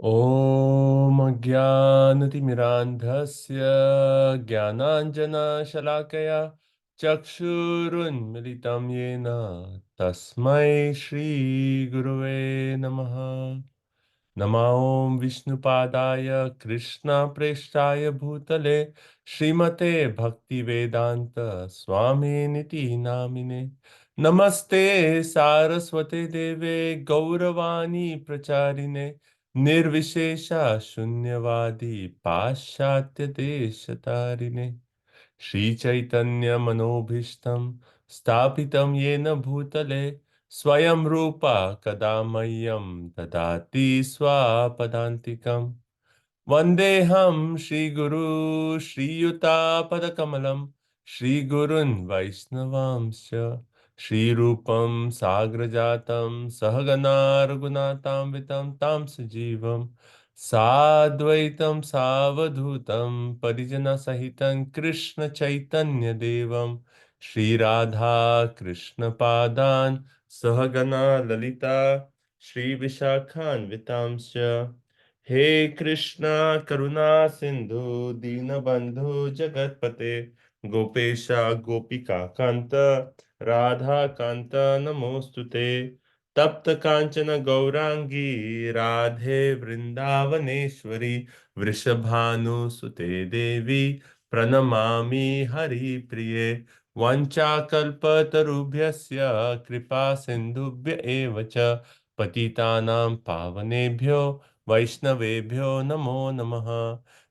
ॐ अज्ञानतिमिरान्धस्य ज्ञानाञ्जनशलाकया चक्षुरुन्मिलितं येन तस्मै श्रीगुरुवे नमः। नमो ॐ विष्णुपादाय कृष्णप्रेष्ठाय भूतले श्रीमते भक्तिवेदान्त स्वामिनिति नामिने। नमस्ते सारस्वते देवे गौरवाणी प्रचारिणे निर्विशेषा शून्यवादी पाश्चात्य देशतारिणे। श्रीचैतन्य मनोभीष्टं स्थापितं येन भूतले स्वयं रूपा कदा मह्यं ददाति स्वापदान्तिकम्। वन्देऽहं श्रीगुरु श्रीयुतापदकमलं श्रीगुरुन् वैष्णवांश्च श्रीरूपं साग्रजातं सहगना रघुनाथान्वितं तं सजीवं साद्वैतं सावधूतं परिजनसहितं कृष्णचैतन्यदेवं श्रीराधा कृष्णपादान् सहगना ललिता श्रीविशाखान्वितांश्च। हे कृष्णा करुणा सिंधु दीनबंधु जगतपते गोपेशा गोपिका कांत राधा कांत नमोस्तुते। तप्त कांचन गौरांगी राधे वृंदावनेश्वरी वृषभानुसुते देवी प्रणमामि हरिप्रिये। वंचाकल्पतरुभ्यस्य कृपा सिन्धुभ्य एव च पतितानां पावनेभ्यो वैष्णवेभ्यो नमो नमः।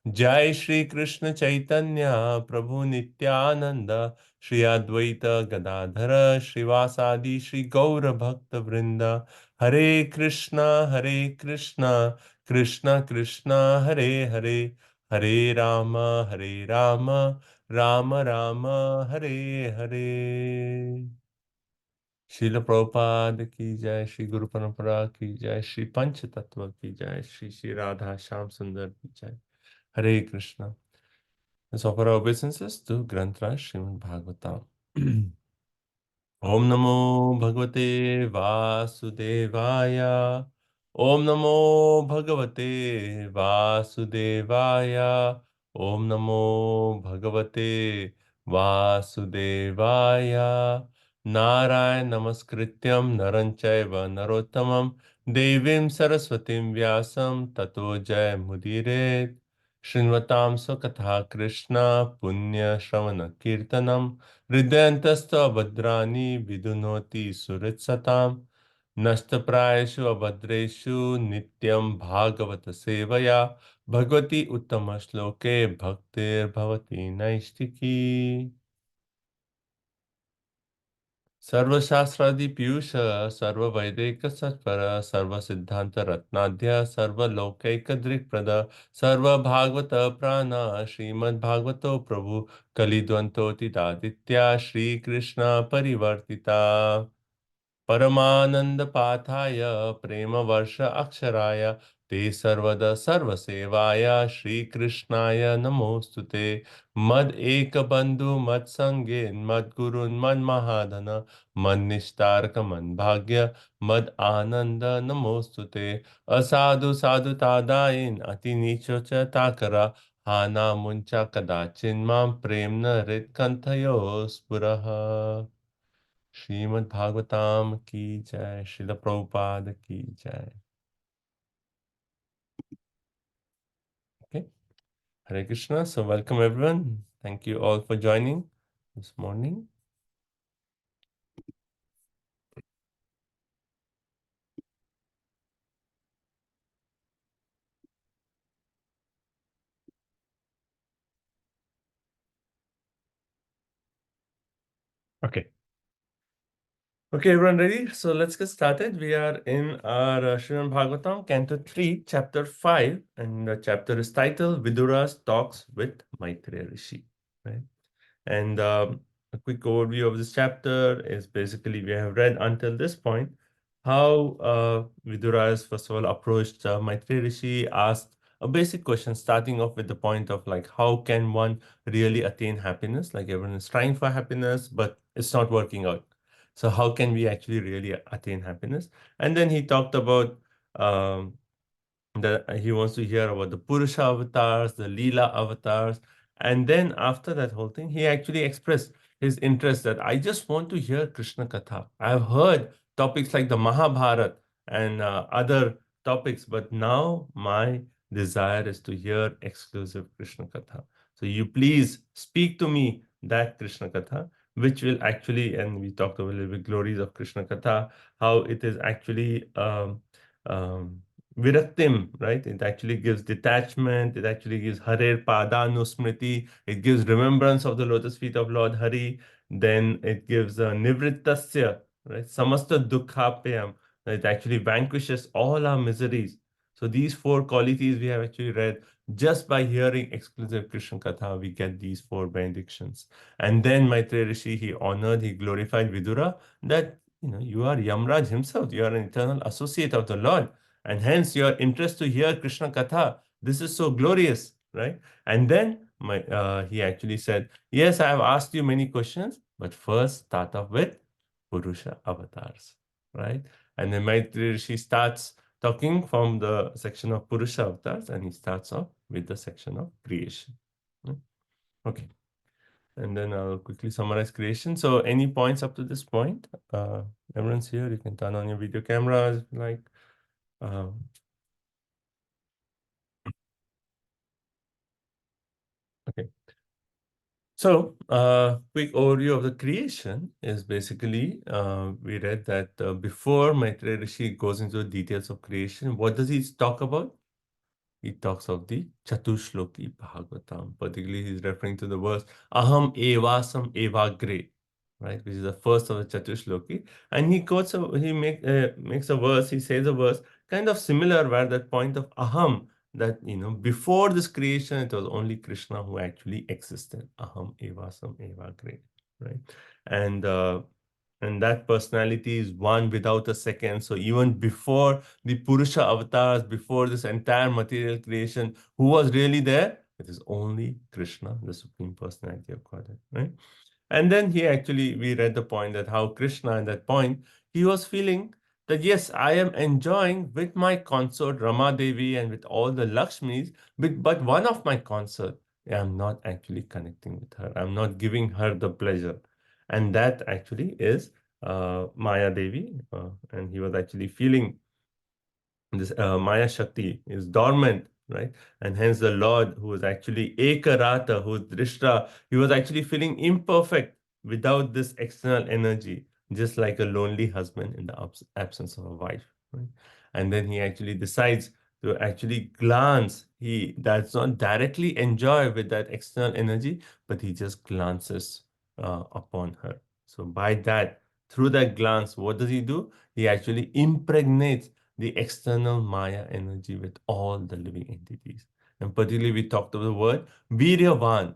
जय श्री कृष्ण चैतन्य प्रभु नित्यानंद श्री अद्वैत गदाधर श्रीवासादि श्री गौर भक्त वृंद। हरे कृष्णा कृष्ण कृष्ण हरे हरे हरे राम राम राम हरे हरे। श्रील प्रभुपाद की जय, श्री गुरु परंपरा की जय, श्री पंच तत्व की जय, श्री श्री राधा श्याम सुंदर की जय। हरे Krishna. Let's offer our obeisances to Granth Srimad Bhagavatam. ओम नमो भगवते वासुदेवाय। ओम नमो भगवते वासुदेवाय। ओम नमो भगवते वासुदेवाय। नारायण नमस्कृत्यं नरं चैव नरोत्तमं देवीं सरस्वतीं व्यासं ततो जयमुदीरयेत्। शृण्वतां स्वकथा कृष्ण पुण्य श्रवण कीर्तनम् हृदयन्तस्थ भद्राणि विदुनोति सुहृत्सताम्। नष्टप्रायेषु अभद्रेषु नित्यं भागवत सेवया भगवती उत्तमश्लोके भक्तिर्भवति नैष्टिकी। सर्वशास्त्रादि पीयूष सर्ववैदिक सत्पर सर्वसिद्धांत रत्नाध्य सर्वलौकिक दृक्प्रद सर्वभागवत प्राण श्रीमद्भागवतो प्रभु कलिद्वंतोतिदादित्य श्रीकृष्ण परिवर्तिता परमानंदपाथाय प्रेमवर्ष अक्षराय ते सर्वदा सर्वसेवाय श्रीकृष्णाय नमोस्तुते। मद एक बंधु मद संगे मद गुरु मद महाधन मद निस्तारक मन भाग्य मद आनंद नमोस्तुते। असाधु साधु तादाइन अति नीचो च ताकरा हाना मुंचा कदाचिन मां प्रेम न हृत कंथयो स्फुरः। श्रीमद् भागवतम की जय, श्रील प्रभुपाद की जय। Okay, Hare Krishna. So welcome everyone. Thank you all for joining this morning. Okay. Okay, everyone ready? So let's get started. We are in our Srimad Bhagavatam, Canto 3, Chapter 5, and the chapter is titled Vidura's Talks with Maitreya Rishi. Right? And a quick overview of this chapter is basically we have read until this point how Vidura has first of all approached Maitreya Rishi, asked a basic question, starting off with the point of like how can one really attain happiness? Like everyone is trying for happiness, but it's not working out. So how can we actually really attain happiness? And then he talked about um, he wants to hear about the Purusha avatars, the Leela avatars. And then after that whole thing, he actually expressed his interest that I just want to hear Krishna Katha. I've heard topics like the Mahabharata and other topics, but now my desire is to hear exclusive Krishna Katha. So you please speak to me that Krishna Katha, which will actually, and we talked about a little bit glories of Krishna Katha, how it is actually um, viraktim, right? It actually gives detachment. It actually gives Harer Padanusmriti. It gives remembrance of the lotus feet of Lord Hari. Then it gives Nivrittasya, right? Samasta Dukkhapayam. It actually vanquishes all our miseries. So these four qualities we have actually read just by hearing exclusive Krishna Katha, we get these four benedictions. And then Maitreya Rishi, he honored, he glorified Vidura that you are Yamraj himself. You are an eternal associate of the Lord, and hence your interest to hear Krishna Katha. This is so glorious, right? And then he actually said, yes, I have asked you many questions, but first start off with Purusha avatars, right? And then Maitreya Rishi starts talking from the section of Purusha avatars, and he starts off with the section of creation. Okay. And then I'll quickly summarize creation. So any points up to this point? Everyone's here. You can turn on your video cameras if you like. Okay. So, quick overview of the creation is basically, we read that before Maitreya Rishi goes into the details of creation, what does he talk about? He talks of the Chatushloki Bhagavatam. Particularly, he's referring to the verse Aham Evasam Evagre, right, which is the first of the Chatushloki. And he quotes, makes a verse, he says a verse kind of similar where that point of Aham, that, before this creation, it was only Krishna who actually existed. Aham Evasam Evagre, right? And and that personality is one without a second. So even before the Purusha avatars, before this entire material creation, who was really there? It is only Krishna, the Supreme Personality of Godhead, right? And then we read the point that how Krishna at that point, he was feeling that yes, I am enjoying with my consort Rama Devi and with all the Lakshmis, but one of my consort, I'm not actually connecting with her. I'm not giving her the pleasure. And that actually is Maya Devi. And he was actually feeling this Maya Shakti is dormant, right? And hence the Lord, who was actually Ekarata, who is Drishta, he was actually feeling imperfect without this external energy, just like a lonely husband in the absence of a wife, right? And then he actually decides to actually glance. He does not directly enjoy with that external energy, but he just glances upon her. So by that, through that glance, what does he do? He actually impregnates the external Maya energy with all the living entities. And particularly, we talked about the word Viryavan,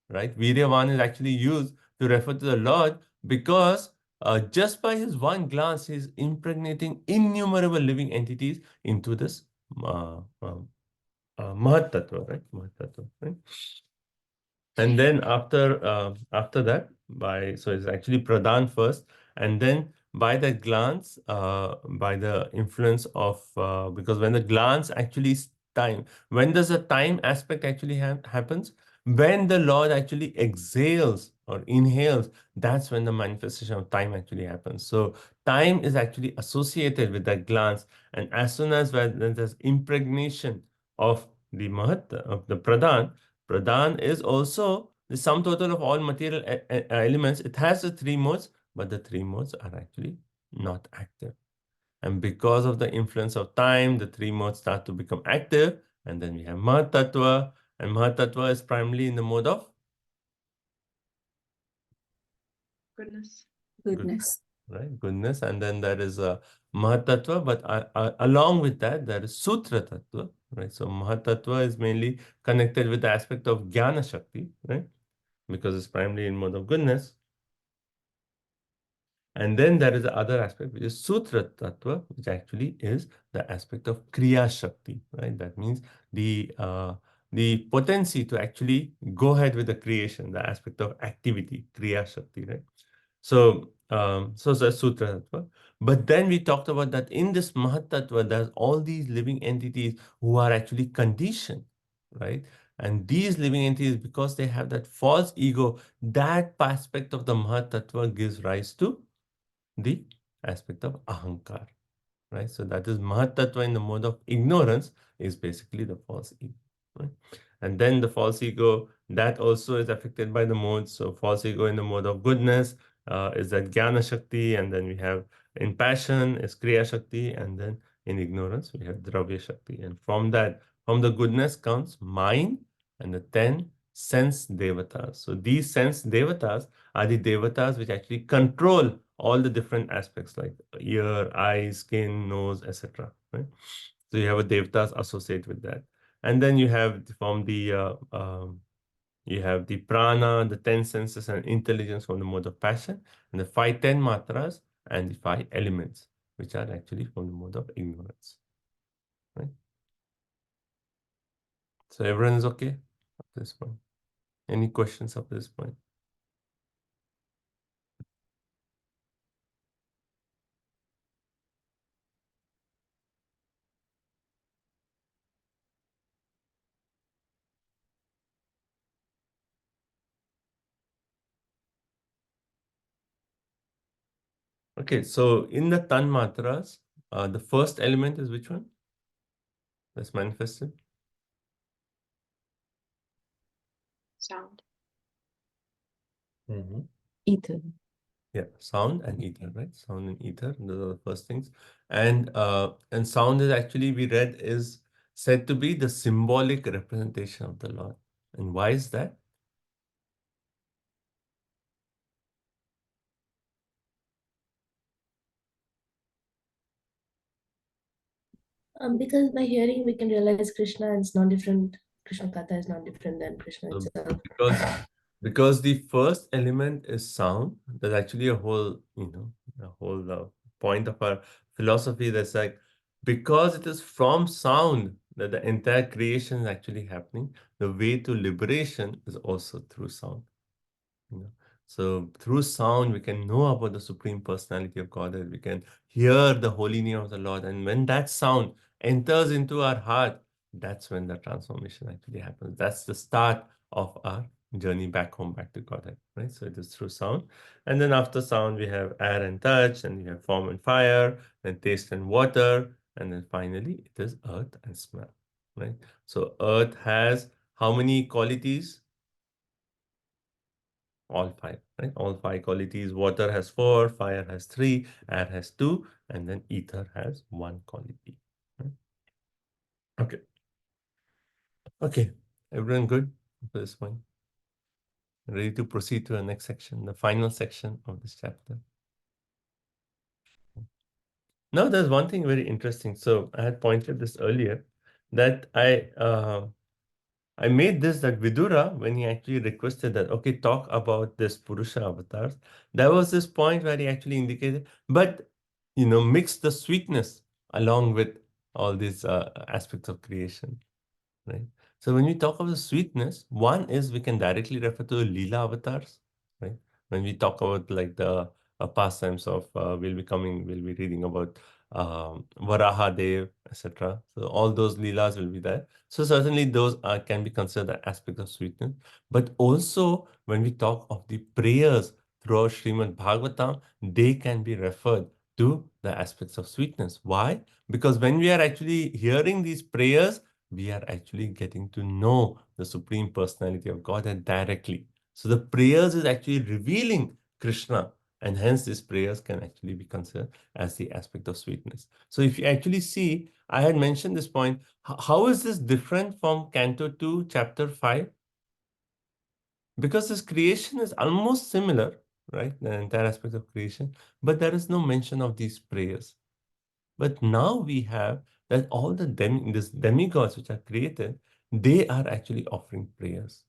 right? Viryavan is actually used to refer to the Lord because just by his one glance, he's impregnating innumerable living entities into this Mahat Tattva, right? Mahat Tattva, right? And then after that, so it's actually Pradhan first, and then by the glance, by the influence of because when the glance actually time, when does the time aspect actually happens? When the Lord actually exhales or inhales, that's when the manifestation of time actually happens. So time is actually associated with that glance, and as soon as when there's impregnation of the Mahat, of the Pradhan, Pradhan is also the sum total of all material elements. It has the three modes, but the three modes are actually not active. And because of the influence of time, the three modes start to become active. And then we have Mahatattva. And Mahatattva is primarily in the mode of Goodness. Goodness. right? Goodness. And then there is a Mahatattva, but along with that, there is Sutra Tattva, right? So Mahatattva is mainly connected with the aspect of Jnana Shakti, right? Because it's primarily in mode of goodness. And then there is the other aspect, which is Sutra Tattva, which actually is the aspect of Kriya Shakti, right? That means the potency to actually go ahead with the creation, the aspect of activity, Kriya Shakti, right? So, so the Sutra Tattva. But then we talked about that in this Mahat Tattva, there's all these living entities who are actually conditioned, right? And these living entities, because they have that false ego, that aspect of the Mahat Tattva gives rise to the aspect of Ahankar, right? So that is Mahat Tattva in the mode of ignorance is basically the false ego, right? And then the false ego, that also is affected by the modes. So false ego in the mode of goodness is that Jnana Shakti, and then we have in passion is Kriya Shakti, and then in ignorance we have Dravya Shakti. And from that, from the goodness comes mind and the 10 sense devatas. So these sense devatas are the devatas which actually control all the different aspects like ear, eye, skin, nose, etc. Right? So you have a devatas associated with that. And then you have from the you have the prana, the 10 senses and intelligence from the mode of passion, and the 5-10 matras and the 5 elements, which are actually from the mode of ignorance. Right? So everyone is okay at this point. Any questions up to this point? Okay, so in the Tan matras, the first element is which one? That's manifested. Sound. Ether. Yeah, sound and ether, right? Sound and ether, those are the first things. And sound is actually, we read, is said to be the symbolic representation of the Lord. And why is that? Because by hearing we can realize Krishna is not different. Krishna Katha is not different than Krishna So itself. because the first element is sound, there's actually a whole, a whole point of our philosophy that's like, because it is from sound that the entire creation is actually happening, the way to liberation is also through sound. So through sound, we can know about the Supreme Personality of Godhead. We can hear the holy name of the Lord. And when that sound enters into our heart, that's when the transformation actually happens. That's the start of our journey back home, back to Godhead, right? So it is through sound. And then after sound, we have air and touch, and we have form and fire, then taste and water. And then finally, it is earth and smell, right? So earth has how many qualities? All 5, right? All 5 qualities. Water has 4, fire has 3, air has 2, and then ether has 1 quality. Right? Okay. Okay. Everyone good for this one? Ready to proceed to the next section, the final section of this chapter. Now, there's one thing very interesting. So I had pointed this earlier that I made this that Vidura, when he actually requested that, okay, talk about this Purusha avatars, there was this point where he actually indicated, but, mix the sweetness along with all these aspects of creation, right? So when we talk of the sweetness, one is we can directly refer to the Leela avatars, right? When we talk about like the pastimes of, we'll be reading about Varaha Dev, etc. So all those Leelas will be there. So certainly those can be considered aspects of sweetness. But also when we talk of the prayers throughout Srimad Bhagavatam, they can be referred to the aspects of sweetness. Why? Because when we are actually hearing these prayers, we are actually getting to know the Supreme Personality of Godhead directly. So the prayers is actually revealing Krishna, and hence these prayers can actually be considered as the aspect of sweetness. So if you actually see, I had mentioned this point, how is this different from Canto 2, Chapter 5? Because this creation is almost similar, right? The entire aspect of creation, but there is no mention of these prayers. But now we have that all the demigods which are created, they are actually offering prayers,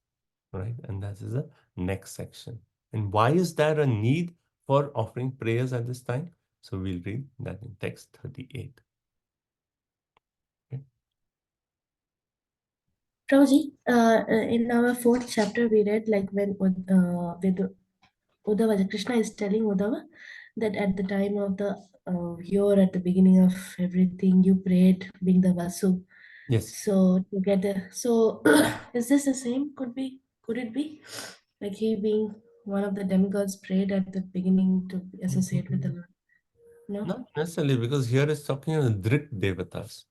right? And that is the next section. And why is there a need for offering prayers at this time? So we'll read that in text 38. Okay. Prabhuji, in our 4th chapter, we read like when Uddhava, Krishna is telling Uddhava that at the time of the year, at the beginning of everything, you prayed being the Vasu. Yes. So together, so is this the same? Could it be like he being one of the demigods prayed at the beginning to associate with the Lord? No. Not necessarily, because here it's talking of the Drik Devatas.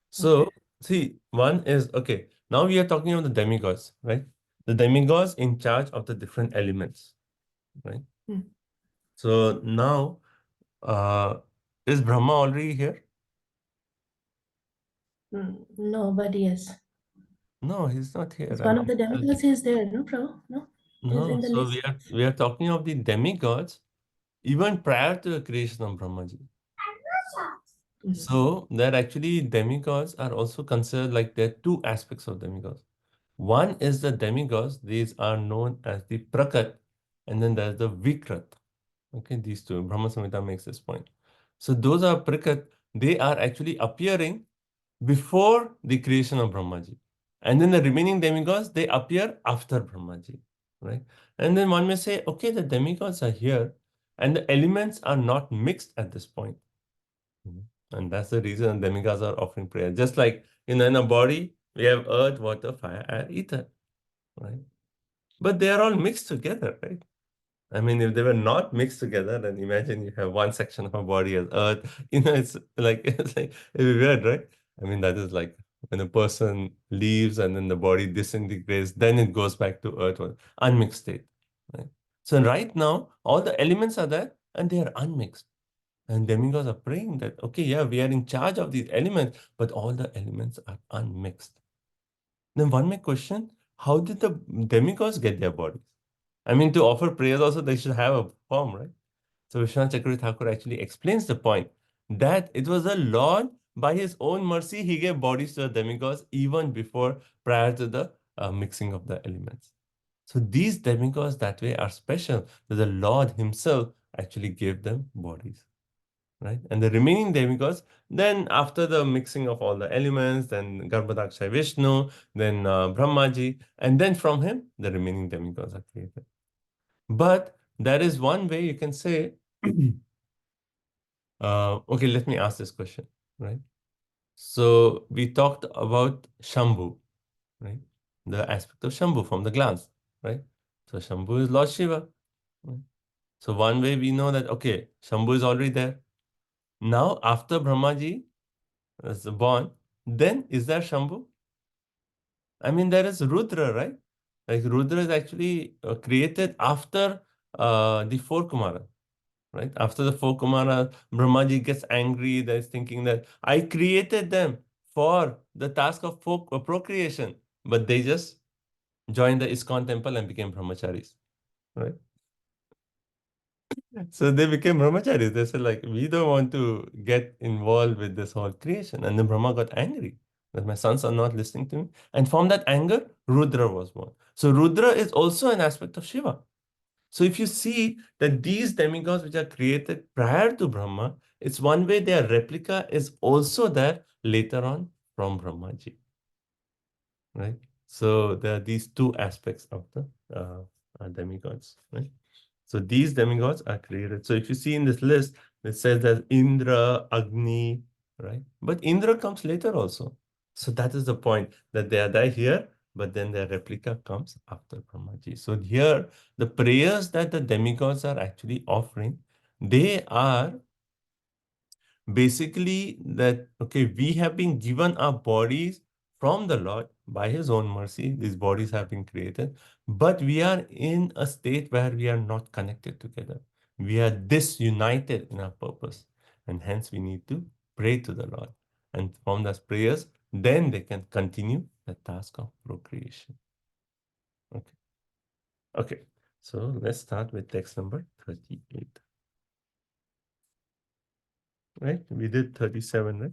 So, Okay. see, one is, okay, now we are talking about the demigods, right? The demigods in charge of the different elements, right? Hmm. So now, is Brahma already here? No, but yes. No, he's not here. It's I one of mean, the demigods is there, no, Prabhu? No? Is no, in the so list. we are talking of the demigods even prior to the creation of Brahmaji. Mhm. So that actually demigods are also considered, like there are two aspects of demigods. One is the demigods, these are known as the Prakat, and then there's the Vikrat. Okay, these two, Brahma Samhita makes this point. So those are Prakat, they are actually appearing before the creation of Brahmaji. And then the remaining demigods, they appear after Brahmaji, right? And then one may say, okay, the demigods are here, and the elements are not mixed at this point. And that's the reason demigods are offering prayer. Just like in a body, we have earth, water, fire, air, ether, right? But they are all mixed together, right? I mean, if they were not mixed together, then imagine you have one section of a body as earth. It's like it's weird, right? I mean, that is like when a person leaves and then the body disintegrates, then it goes back to earth, or unmixed state, right? So right now, all the elements are there and they are unmixed. And demigods are praying that, okay, yeah, we are in charge of these elements, but all the elements are unmixed. Then one may question, how did the demigods get their bodies? I mean, to offer prayers also, they should have a form, right? So Vishwanath Chakravarti Thakur actually explains the point that it was the Lord, by his own mercy, he gave bodies to the demigods even before, prior to the mixing of the elements. So these demigods that way are special, that the Lord himself actually gave them bodies, right? And the remaining demigods, then after the mixing of all the elements, then Garbhodakshay Vishnu, then Brahmaji, and then from him, the remaining demigods are created. But there is one way you can say, okay, let me ask this question, right? So we talked about Shambhu, right? The aspect of Shambhu from the glance, right? So Shambhu is Lord Shiva. Right? So one way we know that, okay, Shambhu is already there. Now, after Brahmaji is born, then is there Shambhu? I mean, there is Rudra, right? Like Rudra is actually created after the four Kumara, right? After the four Kumara, Brahmaji gets angry. That is thinking that I created them for the task of procreation, but they just joined the ISKCON temple and became brahmacharis, right? So they became brahmacharis. They said, like, we don't want to get involved with this whole creation. And then Brahma got angry that my sons are not listening to me. And from that anger, Rudra was born. So Rudra is also an aspect of Shiva. So if you see that these demigods which are created prior to Brahma, it's one way their replica is also there later on from Brahmaji, right? So there are these two aspects of the demigods, right? So these demigods are created. So if you see in this list, it says that Indra, Agni, right? But Indra comes later also. So that is the point, that they are there here, but then their replica comes after Brahmaji. So here, the prayers that the demigods are actually offering, they are basically that, okay, we have been given our bodies from the Lord by his own mercy. These bodies have been created, but we are in a state where we are not connected together. We are disunited in our purpose, and hence we need to pray to the Lord. And from those prayers, then they can continue the task of procreation. Okay. Okay. So let's start with text number 38. Right? We did 37, right?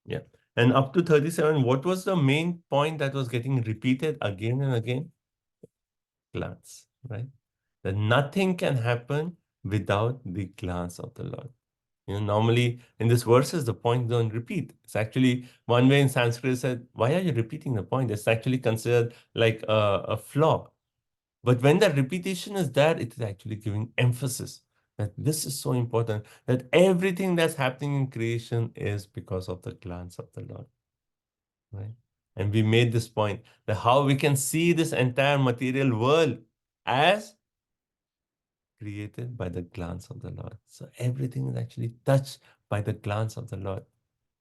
Yeah. And up to 37, what was the main point that was getting repeated again and again? Glance, right? That nothing can happen without the glance of the Lord. Normally in these verses, the points don't repeat. It's actually one way in Sanskrit said, why are you repeating the point? It's actually considered like a flaw, But when that repetition is there, it is actually giving emphasis that this is so important, that everything that's happening in creation is because of the glance of the Lord. Right? And we made this point that how we can see this entire material world as created by the glance of the Lord. So everything is actually touched by the glance of the Lord.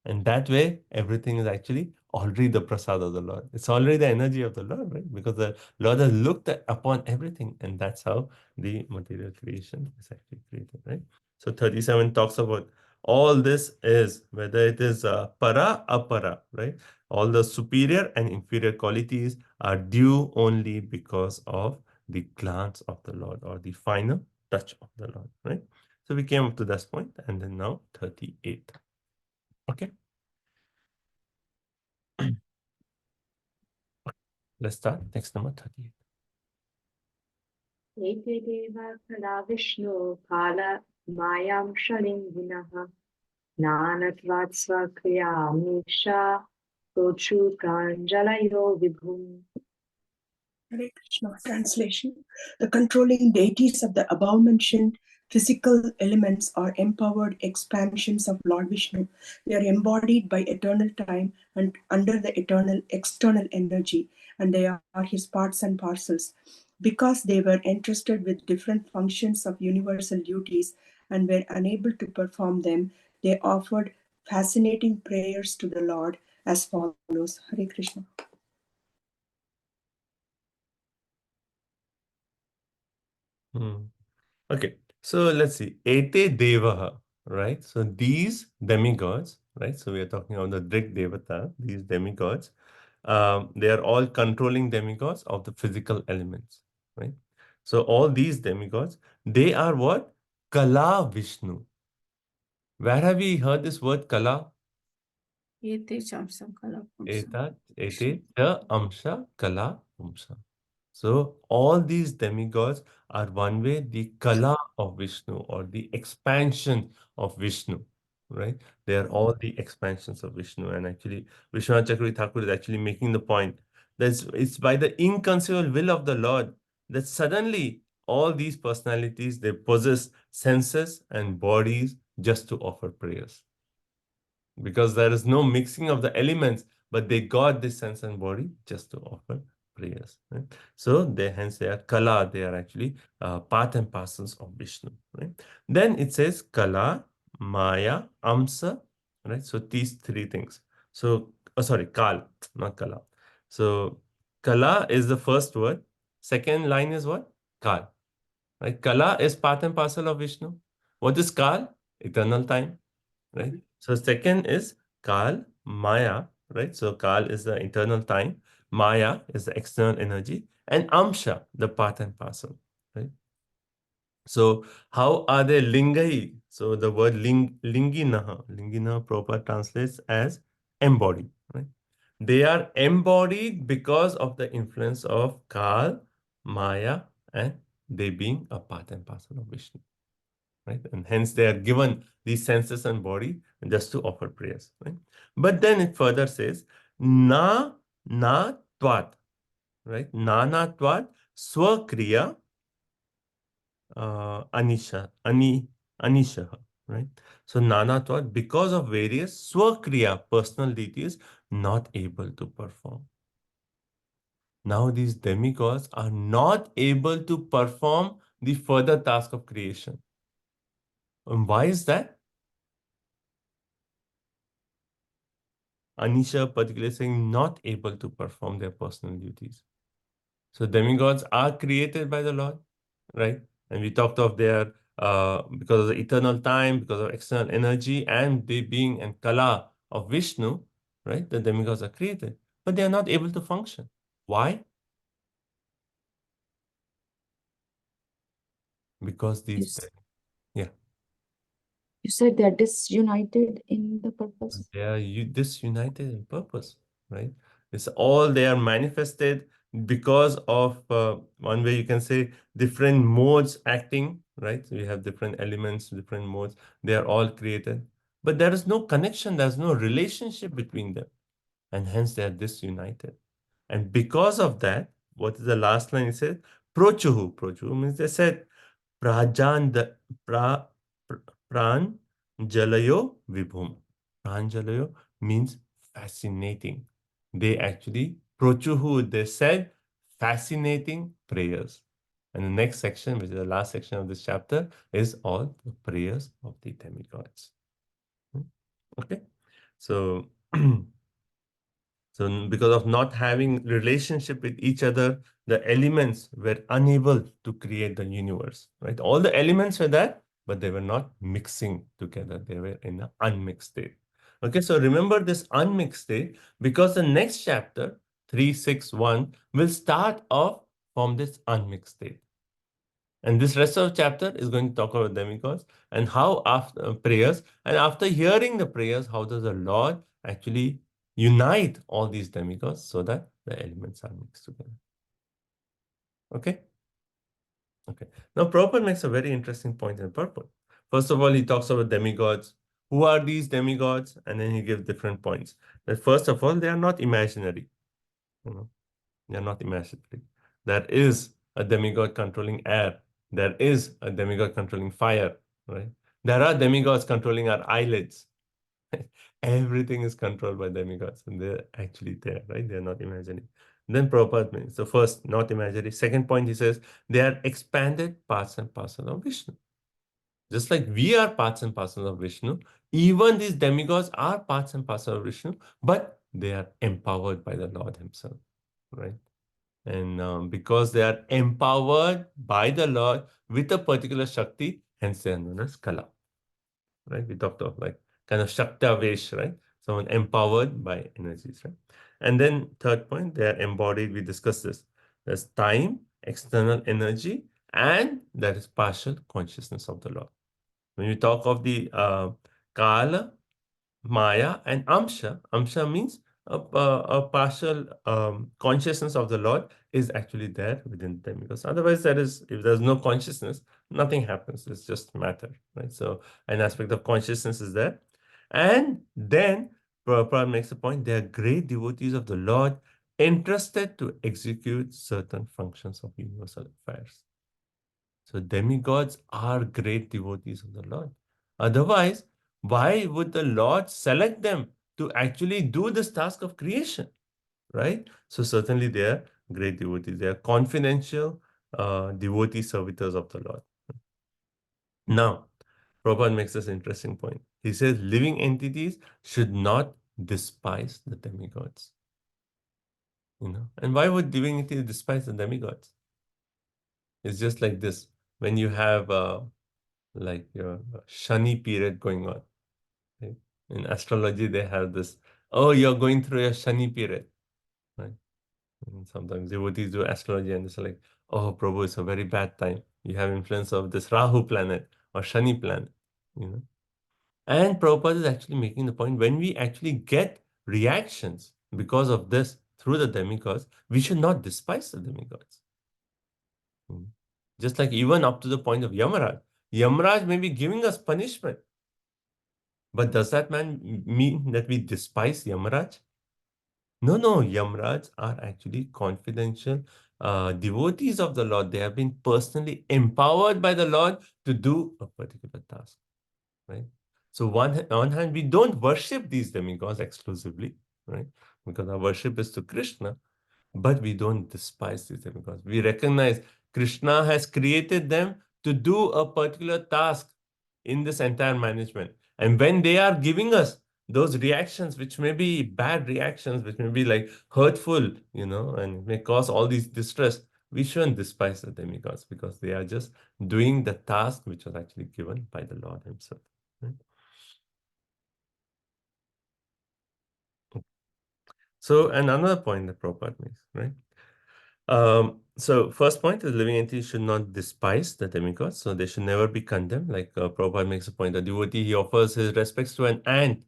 And that way, everything is actually already the prasad of the Lord. It's already the energy of the Lord, right? Because the Lord has looked upon everything, and that's how the material creation is actually created, right? So 37 talks about all this is, whether it is para, apara, right? All the superior and inferior qualities are due only because of the glance of the Lord or the final touch of the Lord, right? So we came up to this point, and then now 38. Okay. Let's start. Next, number 38. एते देवा कला विष्णु काल मायां षडिङ्गिनः ज्ञानत्वात् स्वक्रियामीशा प्रोक्षुकाञ्जलयो विभुम्. Hare Krishna. Translation. The controlling deities of the above-mentioned physical elements are empowered expansions of Lord Vishnu. They are embodied by eternal time and under the eternal external energy, and they are his parts and parcels. Because they were entrusted with different functions of universal duties and were unable to perform them, they offered fascinating prayers to the Lord as follows. Hare Krishna. Okay, so let's see. Ete Devaha, right? So these demigods, right? So we are talking about the Drik Devata, these demigods. They are all controlling demigods of the physical elements, right? So all these demigods, they are what? Kala Vishnu. Where have we heard this word Kala? Ete chamsam kala pumsam. Etat, ete, cha, amsha, kala, pumsa. So all these demigods are one way the kala of Vishnu or the expansion of Vishnu, right? They are all the expansions of Vishnu. And actually, Vishwanath Chakravarti Thakur is actually making the point that it's by the inconceivable will of the Lord that suddenly all these personalities, they possess senses and bodies just to offer prayers. Because there is no mixing of the elements, but they got this sense and body just to offer prayers. Right? So hence they are kala, they are actually part and parcels of Vishnu. Right? Then it says kala, maya, amsa, right? So these three things. So, sorry, kal, not kala. So kala is the first word. Second line is what? Kal. Right? Kala is part and parcel of Vishnu. What is kal? Eternal time. Right? So second is Kal, Maya, right? So Kal is the internal time, Maya is the external energy, and Amsha, the part and parcel, right? So how are they lingai? So the word linginaha Prabhupada translates as embodied, right? They are embodied because of the influence of Kal, Maya, and they being a part and parcel of Vishnu. Right? And hence they are given these senses and body just to offer prayers. Right? But then it further says, na tvat, right? Na tvat swakriya anisha, right? So nana tvat, because of various swakriya, personal deities, not able to perform. Now these demigods are not able to perform the further task of creation. And why is that? Anisha particularly saying not able to perform their personal duties. So demigods are created by the Lord, right? And we talked of their because of the eternal time, because of external energy, and they being and kala of Vishnu, right? The demigods are created, but they are not able to function. Why? Because these, yeah. You said they're disunited in the purpose. They are disunited in purpose, right? It's all they are manifested because of one way you can say different modes acting, right? So you have different elements, different modes. They are all created, but there is no connection. There's no relationship between them, and hence they are disunited. And because of that, what is the last line? It says, Prochuhu. Prochuhu means they said, Prajanda, pra, Pran Jalayo Vibhum. Pran Jalayo means fascinating. They actually, Prochuhu, they said fascinating prayers. And the next section, which is the last section of this chapter, is all the prayers of the demigods. Okay, so so because of not having relationship with each other, the elements were unable to create the universe, right? All the elements were there, but they were not mixing together. They were in an unmixed state. Okay, so remember this unmixed state, because the next chapter, 361, will start off from this unmixed state. And this rest of the chapter is going to talk about demigods and how after prayers, and after hearing the prayers, how does the Lord actually unite all these demigods so that the elements are mixed together. Okay? Okay. Now, Prabhupada makes a very interesting point in purport. First of all, he talks about demigods. Who are these demigods? And then he gives different points. That first of all, they are not imaginary. They are not imaginary. There is a demigod controlling air. There is a demigod controlling fire, right? There are demigods controlling our eyelids. Everything is controlled by demigods, and they're actually there, right? They're not imaginary. Then Prabhupada means, so first, not imaginary. Second point, he says, they are expanded parts and parcels of Vishnu. Just like we are parts and parcels of Vishnu, even these demigods are parts and parcels of Vishnu, but they are empowered by the Lord himself, right? And because they are empowered by the Lord with a particular Shakti, hence they are known as Kala. Right? We talked of like kind of Shaktavesh, right? Someone empowered by energies, right? And then third point, they are embodied. We discussed this. There's time, external energy, and that is partial consciousness of the Lord. When we talk of the Kala, Maya, and Amsha, Amsha means a partial consciousness of the Lord is actually there within them, because otherwise if there's no consciousness, nothing happens. It's just matter, right? So an aspect of consciousness is there. And then Prabhupada makes a point, they are great devotees of the Lord, entrusted to execute certain functions of universal affairs. So demigods are great devotees of the Lord. Otherwise, why would the Lord select them to actually do this task of creation, right? So certainly they are great devotees. They are confidential devotee servitors of the Lord. Now, Prabhupada makes this interesting point. He says living entities should not despise the demigods. And why would living entities despise the demigods? It's just like this. When you have like your Shani period going on. Right? In astrology, they have this, oh, you're going through a Shani period. Right? And sometimes devotees do astrology and it's like, oh, Prabhu, it's a very bad time. You have influence of this Rahu planet or Shani planet. And Prabhupada is actually making the point, when we actually get reactions because of this through the demigods, we should not despise the demigods. Just like even up to the point of Yamaraj. Yamaraj may be giving us punishment. But does that mean that we despise Yamaraj? No, Yamaraj are actually confidential devotees of the Lord. They have been personally empowered by the Lord to do a particular task, right? So on one hand, we don't worship these demigods exclusively, right? Because our worship is to Krishna, but we don't despise these demigods. We recognize Krishna has created them to do a particular task in this entire management. And when they are giving us those reactions, which may be bad reactions, which may be like hurtful, and may cause all these distress, we shouldn't despise the demigods, because they are just doing the task which was actually given by the Lord himself. Right? So, and another point that Prabhupada makes, right? So first point is living entities should not despise the demigods, so they should never be condemned. Like Prabhupada makes a point, a devotee, he offers his respects to an ant.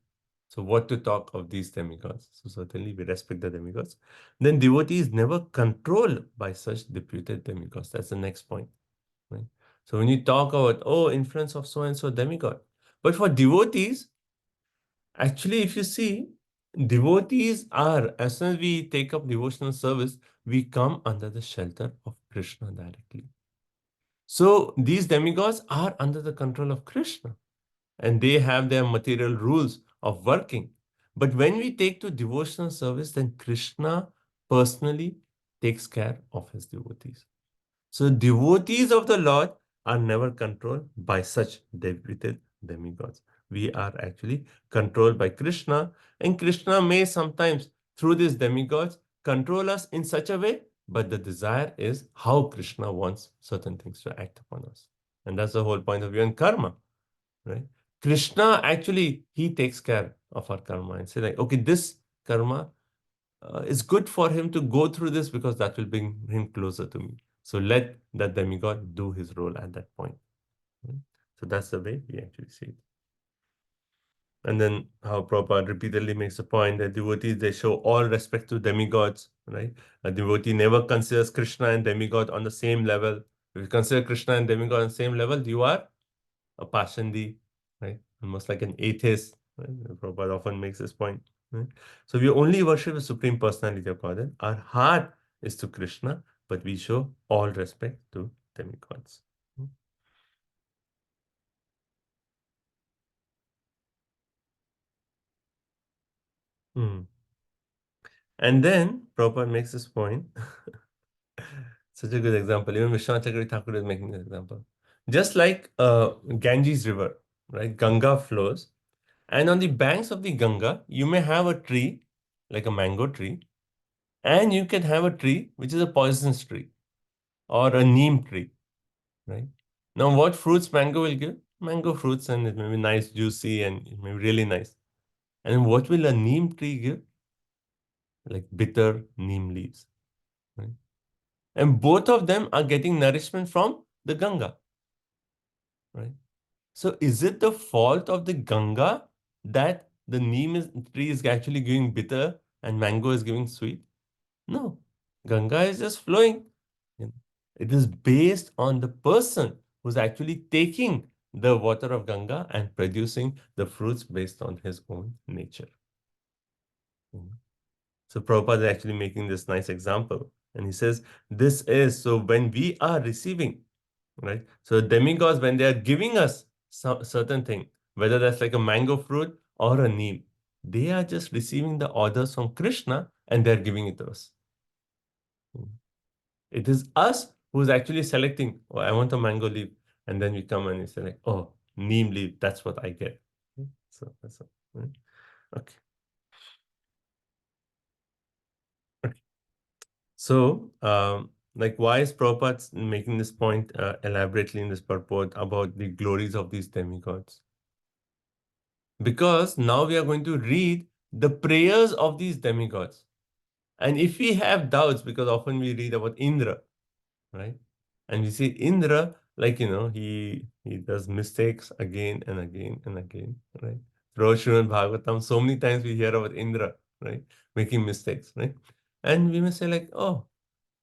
So what to talk of these demigods? So certainly we respect the demigods. Then devotee is never controlled by such deputed demigods. That's the next point, right? So when you talk about, oh, influence of so-and-so demigod. But for devotees, actually, if you see, devotees are, as soon as we take up devotional service, we come under the shelter of Krishna directly. So these demigods are under the control of Krishna, and they have their material rules of working. But when we take to devotional service, then Krishna personally takes care of his devotees. So devotees of the Lord are never controlled by such debuted demigods. We are actually controlled by Krishna, and Krishna may sometimes, through these demigods, control us in such a way, but the desire is how Krishna wants certain things to act upon us. And that's the whole point of even karma, right? Krishna actually, he takes care of our karma and say like, okay, this karma is good for him to go through this because that will bring him closer to me. So let that demigod do his role at that point. Right? So that's the way we actually see it. And then how Prabhupada repeatedly makes the point that devotees, they show all respect to demigods, right? A devotee never considers Krishna and demigod on the same level. If you consider Krishna and demigod on the same level, you are a Pashandi, right? Almost like an atheist, right? Prabhupada often makes this point. Right? So we only worship the Supreme Personality of Godhead. Our heart is to Krishna, but we show all respect to demigods. And then Prabhupada makes this point. Such a good example. Even Vishwanath Chakravarti Thakur is making this example. Just like Ganges River, right? Ganga flows. And on the banks of the Ganga, you may have a tree, like a mango tree, and you can have a tree which is a poisonous tree or a neem tree, right? Now, what fruits mango will give? Mango fruits, and it may be nice, juicy, and it may be really nice. And what will a neem tree give? Like bitter neem leaves, right? And both of them are getting nourishment from the Ganga, right? So is it the fault of the Ganga that the tree is actually giving bitter and mango is giving sweet? No, Ganga is just flowing. It is based on the person who's actually taking the water of Ganga and producing the fruits based on his own nature. So Prabhupada is actually making this nice example. And he says, this is, so when we are receiving, right? So demigods, when they are giving us some certain thing, whether that's like a mango fruit or a neem, they are just receiving the orders from Krishna and they're giving it to us. It is us who's actually selecting, oh, I want a mango leaf. And then we come and we say like, oh, neem leaf, that's what I get. So that's it. Right? Okay. So, like, why is Prabhupada making this point elaborately in this purport about the glories of these demigods? Because now we are going to read the prayers of these demigods. And if we have doubts, because often we read about Indra, right? And we see Indra, like, he does mistakes again and again and again, right? Throughout Srimad Bhagavatam, so many times we hear about Indra, right? Making mistakes, right? And we may say like, oh,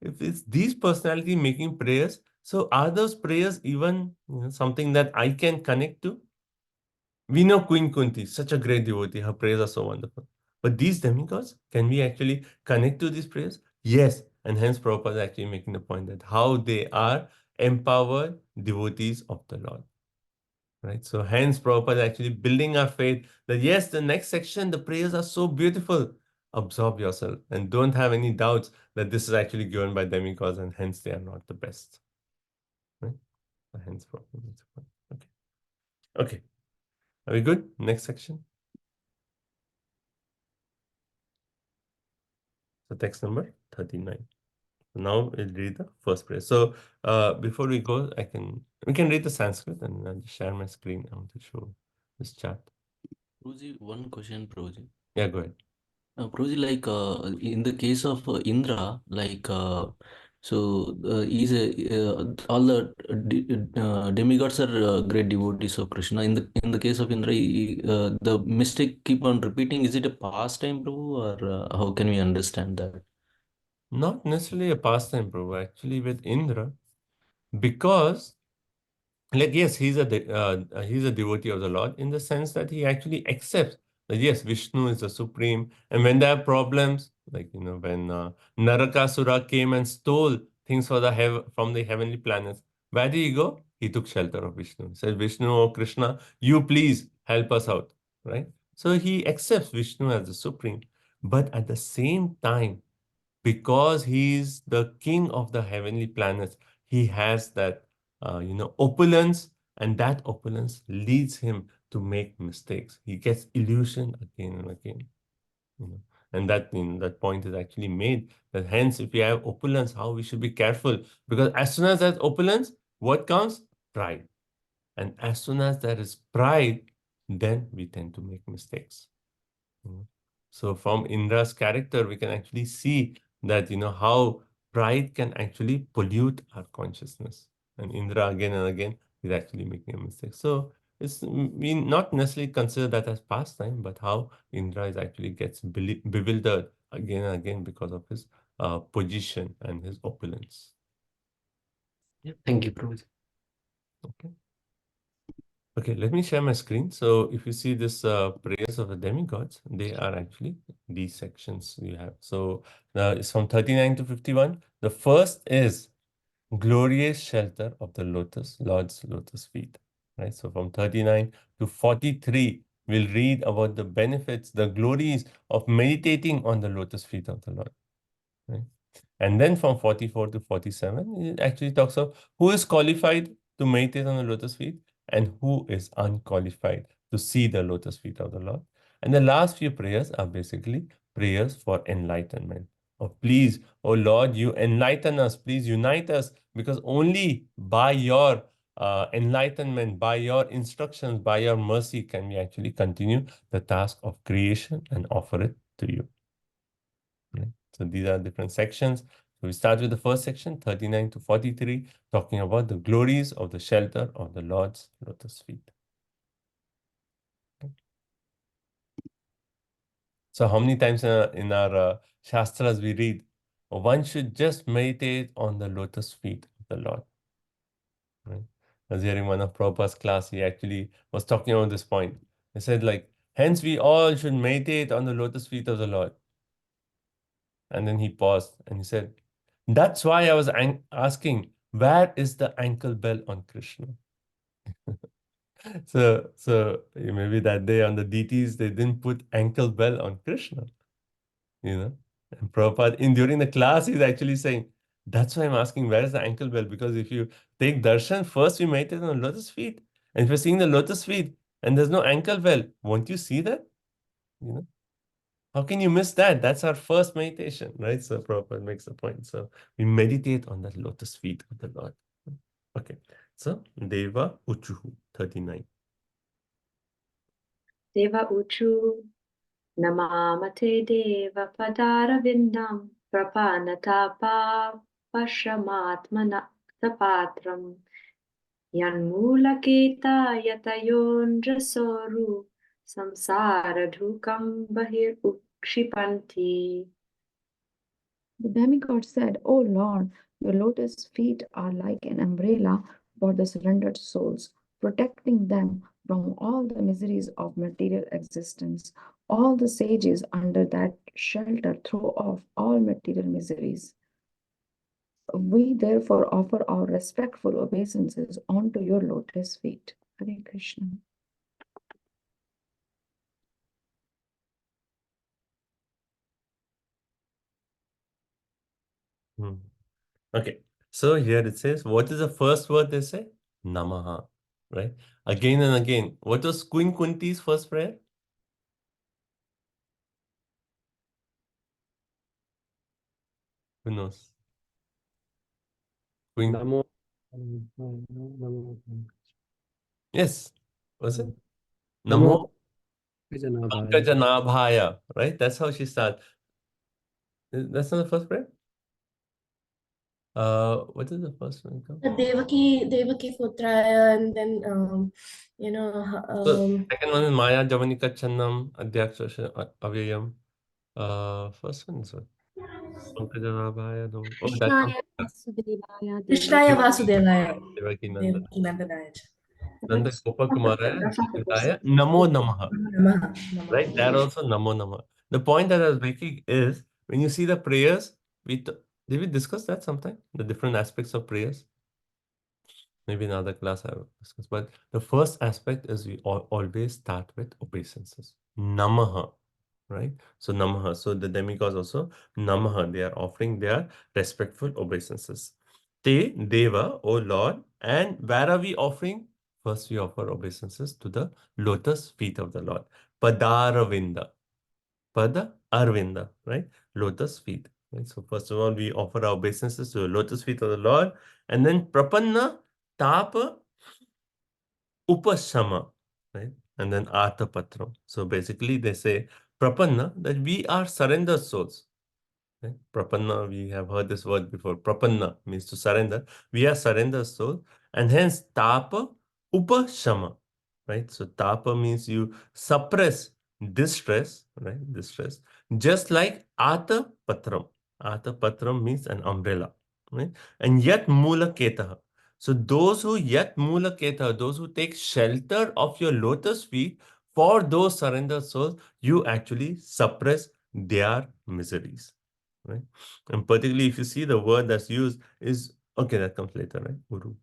if it's these personality making prayers, so are those prayers even something that I can connect to? We know Queen Kunti, such a great devotee, her prayers are so wonderful. But these demigods, can we actually connect to these prayers? Yes. And hence Prabhupada is actually making the point that how they are empowered devotees of the Lord. Right? So hence Prabhupada is actually building our faith that yes, the next section, the prayers are so beautiful. Absorb yourself and don't have any doubts that this is actually given by demigods and hence they are not the best. Right? So hence Prabhupada makes the point. Okay. Okay. Are we good? Next section. So text number 39. Now we'll read the first prayer. So before we go, we can read the Sanskrit and I'll just share my screen. I want to show this chart. Prabhuji, one question, Prabhuji. Yeah, go ahead. Prabhuji, like in the case of Indra, like he's all the demigods are great devotees of Krishna. In the case of Indra, the mistake keep on repeating. Is it a pastime, Prabhu, or how can we understand that? Not necessarily a pastime, Prabhu. Actually, with Indra, because like yes, he's a devotee of the Lord in the sense that he actually accepts that yes, Vishnu is the supreme. And when there are problems, like, when Narakasura came and stole things from the heavenly planets, where did he go? He took shelter of Vishnu. He said, Vishnu or Krishna, you please help us out, right? So he accepts Vishnu as the supreme. But at the same time, because he's the king of the heavenly planets, he has that, opulence, and that opulence leads him to make mistakes. He gets illusion again and again. And that point is actually made that hence, if we have opulence, how we should be careful, because as soon as there's opulence, what comes? Pride. And as soon as there is pride, then we tend to make mistakes. So from Indra's character, we can actually see that, how pride can actually pollute our consciousness. And Indra again and again is actually making a mistake. So we not necessarily consider that as pastime, but how Indra is actually gets bewildered again and again because of his position and his opulence. Yeah, thank you, Prabhuji. Okay. Okay, let me share my screen. So if you see this prayers of the demigods, they are actually these sections you have. So it's from 39 to 51. The first is glorious shelter of the Lord's lotus feet. Right. So from 39 to 43, we'll read about the benefits, the glories of meditating on the lotus feet of the Lord. Right. And then from 44 to 47, it actually talks of who is qualified to meditate on the lotus feet and who is unqualified to see the lotus feet of the Lord. And the last few prayers are basically prayers for enlightenment. Oh, please, oh Lord, you enlighten us. Please unite us, because only by your enlightenment, by your instructions, by your mercy can we actually continue the task of creation and offer it to you. Right? So these are different sections. So we start with the first section, 39 to 43, talking about the glories of the shelter of the Lord's lotus feet. Okay. So how many times in our Shastras we read, one should just meditate on the lotus feet of the Lord. Right? I was hearing one of Prabhupada's class, he actually was talking about this point. He said, like, hence we all should meditate on the lotus feet of the Lord. And then he paused and he said, that's why I was asking, where is the ankle bell on Krishna? So maybe that day on the deities, they didn't put ankle bell on Krishna, And Prabhupada, during the class, he's actually saying, that's why I'm asking, where is the ankle bell? Because if you take darshan, first we meditate on the lotus feet. And if you're seeing the lotus feet and there's no ankle bell, won't you see that? How can you miss that? That's our first meditation, right? So Prabhupada makes the point. So we meditate on the lotus feet of the Lord. Okay. So Deva Uchuhu, 39. Deva Uchu Namamate Deva Padaravindam Prapanatapa Pashamatmana Tapatram Yanmulaketa Yatayondrasoru Samsara Dhukam Bahir Ukshipanti. The demigod said, O Lord, your lotus feet are like an umbrella for the surrendered souls, protecting them from all the miseries of material existence. All the sages under that shelter throw off all material miseries. We therefore offer our respectful obeisances onto your lotus feet. Hare Krishna. Okay. So here it says, what is the first word they say? Namaha. Right? Again and again. What was Queen Kunti's first prayer? Who knows? Queen. Namo. Yes. Was it? Namo Namo Janabhaya. Pankajanabhaya. Right? That's how she starts. That's not the first prayer? What is the first one? Devaki Putraya, and then So second one is Maya Javanika Channam Adhyaksha Avyayam. First one is what? Pankajanabhaya. No. Oh, that's not. Krishnaya Vasudevaya Krishnaya Vasudevaya Devaki Nandana. Devaki Nandanaya. Nanda Gopakumaraya Jagudaya Namo Namaha. Namaha. Right? There also Namo Namaha. The point that I was making is when you see the prayers, did we discuss that sometime? The different aspects of prayers? Maybe in another class I will discuss. But the first aspect is we always start with obeisances. Namaha. Right? So Namaha. So the demigods also Namaha. They are offering their respectful obeisances. Te Deva, O Lord. And where are we offering? First we offer obeisances to the lotus feet of the Lord. Padaravinda. Pada Arvinda, right? Lotus feet. Right? So first of all, we offer our obeisances to the lotus feet of the Lord. And then Prapanna Tapa Upashama, right? And then Artha Patram. So basically they say Prapanna, that we are surrendered souls. Right? Prapanna, we have heard this word before. Prapanna means to surrender. We are surrendered souls. And hence Tapa Upashama. Right? So Tapa means you suppress distress, right? Distress. Just like Ata Patram. Ata Patram means an umbrella. Right? And yet Mula Ketaha. So those who yet Mula Ketaha, those who take shelter of your lotus feet, for those surrendered souls, you actually suppress their miseries. Right? And particularly if you see the word that's used is, okay, that comes later, right? Uru.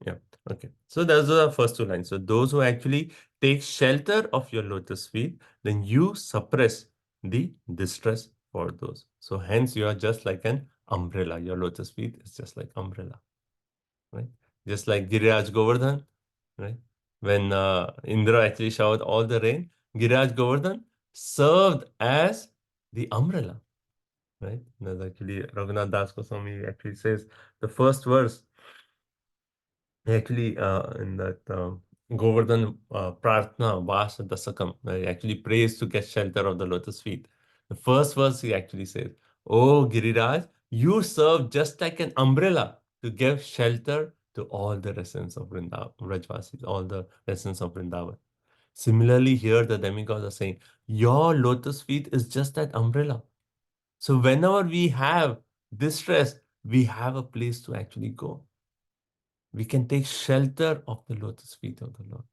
Yeah. Okay. So those are the first two lines. So those who actually take shelter of your lotus feet, then you suppress the distress for those. So hence you are just like an umbrella. Your lotus feet is just like umbrella, right? Just like Giriraj Govardhan, right? When Indra actually showered all the rain, Giriraj Govardhan served as the umbrella, right? That's actually Raghunath Das Goswami actually says the first verse. Actually, in that Govardhan Prarthana Vasa Dasakam, he actually prays to get shelter of the lotus feet. The first verse he actually says, "Oh Giriraj, you serve just like an umbrella to give shelter to all the residents of Vrindavan, Vrajvasis, all the residents of Vrindavan." Similarly, here the demigods are saying, your lotus feet is just that umbrella. So whenever we have distress, we have a place to actually go. We can take shelter of the lotus feet of the Lord.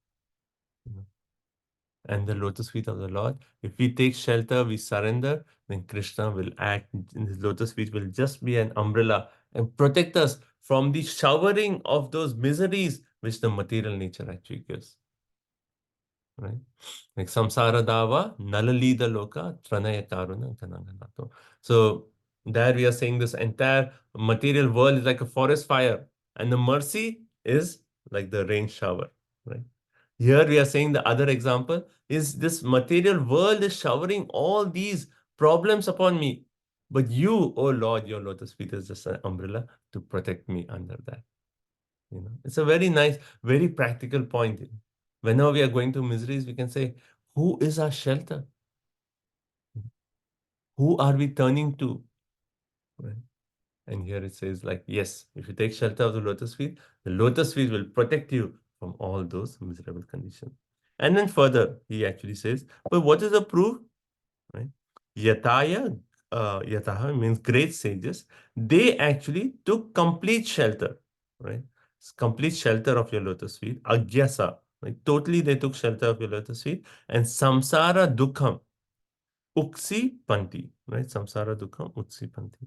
And the lotus feet of the Lord, if we take shelter, we surrender, then Krishna will act. His lotus feet will just be an umbrella and protect us from the showering of those miseries which the material nature actually gives. Right? Like samsara dava, nalalida loka, tranaya karuna, ganaganato. So there we are saying this entire material world is like a forest fire, and the mercy is like the rain shower. Right? Here we are saying the other example is this material world is showering all these problems upon me. But you, oh Lord, your lotus feet is just an umbrella to protect me under that. It's a very nice, very practical point. Whenever we are going through miseries, we can say, who is our shelter? Who are we turning to? Right? And here it says, like, yes, if you take shelter of the lotus feet will protect you from all those miserable conditions. And then further, he actually says, but what is the proof? Right? Yataya, Yataha means great sages. They actually took complete shelter, right? Complete shelter of your lotus feet. Agyasa, like totally they took shelter of your lotus feet. And samsara dukham, uksi panti, right? Samsara dukham, uksi panti.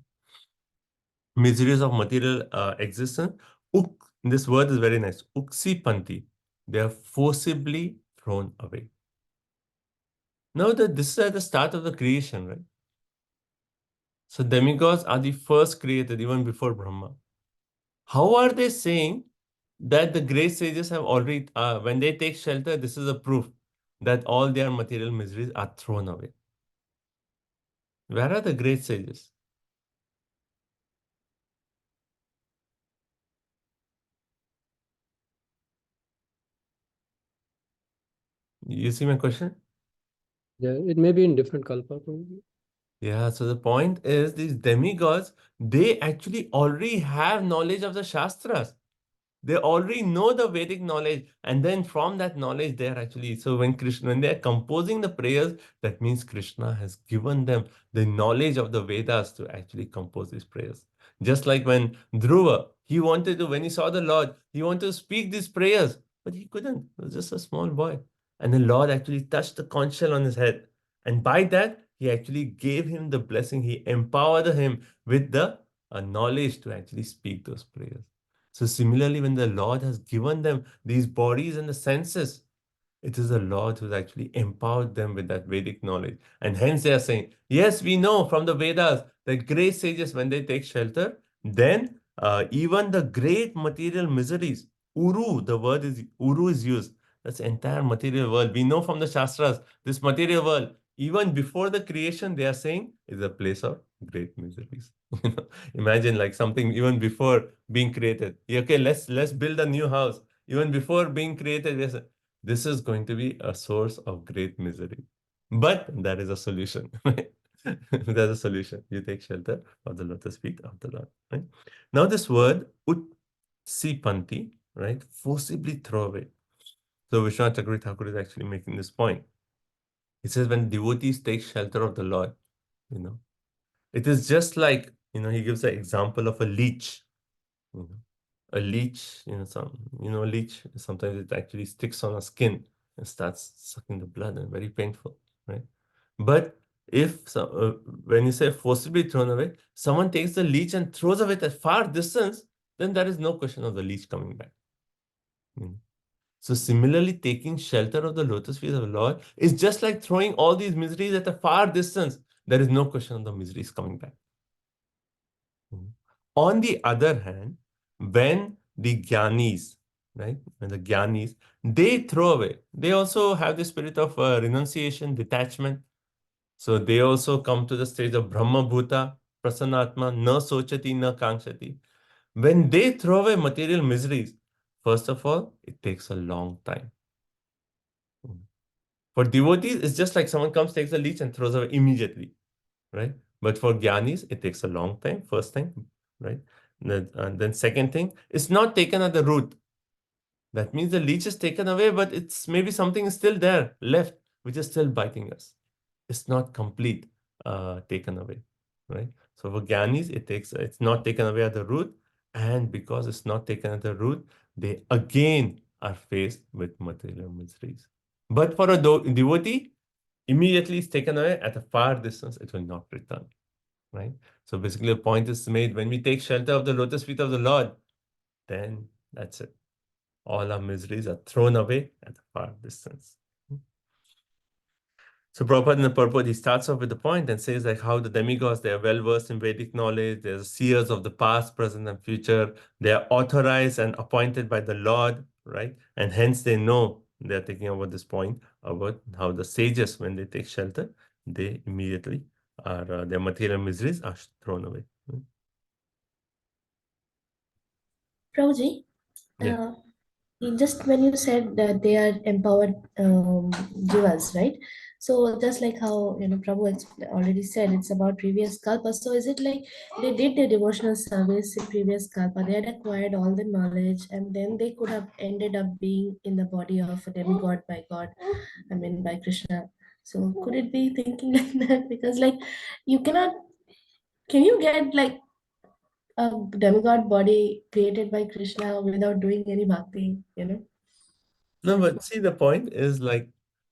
Miseries of material existence. This word is very nice. Uksi panti. They are forcibly thrown away. Now that this is at the start of the creation, right? So demigods are the first created even before Brahma. How are they saying that the great sages have already, when they take shelter, this is a proof that all their material miseries are thrown away? Where are the great sages? You see my question? Yeah, it may be in different kalpa probably. Yeah, so the point is these demigods, they actually already have knowledge of the Shastras. They already know the Vedic knowledge, and then from that knowledge, they are actually, so when they are composing the prayers, that means Krishna has given them the knowledge of the Vedas to actually compose these prayers. Just like when Dhruva, when he saw the Lord, he wanted to speak these prayers, but he couldn't. He was just a small boy. And the Lord actually touched the conch shell on his head. And by that, he actually gave him the blessing. He empowered him with the knowledge to actually speak those prayers. So similarly, when the Lord has given them these bodies and the senses, it is the Lord who's actually empowered them with that Vedic knowledge. And hence they are saying, yes, we know from the Vedas that great sages, when they take shelter, then even the great material miseries, Uru, the word is Uru is used. That's the entire material world. We know from the Shastras, this material world, even before the creation, they are saying is a place of great miseries. Imagine like something even before being created. Okay, let's build a new house. Even before being created, this is going to be a source of great misery. But there is a solution. There's a solution. You take shelter of the lotus feet of the Lord. Right? Now this word, utsipanti, right? Forcibly throw away. So Vishwanath Chakravarti Thakur is actually making this point. It says when devotees take shelter of the Lord, it is just like, he gives an example of a leech. A leech, leech, sometimes it actually sticks on a skin and starts sucking the blood, and very painful, right? But when you say forcibly thrown away, someone takes the leech and throws away at a far distance, then there is no question of the leech coming back. So similarly, taking shelter of the lotus feet of the Lord is just like throwing all these miseries at a far distance. There is no question of the miseries coming back. On the other hand, when the Gyanis, right, they throw away, they also have the spirit of renunciation, detachment. So they also come to the stage of Brahma Bhuta, Prasannatma, na sochati, na kankshati. When they throw away material miseries, first of all, it takes a long time. For devotees, it's just like someone comes, takes a leech and throws away immediately, right? But for Gyanis, it takes a long time, first thing, right? And then second thing, it's not taken at the root. That means the leech is taken away, but it's maybe something is still there, left, which is still biting us. It's not complete, taken away, right? So for Gyanis, it's not taken away at the root, and because it's not taken at the root, they again are faced with material miseries. But for a devotee, immediately it's taken away at a far distance, it will not return, right? So basically the point is made, when we take shelter of the lotus feet of the Lord, then that's it. All our miseries are thrown away at a far distance. So Prabhupada in the purport, he starts off with the point and says like how the demigods, they are well versed in Vedic knowledge, they're seers of the past, present, and future. They are authorized and appointed by the Lord, right? And hence they know, they're thinking about this point about how the sages, when they take shelter, they immediately are, their material miseries are thrown away. Prabhuji, Yeah. just when you said that they are empowered jivas, right? So just like how Prabhu already said, it's about previous kalpa. So is it like they did their devotional service in previous kalpa, they had acquired all the knowledge, and then they could have ended up being in the body of a demigod by God, I mean by Krishna. So could it be thinking like that? Because like you cannot, can you get like a demigod body created by Krishna without doing any bhakti, No, but see, the point is like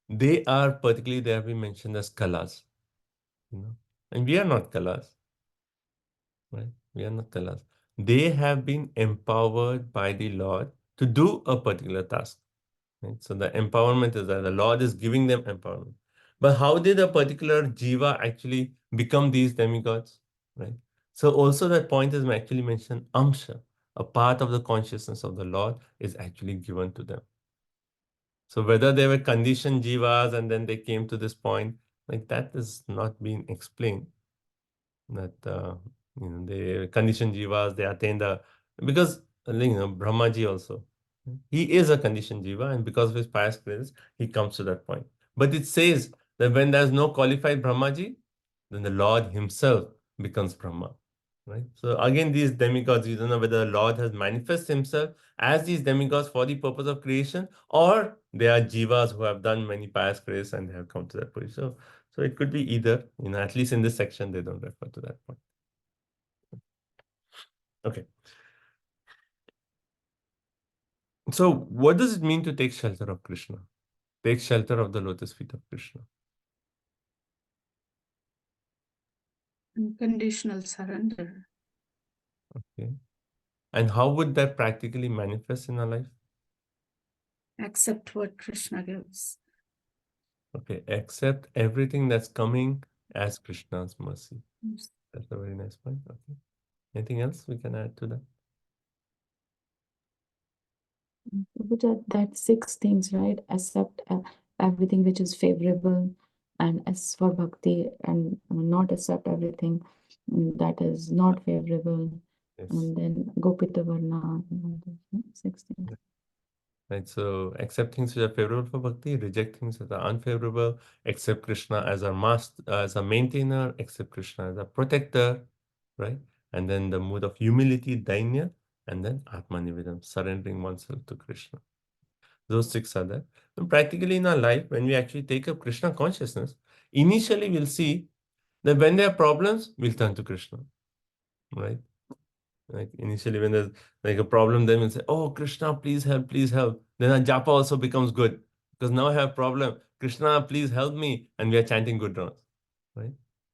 they are particularly, they have been mentioned as kalas, and we are not kalas, right? We are not kalas. They have been empowered by the Lord to do a particular task, right? So the empowerment is that the Lord is giving them empowerment. But how did a particular jiva actually become these demigods, right? So also that point is actually mentioned, amsha, a part of the consciousness of the Lord is actually given to them. So whether they were conditioned jivas and then they came to this point, like that is not being explained. That they conditioned jivas, they attain because Brahmaji also, he is a conditioned jiva, and because of his pious credits, he comes to that point. But it says that when there's no qualified Brahmaji, then the Lord himself becomes Brahma. Right? So again, these demigods, you don't know whether the Lord has manifested himself as these demigods for the purpose of creation, or they are jivas who have done many pious credits and they have come to that position. So it could be either, at least in this section, they don't refer to that point. Okay. So what does it mean to take shelter of Krishna? Take shelter of the lotus feet of Krishna. Unconditional surrender. Okay. And how would that practically manifest in our life? Accept what Krishna gives. Okay, accept everything that's coming as Krishna's mercy. Yes. That's a very nice point. Okay. Anything else we can add to that? That 6 things, right? Accept everything which is favorable, and as for bhakti, and not accept everything that is not favorable, Yes. and then Gopita Varna, 6 things. Right. So accept things which are favorable for bhakti, reject things that are unfavorable, accept Krishna as our master, as a maintainer, accept Krishna as a protector, right? And then the mood of humility, dainya, and then Atmanivedam, surrendering oneself to Krishna. Those 6 are there. And practically in our life, when we actually take up Krishna consciousness, initially we'll see that when there are problems, we'll turn to Krishna, right? Like initially when there's like a problem, then we'll say, oh, Krishna, please help, please help. Then our japa also becomes good because now I have a problem. Krishna, please help me. And we are chanting good rounds, right?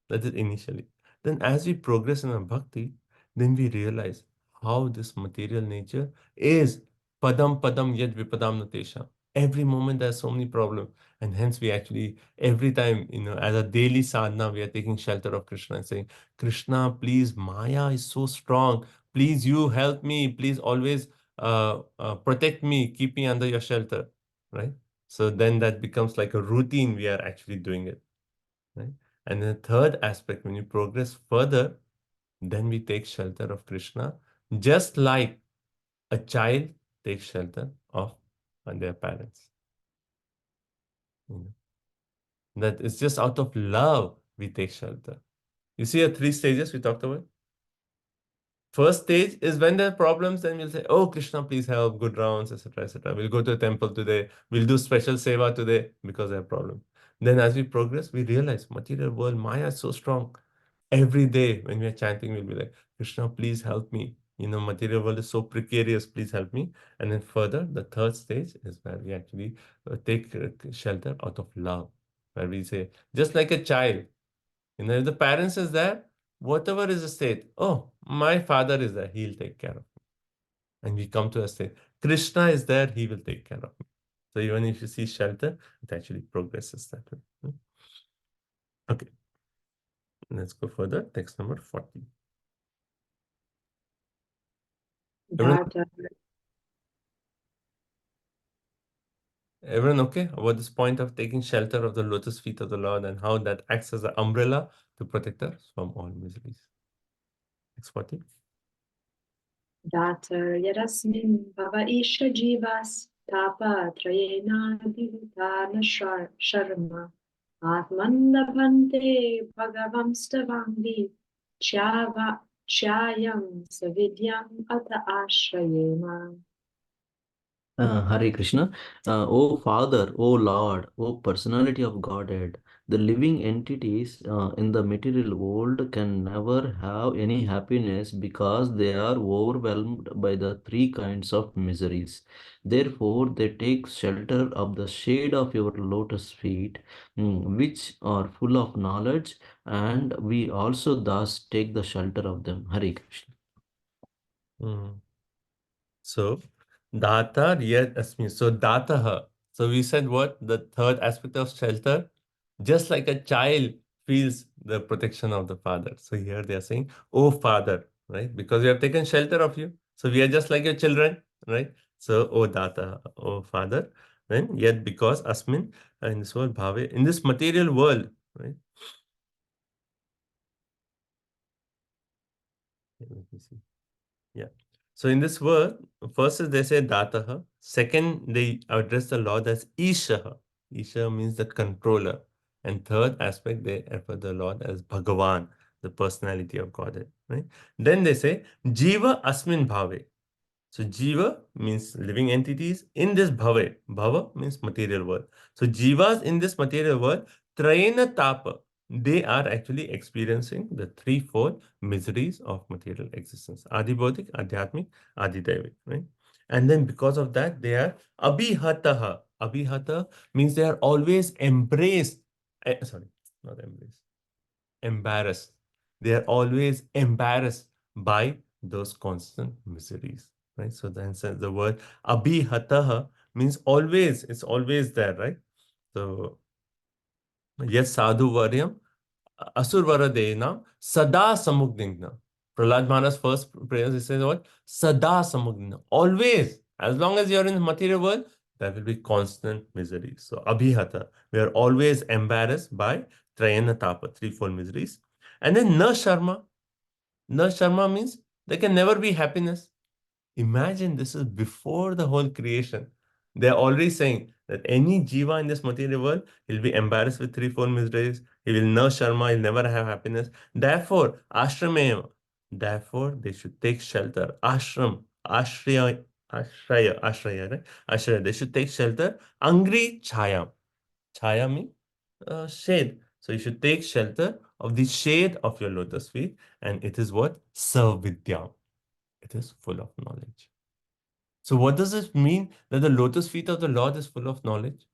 That is initially. Then as we progress in our bhakti, then we realize how this material nature is padam padam yad vipadam natesha. Every moment there's so many problems. And hence we actually, every time, as a daily sadhana, we are taking shelter of Krishna and saying, Krishna, please, Maya is so strong. Please, you help me. Please always protect me. Keep me under your shelter, right? So then that becomes like a routine. We are actually doing it, right? And the third aspect, when you progress further, then we take shelter of Krishna, just like a child takes shelter of their parents. That it's just out of love we take shelter. You see the 3 stages we talked about? First stage is when there are problems, then we'll say, oh, Krishna, please help, good rounds, etc., etc. We'll go to a temple today. We'll do special seva today because there are problems. Then as we progress, we realize material world, Maya is so strong. Every day when we are chanting, we'll be like, Krishna, please help me. Material world is so precarious, please help me. And then further, the third stage is where we actually take shelter out of love, where we say, just like a child, if the parents is there, whatever is the state, oh, my father is there, he'll take care of me. And we come to a state, Krishna is there, he will take care of me. So even if you see shelter, it actually progresses that way. Okay. Let's go further. Text number 40. Everyone, everyone okay about this point of taking shelter of the lotus feet of the Lord and how that acts as an umbrella to protect us from all miseries? Text 40. Datar yarasmin bhava isha jivas tapa trayena divitana sharma atmandabhante bhagavam stavangi chayam savidyam ata ashrayema. Hare Krishna. O Father, O Lord, O Personality of Godhead, the living entities in the material world can never have any happiness because they are overwhelmed by the 3 kinds of miseries. Therefore, they take shelter of the shade of your lotus feet, which are full of knowledge, and we also thus take the shelter of them. Hare Krishna. So, Data Yad Asmi. So, Dataha. So, we said what? The third aspect of shelter, just like a child feels the protection of the father. So, here they are saying, oh, father, right? Because we have taken shelter of you. So, we are just like your children, right? So, oh, Data, oh, father. Then, yet because Asmin, in this world, Bhave, in this material world, right? Let me see. Yeah. So in this word, first is they say Dataha. Second, they address the Lord as Ishaha. Isha means the controller. And third aspect, they refer the Lord as Bhagavan, the personality of Godhead. Right? Then they say Jiva Asmin Bhave. So Jiva means living entities in this Bhave. Bhava means material world. So Jivas in this material world, Trayena Tapa, they are actually experiencing the 3-4 miseries of material existence. Adi Bodhik, Adhyatmic, Adi Daivik, right? And then because of that, they are abhihataha. Abhihata means they are always embraced. Sorry, not embraced. Embarrassed. They are always embarrassed by those constant miseries. Right? So then the word abhihataha means always, it's always there, right? So yes, sadhu varyam Asurvara Deena Sada Samugdingna. Prahlad Maharaj's first prayer, he says what? Sada Samugdingna. Always, as long as you're in the material world, there will be constant misery. So Abhihata, we are always embarrassed by Trayana Tapa, threefold miseries. And then Na Sharma. Na Sharma means there can never be happiness. Imagine this is before the whole creation. They're already saying that any jiva in this material world will be embarrassed with threefold miseries. He will no sharma, he'll never have happiness. Therefore, ashrameva. Therefore, they should take shelter. Ashram, ashraya, right? Ashraya. They should take shelter. Angri chaya. Chaya means shade. So you should take shelter of the shade of your lotus feet, and it is what? Savidya. It is full of knowledge. So what does it mean that the lotus feet of the Lord is full of knowledge?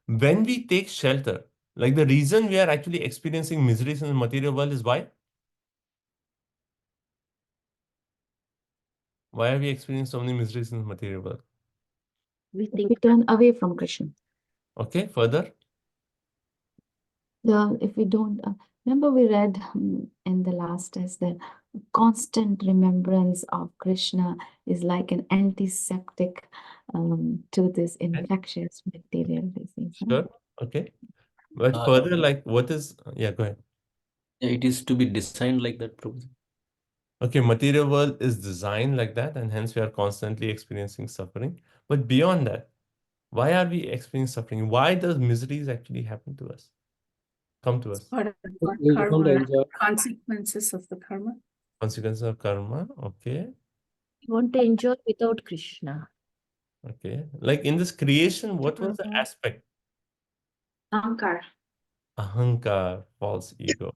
When we take shelter, like the reason we are actually experiencing miseries in the material world is why? Why are we experiencing so many miseries in the material world? We turn away from Krishna. Okay, further. If we don't, remember we read in the last test that constant remembrance of Krishna is like an antiseptic to this infectious material disease. Sure. Okay. But further, like what is, yeah, go ahead. It is to be designed like that, Prabhuji. Okay, material world is designed like that, and hence we are constantly experiencing suffering. But beyond that, why are we experiencing suffering? Why does miseries actually happen to us? Come to us. Part of our We want to karma, enjoy. consequences of the karma. Consequences of karma. Okay. We want to enjoy without Krishna. Okay. Like in this creation, what was the aspect? Ankar. Ahankar, false ego,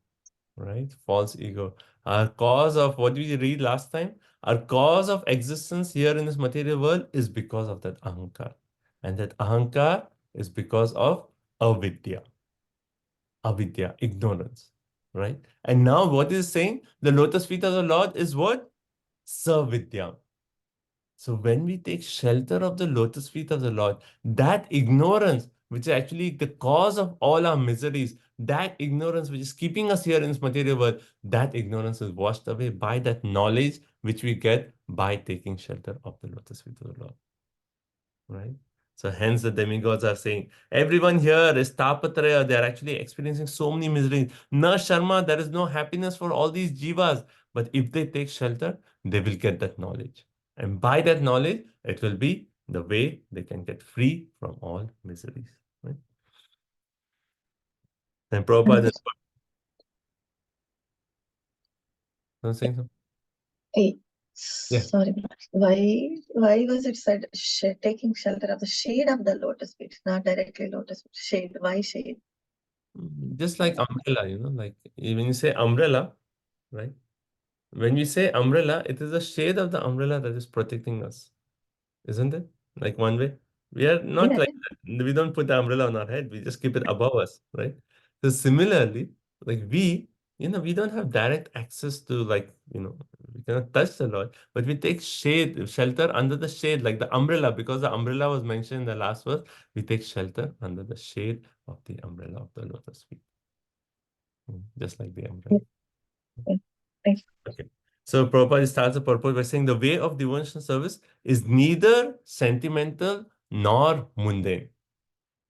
right? False ego. Our cause of what did we read last time? Our cause of existence here in this material world is because of that ahankar. And that ahankar is because of avidya. Avidya, ignorance, right? And now what is saying? The lotus feet of the Lord is what? Savidya. So when we take shelter of the lotus feet of the Lord, that ignorance, which is actually the cause of all our miseries, that ignorance which is keeping us here in this material world, that ignorance is washed away by that knowledge which we get by taking shelter of the lotus feet of the Lord. Right? So hence the demigods are saying, everyone here is tapatraya, they are actually experiencing so many miseries. Na sharma, there is no happiness for all these jivas. But if they take shelter, they will get that knowledge. And by that knowledge, it will be the way they can get free from all miseries. Right? And Prabhupada is saying something? Hey, Yeah. sorry, why was it said taking shelter of the shade of the lotus feet, not directly lotus feet? Shade, why shade? Just like umbrella, like when you say umbrella, right? When we say umbrella, it is the shade of the umbrella that is protecting us. Isn't it? Like one way. We are not Yeah, like that. We don't put the umbrella on our head. We just keep it above us, right? So similarly, like we don't have direct access to we cannot touch the Lord, but we take shade, shelter under the shade, like the umbrella, because the umbrella was mentioned in the last verse. We take shelter under the shade of the umbrella of the lotus feet. Just like the umbrella. Thanks. Okay. So Prabhupada starts the purport by saying the way of devotional service is neither sentimental nor mundane.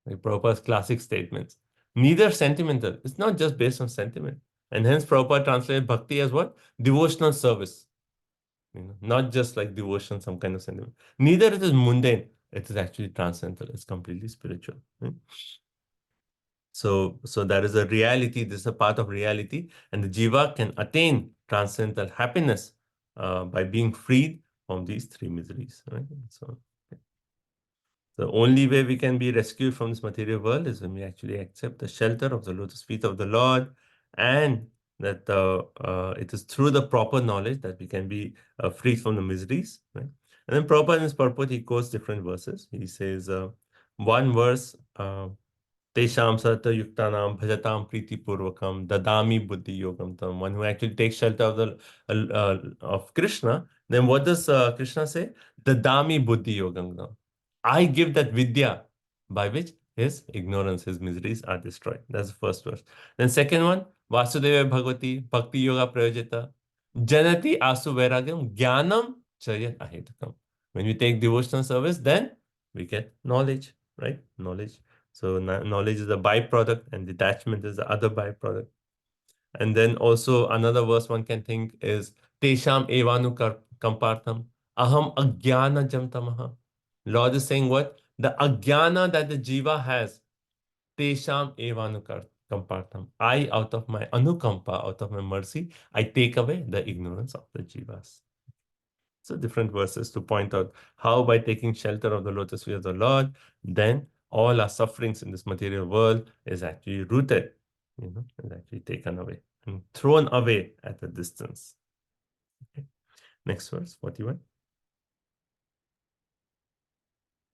Like Prabhupada's classic statements. Neither sentimental. It's not just based on sentiment. And hence Prabhupada translated bhakti as what? Devotional service. Not just like devotion, some kind of sentiment. Neither it is mundane. It is actually transcendental. It's completely spiritual. Right? So that is a reality. This is a part of reality. And the jiva can attain transcendental happiness by being freed from these three miseries. Right? So the only way we can be rescued from this material world is when we actually accept the shelter of the lotus feet of the Lord, and that it is through the proper knowledge that we can be freed from the miseries. Right? And then Prabhupada in his purport, he quotes different verses. He says, one verse, Tesham Sarta Yuktanam Bhajatam Priti Purvakam Dadami Buddhi Yogam Tam. One who actually takes shelter of the of Krishna, then what does Krishna say? Dadami Buddhi Yogam Tam. I give that vidya by which his ignorance, his miseries are destroyed. That's the first verse. Then second one, Vasudeva Bhagavati Bhakti Yoga Prayojita Janati Asu Vairagam Jnanam Chayat Ahetukam. When we take devotional service, then we get knowledge, right? Knowledge. So knowledge is a byproduct and detachment is the other byproduct. And then also another verse one can think is Tesham Evanu Kampartham Aham Ajnana Jam Tamaha. Lord is saying what? The Ajnana that the Jiva has, Tesham Evanu Kampartham. I, out of my Anukampa, out of my mercy, I take away the ignorance of the Jivas. So different verses to point out how by taking shelter of the lotus feet of the Lord, then all our sufferings in this material world is actually rooted, is actually taken away and thrown away at a distance. Okay. Next verse, 41.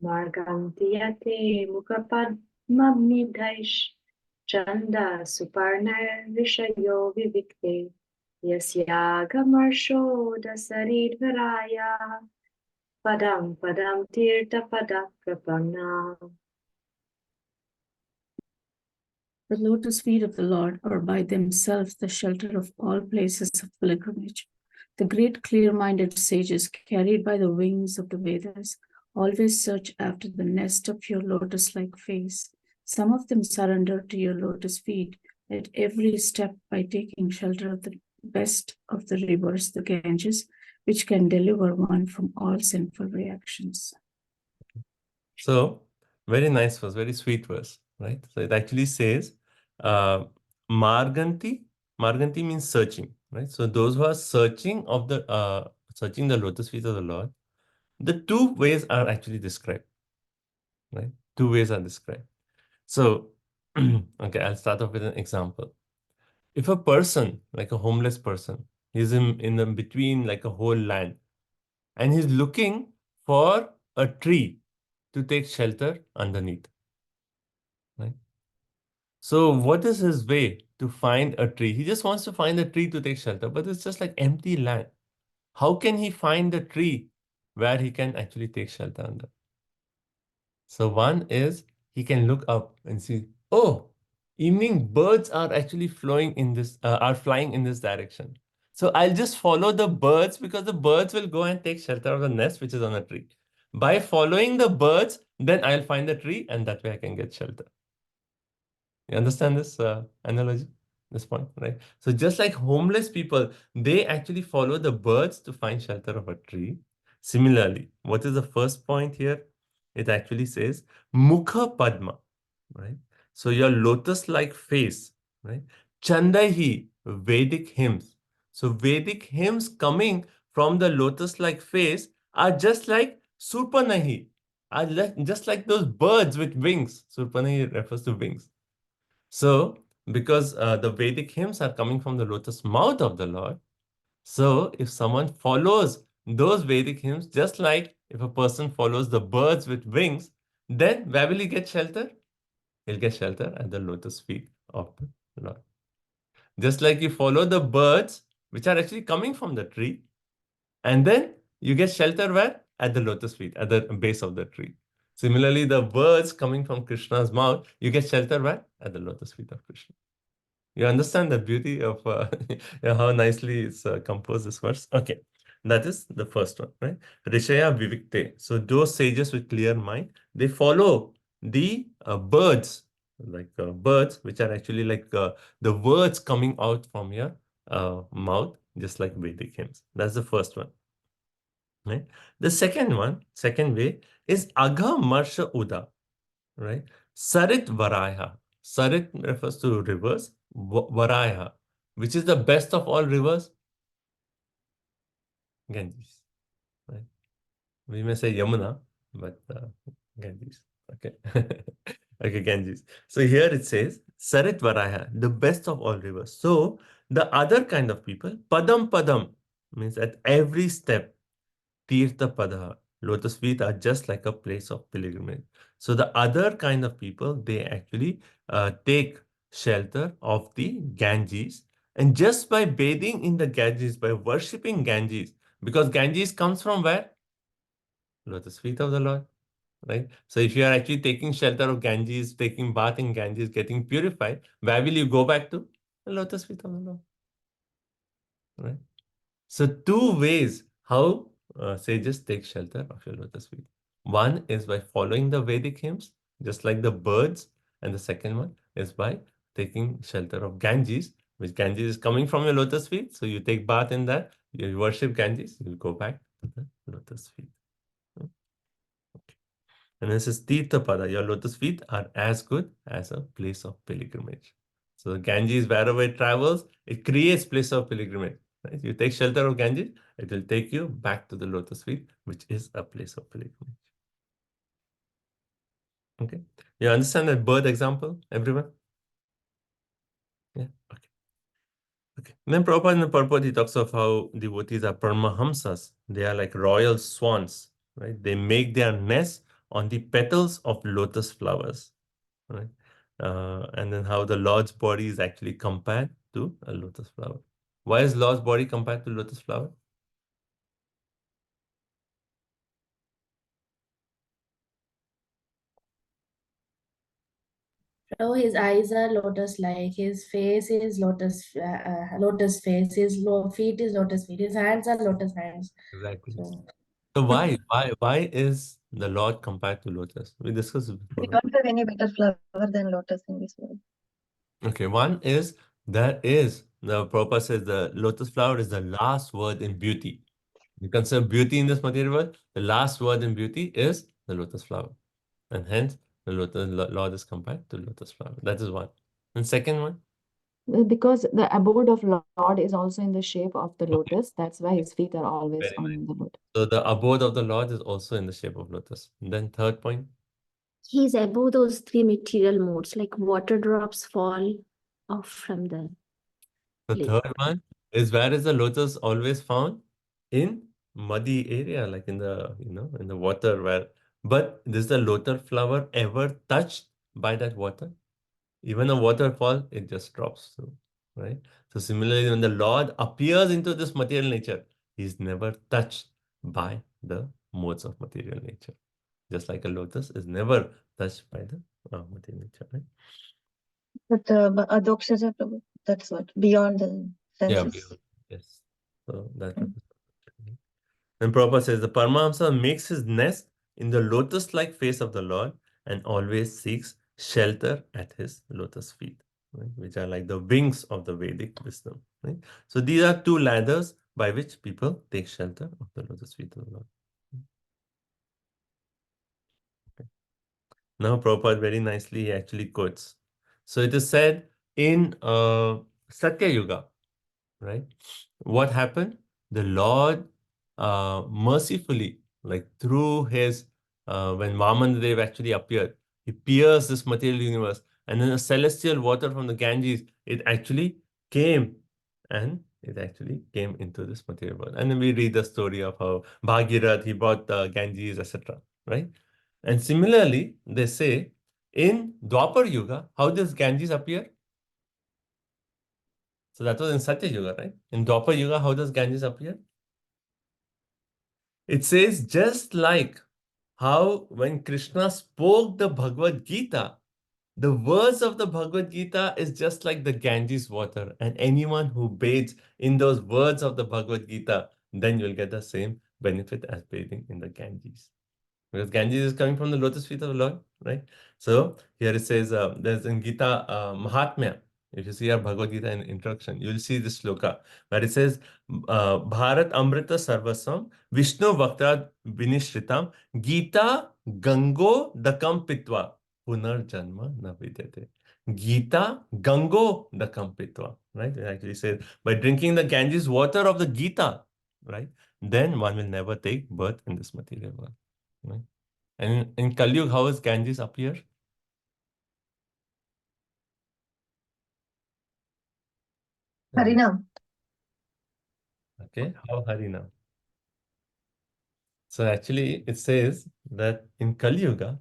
Margantiyate mukapadmabnidhaish chanda suparna vishayo vivikte yasyagamarsho dasaridvaraya padam padam tirta pada prapanna. The lotus feet of the Lord are by themselves the shelter of all places of pilgrimage. The great clear-minded sages, carried by the wings of the Vedas, always search after the nest of your lotus-like face. Some of them surrender to your lotus feet at every step by taking shelter of the best of the rivers, the Ganges, which can deliver one from all sinful reactions. So, very nice verse, very sweet verse, right? So it actually says, Marganti. Marganti means searching, right? So those who are searching searching the lotus feet of the Lord, the two ways are actually described, right? Two ways are described. So, okay, I'll start off with an example. If a person, like a homeless person, is in the between like a whole land, and he's looking for a tree to take shelter underneath, right? So what is his way to find a tree? He just wants to find a tree to take shelter, but it's just like empty land. How can he find a tree where he can actually take shelter under? So one is he can look up and see, oh, evening birds are actually flying in this direction. So I'll just follow the birds because the birds will go and take shelter of the nest which is on a tree. By following the birds, then I'll find the tree and that way I can get shelter. You understand this analogy, this point, right? So just like homeless people, they actually follow the birds to find shelter of a tree. Similarly, what is the first point here? It actually says Mukha Padma, right? So your lotus-like face, right? Chandahi, Vedic hymns. So Vedic hymns coming from the lotus-like face are just like Surpanahi, are just like those birds with wings. Surpanahi refers to wings. So, because the Vedic hymns are coming from the lotus mouth of the Lord, so if someone follows those Vedic hymns, just like if a person follows the birds with wings, then where will he get shelter? He'll get shelter at the lotus feet of the Lord. Just like you follow the birds, which are actually coming from the tree, and then you get shelter where? At the lotus feet, at the base of the tree. Similarly, the words coming from Krishna's mouth, you get shelter where? At the lotus feet of Krishna. You understand the beauty of how nicely it's composed, this verse? Okay, that is the first one, right? Rishaya Vivikte. So those sages with clear mind, they follow the birds, like birds, which are actually like the words coming out from your mouth, just like Vedic hymns. That's the first one. Right? The second way is Agha Marsha Uda, right? Sarit Varaya. Sarit refers to rivers. Varaya, which is the best of all rivers? Ganges, right? We may say Yamuna, but Ganges. Okay. Okay, Ganges. So here it says Sarit Varaya, the best of all rivers. So the other kind of people, Padam Padam, means at every step, Tirtha Pada, lotus feet are just like a place of pilgrimage. So the other kind of people, they actually take shelter of the Ganges. And just by bathing in the Ganges, by worshipping Ganges, because Ganges comes from where? Lotus feet of the Lord, right? So if you are actually taking shelter of Ganges, taking bath in Ganges, getting purified, where will you go back to? The lotus feet of the Lord, right? So two ways how sages take shelter of your lotus feet. One is by following the Vedic hymns, just like the birds, and the second one is by taking shelter of Ganges, which Ganges is coming from your lotus feet. So you take bath in that, you worship Ganges, you go back to the lotus feet. Okay. And this is Tirthapada. Your lotus feet are as good as a place of pilgrimage. So the Ganges, wherever it travels, it creates place of pilgrimage. Right? You take shelter of Ganges, it will take you back to the lotus feet, which is a place of pilgrimage. Okay. You understand that bird example, everyone? Yeah. Okay. Okay. And then Prabhupada in the purport, he talks of how devotees are paramahamsas. They are like royal swans, right? They make their nest on the petals of lotus flowers, right? And then how the Lord's body is actually compared to a lotus flower. Why is Lord's body compared to lotus flower? Oh, his eyes are lotus-like. His face is lotus face. His feet is lotus feet. His hands are lotus hands. Exactly. So, So why is the Lord compared to lotus? We discussed it We before. don't have any better flower than lotus in this world. Okay, one is the Prabhupada says the lotus flower is the last word in beauty. You consider beauty in this material world, the last word in beauty is the lotus flower. And hence the Lord is compared to lotus flower. That is one. And second one? Because the abode of Lord is also in the shape of the Okay. lotus. That's why his feet are always Very on nice. the lotus. So the abode of the Lord is also in the shape of lotus. And then third point? He's above those three material modes, like water drops fall off from the The lake. third one is where is the lotus always found? In muddy area, like in the, in the water where, but is the lotus flower ever touched by that water? Even a waterfall, it just drops through, right? So similarly, when the Lord appears into this material nature, he's never touched by the modes of material nature. Just like a lotus is never touched by the material nature, right? But Adokshaja Prabhu, that's what, beyond the Yeah, senses. yes. So that. And Prabhupada says the Paramahamsa makes his nest in the lotus-like face of the Lord and always seeks shelter at his lotus feet, right? Which are like the wings of the Vedic wisdom. Right? So these are two ladders by which people take shelter of the lotus feet of the Lord. Okay. Now Prabhupada very nicely actually quotes. So it is said in Satya Yuga, right? What happened? The Lord mercifully, like through his, when Vamandev actually appeared, he pierced this material universe, and then the celestial water from the Ganges, it actually came, and it actually came into this material world. And then we read the story of how Bhagirath, he brought the Ganges, etc. Right? And similarly, they say in Dwapar Yuga, how does Ganges appear? So that was in Satya Yuga, right? In Dwapar Yuga, how does Ganges appear? It says just like how when Krishna spoke the Bhagavad Gita, the words of the Bhagavad Gita is just like the Ganges water, and anyone who bathes in those words of the Bhagavad Gita, then you'll get the same benefit as bathing in the Ganges. Because Ganges is coming from the lotus feet of the Lord, right? So here it says, there's in Gita Mahatmya. If you see our Bhagavad Gita in introduction, you'll see this sloka where it says, Bharat Amrita Sarvasam Vishnu Vakta Vinishritam Gita Gango Dakam Pitva Punar Janma Na Vidyate. Gita Gango Dakam Pitva, right? It actually says, by drinking the Ganges water of the Gita, right? Then one will never take birth in this material world. Right? And in Kali Yuga, how does Ganges appear? Harinam. Okay, how Harinam? So actually, it says that in Kali Yuga,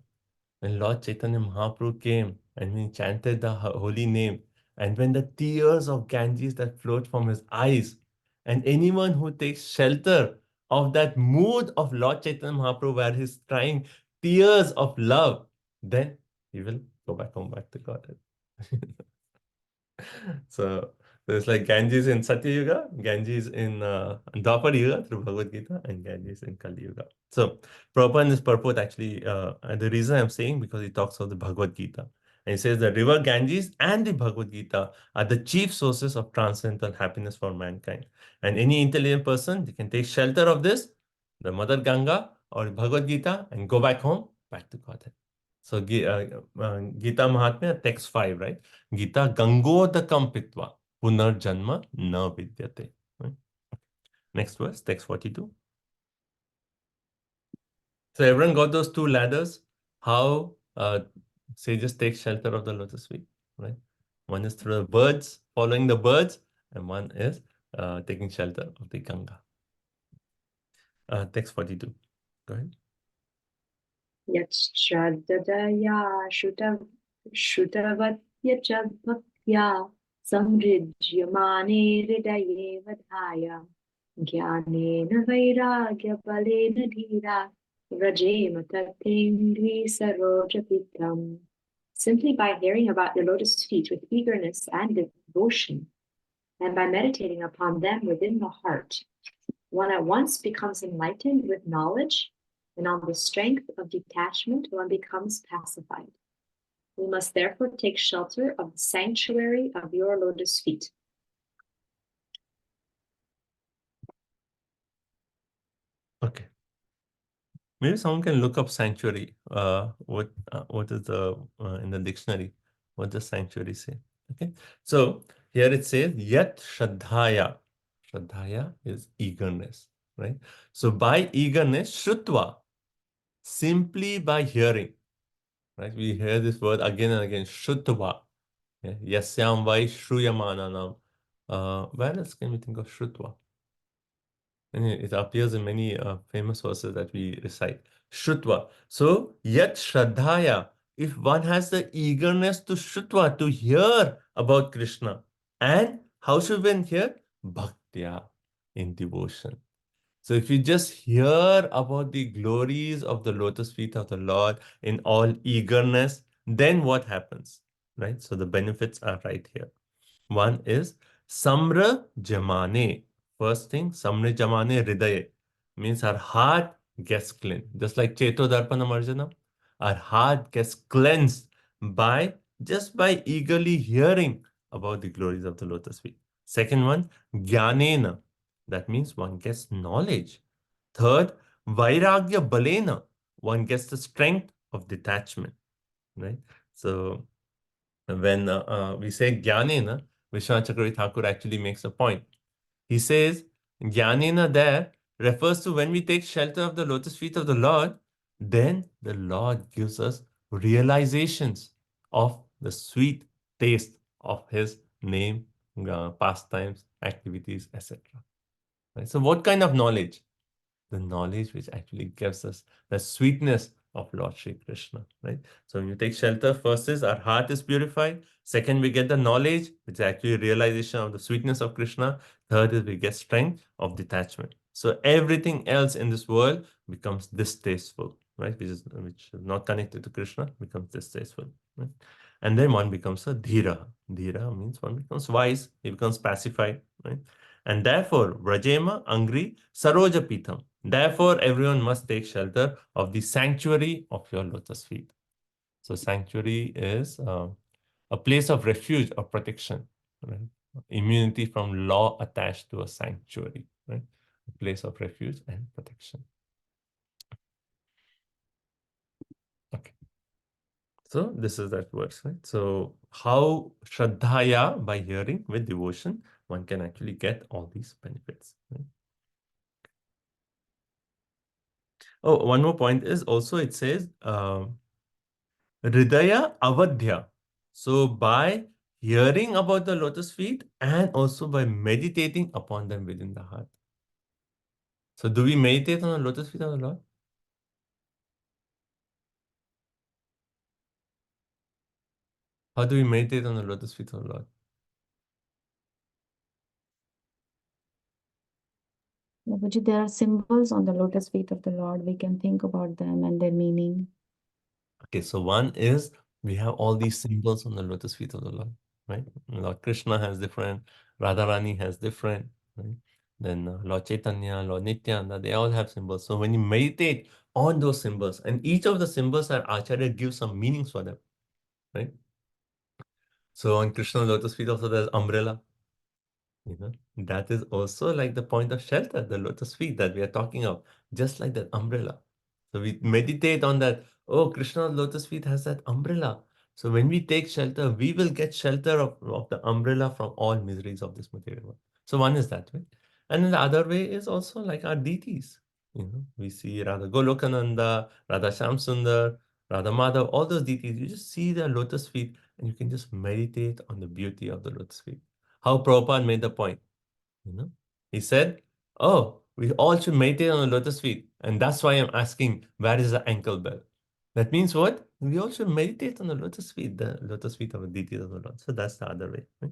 when Lord Chaitanya Mahaprabhu came and he chanted the holy name, and when the tears of Ganges that flowed from his eyes, and anyone who takes shelter of that mood of Lord Chaitanya Mahaprabhu where he's crying tears of love, then he will go back home, back to Godhead. So there's like Ganges in Satya Yuga, Ganges in Dwapar Yuga through Bhagavad Gita, and Ganges in Kali Yuga. So Prabhupada in this purport actually, and the reason I'm saying because he talks of the Bhagavad Gita. And he says the river Ganges and the Bhagavad Gita are the chief sources of transcendental happiness for mankind. And any intelligent person, they can take shelter of this, the Mother Ganga or Bhagavad Gita, and go back home, back to Godhead. So Gita Mahatmya, text 5, right? Gita Gangodakam pitva punarjanma na vidyate. Right? Next verse, text 42. So everyone got those two ladders, how sages take shelter of the lotus feet, right? One is through the birds, following the birds, and one is taking shelter of the Ganga. Text 42. Go ahead. Yachshraddadaya Shrutavatya cha bhaktya Samrijyamane hridaye vadhaya Jnanena vairagya balena dhira Rajema tattendri sarojapitam. Simply by hearing about your lotus feet with eagerness and devotion, and by meditating upon them within the heart, one at once becomes enlightened with knowledge, and on the strength of detachment, one becomes pacified. We must therefore take shelter of the sanctuary of your lotus feet. Okay. Maybe someone can look up sanctuary. What is the in the dictionary? What does sanctuary say? Okay. So here it says yat shraddhaya. Shraddhaya is eagerness, right? So by eagerness, shrutva, simply by hearing, right? We hear this word again and again, shrutva. Yasyam vai shruyamananam. Where else can we think of shrutva? And it appears in many famous verses that we recite. Shrutva. So, yat shraddhaya. If one has the eagerness to shrutva, to hear about Krishna. And how should one hear? Bhaktya, in devotion. So if you just hear about the glories of the lotus feet of the Lord in all eagerness, then what happens? Right? So the benefits are right here. One is Samra Jamane. First thing, Samra Jamane Hridaye means our heart gets cleansed. Just like Cheto Darpana Marjana, our heart gets cleansed by eagerly hearing about the glories of the lotus feet. Second one, Jnanena. That means one gets knowledge. Third, Vairagya Balena. One gets the strength of detachment. Right? So when we say Jnanena, Vishwanath Chakravarti Thakur actually makes a point. He says, Jnanena there refers to when we take shelter of the lotus feet of the Lord, then the Lord gives us realizations of the sweet taste of His name, pastimes, activities, etc. Right? So what kind of knowledge? The knowledge which actually gives us the sweetness of Lord Shri Krishna, right? So when you take shelter, first is our heart is purified. Second, we get the knowledge, which is actually realization of the sweetness of Krishna. Third is we get strength of detachment. So everything else in this world becomes distasteful, right? Which is not connected to Krishna becomes distasteful, right? And then one becomes a dhira. Dhira means one becomes wise, he becomes pacified, right? And therefore, Vrajema, Angri, Saroja Pitham. Therefore, everyone must take shelter of the sanctuary of your lotus feet. So sanctuary is a place of refuge or protection, right? Immunity from law attached to a sanctuary, right? A place of refuge and protection. Okay. So this is that verse, right? So how Shraddhaya, by hearing with devotion, one can actually get all these benefits, right? Oh, one more point is also it says Hridaya Avadhya. So by hearing about the lotus feet and also by meditating upon them within the heart. So do we meditate on the lotus feet of the Lord? How do we meditate on the lotus feet of the Lord? Babaji, there are symbols on the lotus feet of the Lord. We can think about them and their meaning. Okay, so one is we have all these symbols on the lotus feet of the Lord, right? Lord Krishna has different, Radharani has different, right? Then Lord Chaitanya, Lord Nityananda, they all have symbols. So when you meditate on those symbols, and each of the symbols that Acharya gives some meanings for them, right? So on Krishna's lotus feet also there's umbrella. That is also like the point of shelter, the lotus feet that we are talking of, just like that umbrella. So we meditate on that. Oh, Krishna's lotus feet has that umbrella. So when we take shelter, we will get shelter of the umbrella from all miseries of this material world. So one is that way. And then the other way is also like our deities. We see Radha Golokananda, Radha Shamsundar, Radha Madhav, all those deities. You just see their lotus feet and you can just meditate on the beauty of the lotus feet. How Prabhupada made the point. He said, oh, we all should meditate on the lotus feet. And that's why I'm asking, where is the ankle bell? That means what? We all should meditate on the lotus feet of the deities of the Lord. So that's the other way. Right?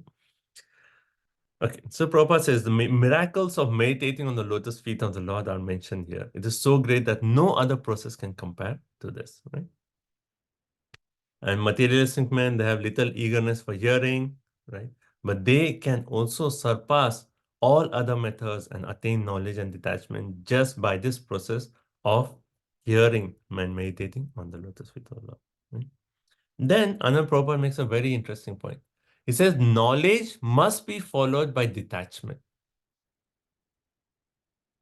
Okay, so Prabhupada says the miracles of meditating on the lotus feet of the Lord are mentioned here. It is so great that no other process can compare to this. Right? And materialistic men, they have little eagerness for hearing, right? But they can also surpass all other methods and attain knowledge and detachment just by this process of hearing and meditating on the lotus feet of the Lord. Right? Then Anand Prabhupada makes a very interesting point. He says knowledge must be followed by detachment.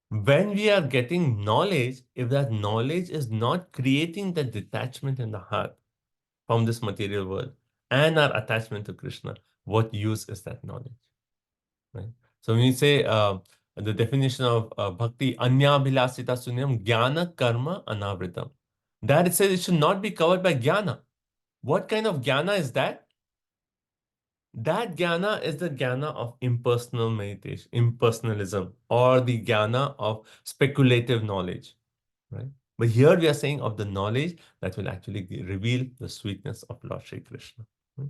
When we are getting knowledge, if that knowledge is not creating the detachment in the heart from this material world and our attachment to Krishna, what use is that knowledge? Right? So when you say the definition of bhakti, anyabhilasita sunyam jnana karma anavritam, that it says it should not be covered by jnana. What kind of jnana is that? That jnana is the jnana of impersonal meditation, impersonalism, or the jnana of speculative knowledge. Right? But here we are saying of the knowledge that will actually reveal the sweetness of Lord Shri Krishna. Right?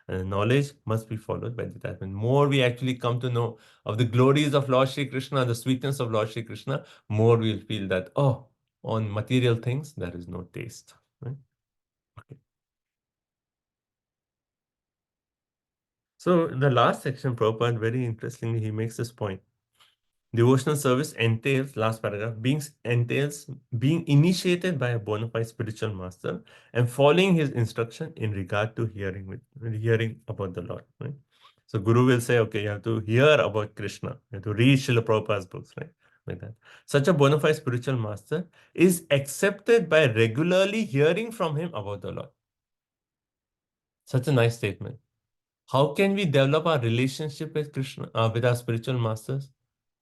And knowledge must be followed by detachment. More we actually come to know of the glories of Lord Shri Krishna, the sweetness of Lord Shri Krishna, more we'll feel that, oh, on material things, there is no taste. Right? Okay. So in the last section, Prabhupada, very interestingly, he makes this point. Devotional service entails, last paragraph, entails being initiated by a bona fide spiritual master and following his instruction in regard to hearing about the Lord. Right? So Guru will say, okay, you have to hear about Krishna. You have to read Srila Prabhupada's books, right? Like that. Such a bona fide spiritual master is accepted by regularly hearing from him about the Lord. Such a nice statement. How can we develop our relationship with Krishna, with our spiritual masters?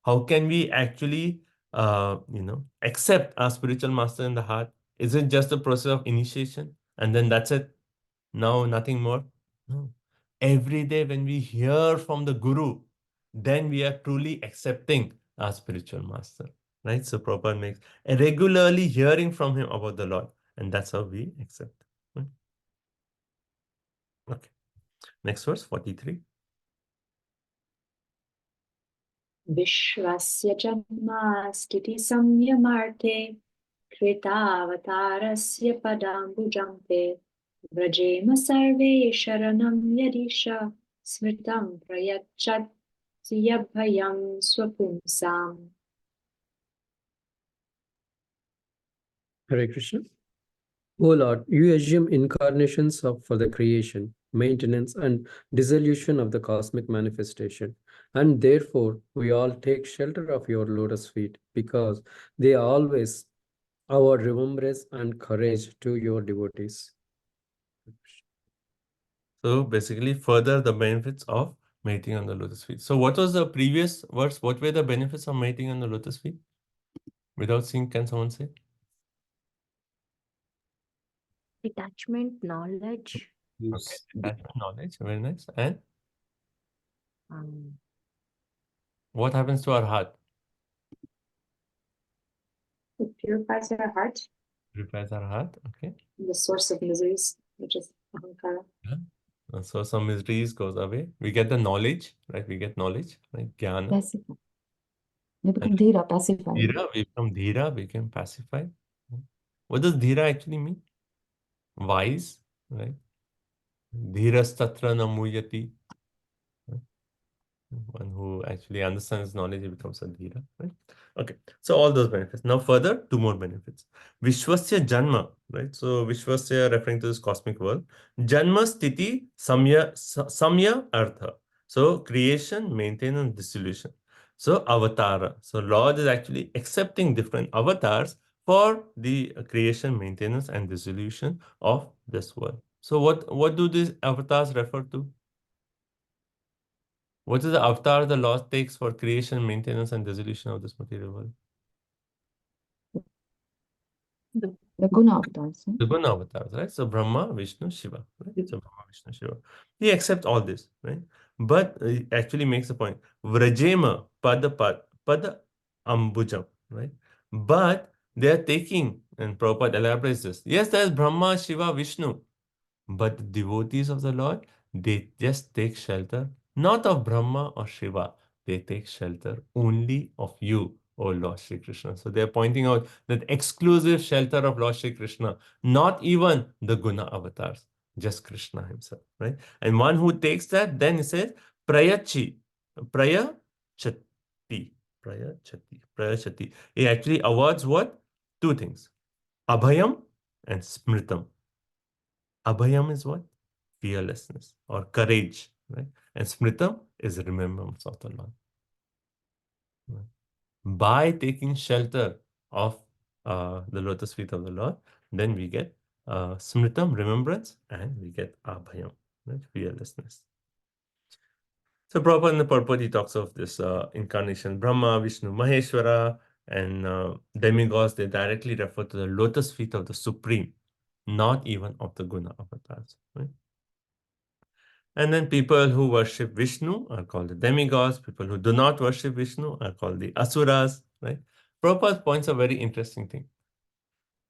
How can we actually, accept our spiritual master in the heart? Is it just the process of initiation and then that's it? No, nothing more? No. Every day when we hear from the Guru, then we are truly accepting our spiritual master, right? So Prabhupada makes regularly hearing from him about the Lord, and that's how we accept. Right? Okay. Next verse, 43. Vishwasya janmastiti samyamarte kritaavatarasya padambujam te vrajema sarve sharanam yadisha smritam prayachat siyabhayam swapumsam. Hare Krishna. O Lord, you assume incarnations for the creation, maintenance, and dissolution of the cosmic manifestation. And therefore, we all take shelter of your lotus feet because they always our remembrance and courage to your devotees. So basically, further the benefits of meditating on the lotus feet. So what was the previous verse? What were the benefits of meditating on the lotus feet? Without seeing, can someone say? Detachment, knowledge. Okay, detachment, knowledge, very nice. And Um, what happens to our heart? purifies our heart, Purifies our heart. Okay. the source of miseries, which is ahankara. So some miseries goes away. We get the knowledge, right? We get knowledge, right? Jnana. Pacify. We become dhira, pacified. Dhira, we become dhira, we become pacified. What does dhira actually mean? Wise, right? Dhirastatra namuyati. One who actually understands knowledge, he becomes a dhira, right? Okay, so all those benefits. Now further, two more benefits. Vishwasya Janma, right? So Vishwasya referring to this cosmic world. Janma Sthiti Samya Artha. So creation, maintenance, dissolution. So avatara. So Lord is actually accepting different avatars for the creation, maintenance, and dissolution of this world. So what do these avatars refer to? What is the avatar the Lord takes for creation, maintenance, and dissolution of this material world? The guna avatars. The guna avatars, right? So Brahma, Vishnu, Shiva, right? So Brahma, Vishnu, Shiva. He accepts all this, right? But he actually makes a point. Vrajema pada ambujam, right? But they are taking, and Prabhupada elaborates this. Yes, there is Brahma, Shiva, Vishnu. But the devotees of the Lord, they just take shelter, not of Brahma or Shiva. They take shelter only of you, O Lord Shri Krishna. So they're pointing out that exclusive shelter of Lord Shri Krishna, not even the Guna avatars, just Krishna himself, right? And one who takes that, then he says, Prayachati. Prayachati. He actually awards what? Two things. Abhayam and Smritam. Abhayam is what? Fearlessness or courage, right? And Smritam is remembrance of the Lord. Right? By taking shelter of the lotus feet of the Lord, then we get Smritam, remembrance, and we get Abhayam, right? Fearlessness. So Prabhupada in the purport, he talks of this incarnation, Brahma, Vishnu, Maheshwara, and demigods. They directly refer to the lotus feet of the Supreme, not even of the Guna avatars, right? And then people who worship Vishnu are called the demigods. People who do not worship Vishnu are called the asuras, right? Prabhupada points a very interesting thing.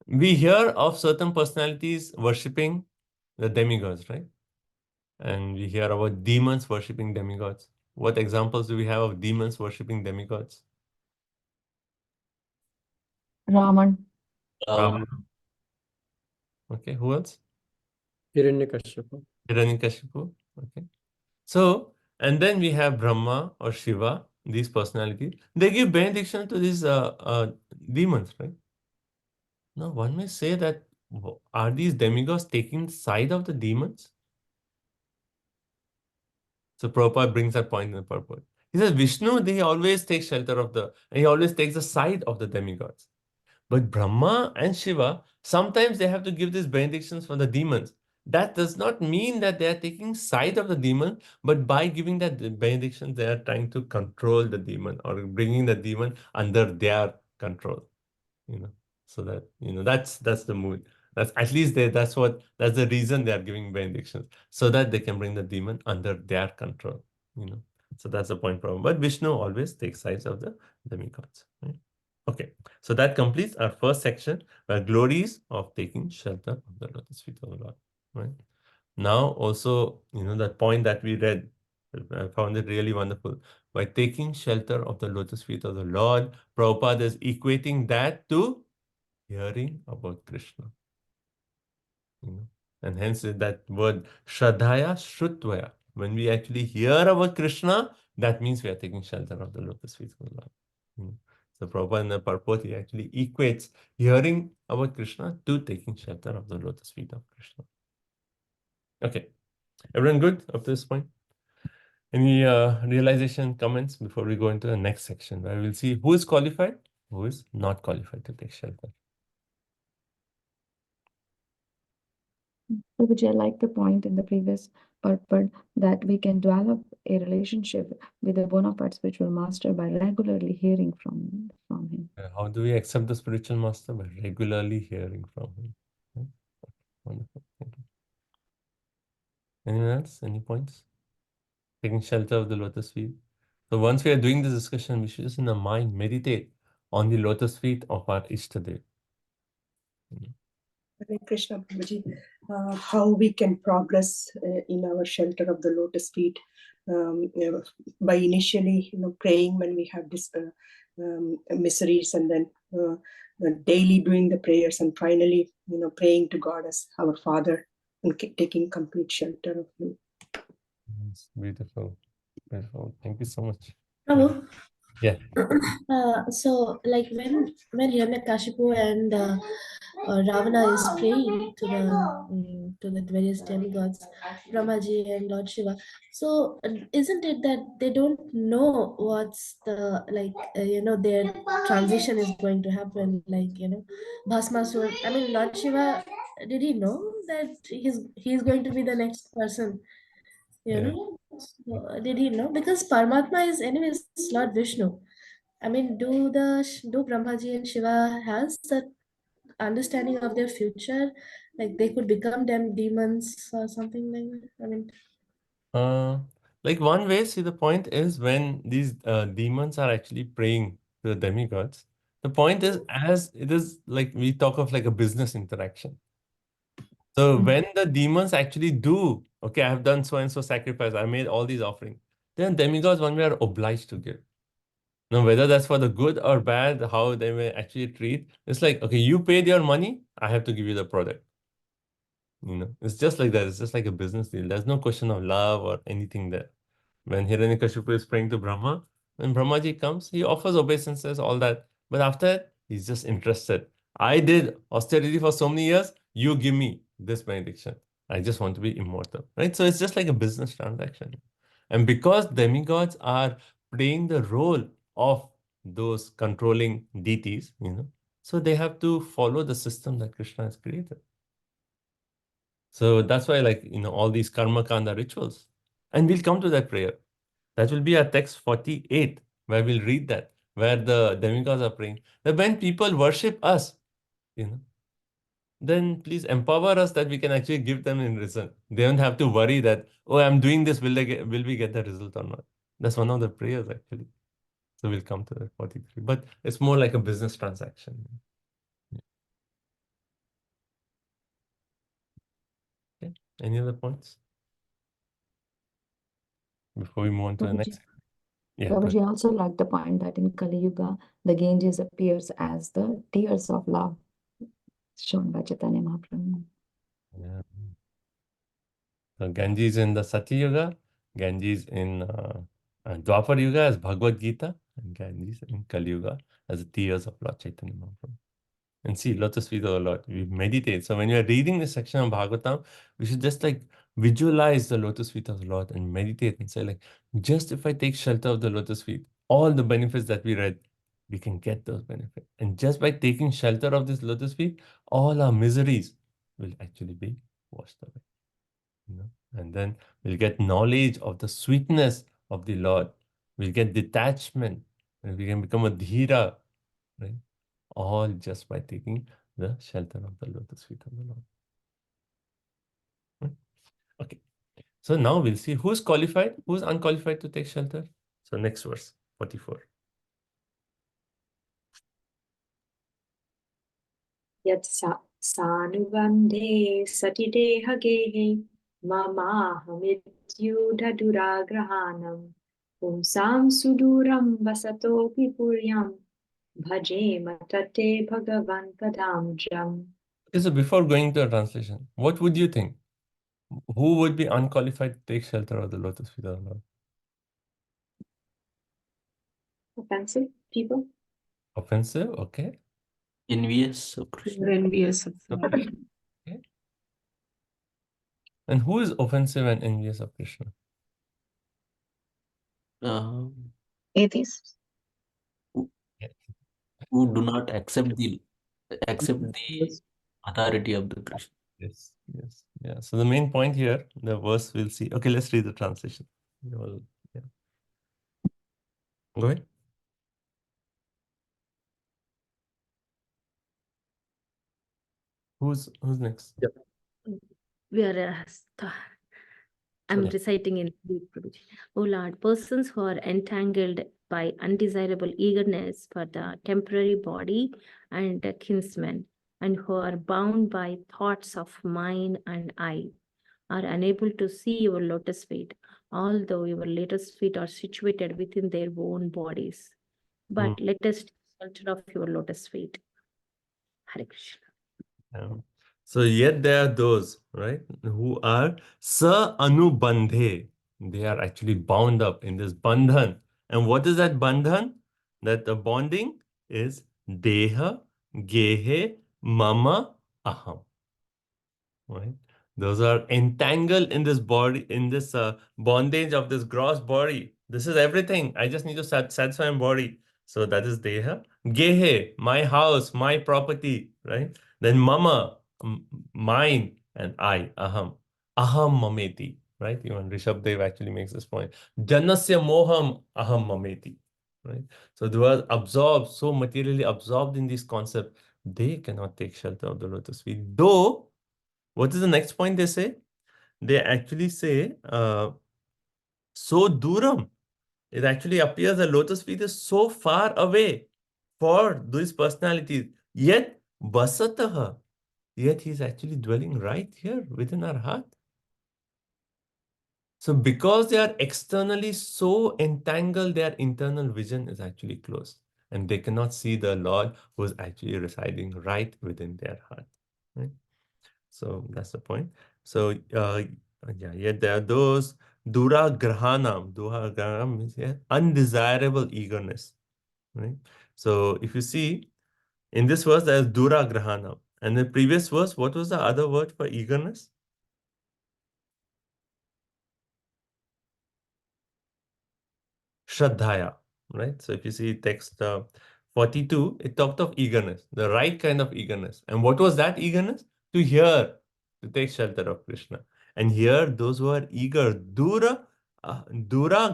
We hear of certain personalities worshipping the demigods, right? And we hear about demons worshipping demigods. What examples do we have of demons worshipping demigods? Raman. Ravana. Okay, who else? Hiranyakashipu. Hiranyakashipu. Okay. So, and then we have Brahma or Shiva, these personalities. They give benediction to these demons, right? Now, one may say that, are these demigods taking the side of the demons? So Prabhupada brings that point in the purport. He says, Vishnu, he always takes shelter of he always takes the side of the demigods. But Brahma and Shiva, sometimes they have to give these benedictions for the demons. That does not mean that they are taking side of the demon, but by giving that benediction, they are trying to control the demon or bringing the demon under their control. So that that's the mood. That's at least that's the reason they are giving benedictions, so that they can bring the demon under their control. So that's the point problem. But Vishnu always takes sides of the demigods. Right? Okay, so that completes our first section, where glories of taking shelter of the lotus feet of the Lord. Right? Now also, that point that we read, I found it really wonderful. By taking shelter of the lotus feet of the Lord, Prabhupada is equating that to hearing about Krishna. And hence that word Shraddhaya Shrutvaya. When we actually hear about Krishna, that means we are taking shelter of the lotus feet of the Lord. So Prabhupada in the purport, he actually equates hearing about Krishna to taking shelter of the lotus feet of Krishna. Okay. Everyone good up to this point? Any realization, comments before we go into the next section, where we'll see who is qualified, who is not qualified to take shelter. Prabhuji, I like the point in the previous purport that we can develop a relationship with the bona fide spiritual master by regularly hearing from him. How do we accept the spiritual master? By regularly hearing from him. Okay. Wonderful. Thank you. Anyone else? Any points? Taking shelter of the lotus feet. So once we are doing this discussion, we should just in our mind meditate on the lotus feet of our Ishtadev. Hare Krishna, Prabhuji. How we can progress in our shelter of the lotus feet by initially, praying when we have this miseries, and then daily doing the prayers, and finally, praying to God as our Father and taking complete shelter of Him. Yes, beautiful, beautiful. Thank you so much. Prabhu, Yeah. so like when Hiranyakashipu and Ravana is praying to the various demigods, Brahmaji and Lord Shiva. So isn't it that they don't know what's the their transition is going to happen? Bhasmasur. I mean, Lord Shiva, did he know that he's going to be the next person? Yeah. So, did he know? Because Paramatma is anyways Lord Vishnu. I mean, do Brahmaji and Shiva has that understanding of their future? Like they could become them demons or something like that. I mean, Like one way, see, the point is when these demons are actually praying to the demigods, the point is, as it is like we talk of like a business interaction. So when the demons actually do, okay, I have done so and so sacrifice, I made all these offerings, then demigods one way are obliged to give. Now, whether that's for the good or bad, how they may actually treat, it's like, okay, you paid your money, I have to give you the product. It's just like that. It's just like a business deal. There's no question of love or anything there. When Hiranyakashipu is praying to Brahma, when Brahmaji comes, he offers obeisances, all that. But after that, he's just interested. I did austerity for so many years. You give me this benediction. I just want to be immortal, right? So it's just like a business transaction. And because demigods are playing the role of those controlling deities, so they have to follow the system that Krishna has created. So that's why, like, all these karma kanda rituals. And we'll come to that prayer. That will be our text 48, where we'll read that, where the demigods are praying. That when people worship us, then please empower us that we can actually give them in return. They don't have to worry that, oh, I'm doing this, will we get the result or not? That's one of the prayers, actually. So we'll come to that 43. But it's more like a business transaction. Okay. Any other points? Before we move on to the next. Yeah. go ahead. Prabhuji also liked the point that in Kali Yuga, the Ganges appears as the tears of love shown by Chaitanya Mahaprabhu. Yeah. So Ganges in the Satya Yuga, Ganges in Dwapar Yuga as Bhagavad Gita, and Ganges in Kali Yuga as the tears of Lord Chaitanya Mahaprabhu. And see, lotus feet of the Lord. We meditate. So when you are reading this section of Bhagavatam, we should just like visualize the lotus feet of the Lord and meditate and say, like, just if I take shelter of the lotus feet, all the benefits that we read, we can get those benefits. And just by taking shelter of this lotus feet, all our miseries will actually be washed away. And then we'll get knowledge of the sweetness of the Lord. We'll get detachment, and we can become a dhira, right? All just by taking the shelter of the lotus feet of the Lord. Right? Okay. So now we'll see who's qualified, who's unqualified to take shelter. So next verse, 44. Yat sanuvande satideha gehe mamahamityuda duragrahanam pumsam suduram vasatopi puryam bhaje matate bhagavan padamjam. Okay, so before going to a translation, what would you think? Who would be unqualified to take shelter of the lotus feet of the Lord? Offensive people? Offensive, okay. Envious of Krishna. You're envious of Okay. Okay. And who is offensive and envious of Krishna? Atheists. Who do not accept the authority of the Krishna. Yes, yes, yeah. So the main point here, the verse we'll see. Okay, let's read the translation. Yeah. Go ahead. Who's next? Yeah. We are I'm Sorry. reciting in Lead, Prabhuji. O Lord, persons who are entangled by undesirable eagerness for the temporary body and kinsmen, and who are bound by thoughts of mine and I, are unable to see your lotus feet, although your lotus feet are situated within their own bodies. But let us take shelter of your lotus feet. Hare Krishna. So yet there are those, right, who are sa anubandhe. They are actually bound up in this bandhan. And what is that bandhan? That the bonding is deha, gehe, mama, aham. Right? Those are entangled in this body, in this bondage of this gross body. This is everything. I just need to satisfy my body. So that is deha. Gehe, my house, my property, right? Then mama, mine, and I, aham. Aham mameti, right? Even Rishabdev actually makes this point. Janasya moham aham mameti, right? So they are absorbed, so materially absorbed in these concepts, they cannot take shelter of the lotus feet. Though, what is the next point they say? They actually say, so duram. It actually appears that lotus feet is so far away for these personalities. Yet, basataha. Yet he is actually dwelling right here within our heart. So because they are externally so entangled, their internal vision is actually closed. And they cannot see the Lord who is actually residing right within their heart. Right? So that's the point. So yeah, yet there are those dura grahanam. Dura grahanam means undesirable eagerness. Right? So if you see in this verse, there is dura grahanam. And the previous verse, what was the other word for eagerness? Shraddhaya, right? So if you see text 42, it talked of eagerness, the right kind of eagerness. And what was that eagerness? To hear, to take shelter of Krishna. And here, those who are eager, dura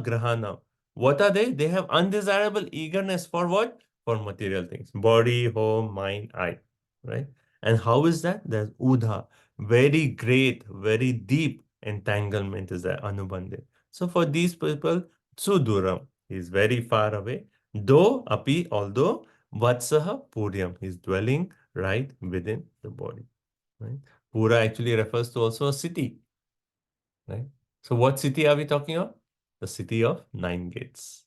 grahana. What are they? They have undesirable eagerness for what? For material things. Body, home, mind, eye, right? And how is that? There's udha, very great, very deep entanglement is there, anubandhe. So for these people, Suduram, he is very far away. Though api, although Vatsaha Puryam, he is dwelling right within the body. Right? Pura actually refers to also a city. Right? So what city are we talking of? The city of 9 gates.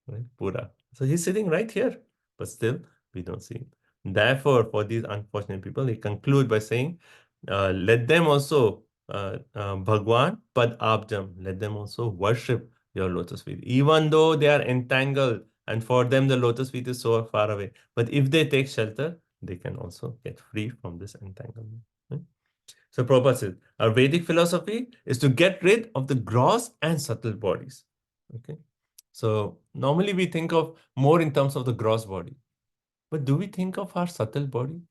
Right? Pura. So he's sitting right here, but still we don't see him. Therefore, for these unfortunate people, he conclude by saying, let them also, Bhagwan Pad Abjam, let them also worship your lotus feet, even though they are entangled and for them the lotus feet is so far away. But if they take shelter, they can also get free from this entanglement. Right? So Prabhupada says, our Vedic philosophy is to get rid of the gross and subtle bodies. Okay. So normally we think of more in terms of the gross body. But do we think of our subtle body?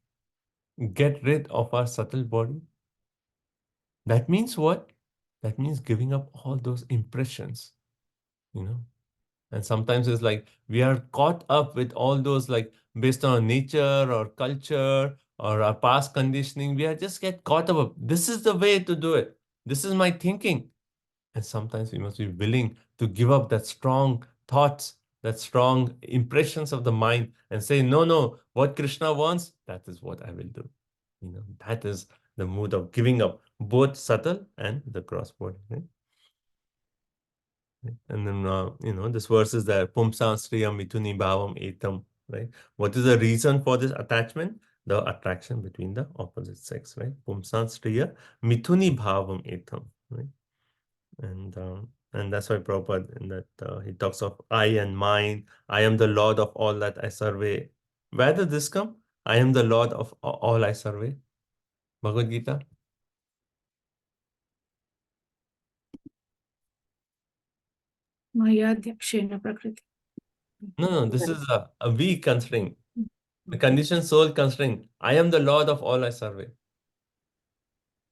Get rid of our subtle body? That means what? That means giving up all those impressions, you know. And sometimes it's like we are caught up with all those, like based on nature or culture or our past conditioning. We are just get caught up. This is the way to do it. This is my thinking. And sometimes we must be willing to give up that strong thoughts, that strong impressions of the mind and say, no, no, what Krishna wants, that is what I will do. You know, that is the mood of giving up both subtle and the gross body. Right? And then, you know, this verse is there, Pumsan Striya Mithuni Bhavam Etam, right? What is the reason for this attachment? The attraction between the opposite sex, right? Pumsan Striya Mithuni Bhavam Etam, right? And that's why Prabhupada, in that he talks of I and mine, I am the Lord of all that I survey. Where does this come? I am the Lord of all I survey. Bhagavad Gita. Maya Dyakshena Prakriti. No, this is a we constraint. The conditioned soul constraint. I am the Lord of all I survey.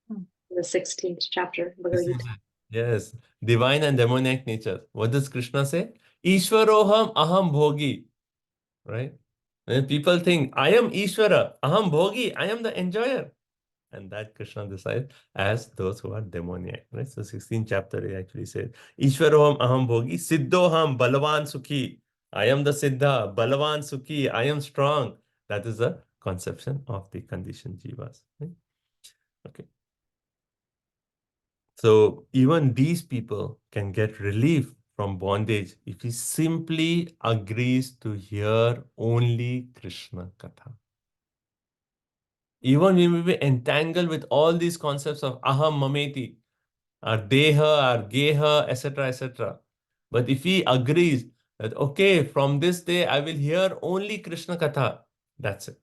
The 16th chapter. Bhagavad Gita. Yes, divine and demoniac nature. What does Krishna say? Ishwaroham aham bhogi. Right? When people think, I am Ishwara, aham bhogi, I am the enjoyer. and that Krishna decides as those who are demoniac, right? So 16th chapter, he actually says, Ishwaroham aham bhogi, siddhoham balavan sukhi. I am the Siddha, balavan sukhi, I am strong. That is the conception of the conditioned jivas. Right? Okay. So even these people can get relief from bondage if he simply agrees to hear only Krishna Katha. Even we may be entangled with all these concepts of aham mameti, our deha, our geha, etc., etc. But if he agrees that, okay, from this day I will hear only Krishna Katha, that's it.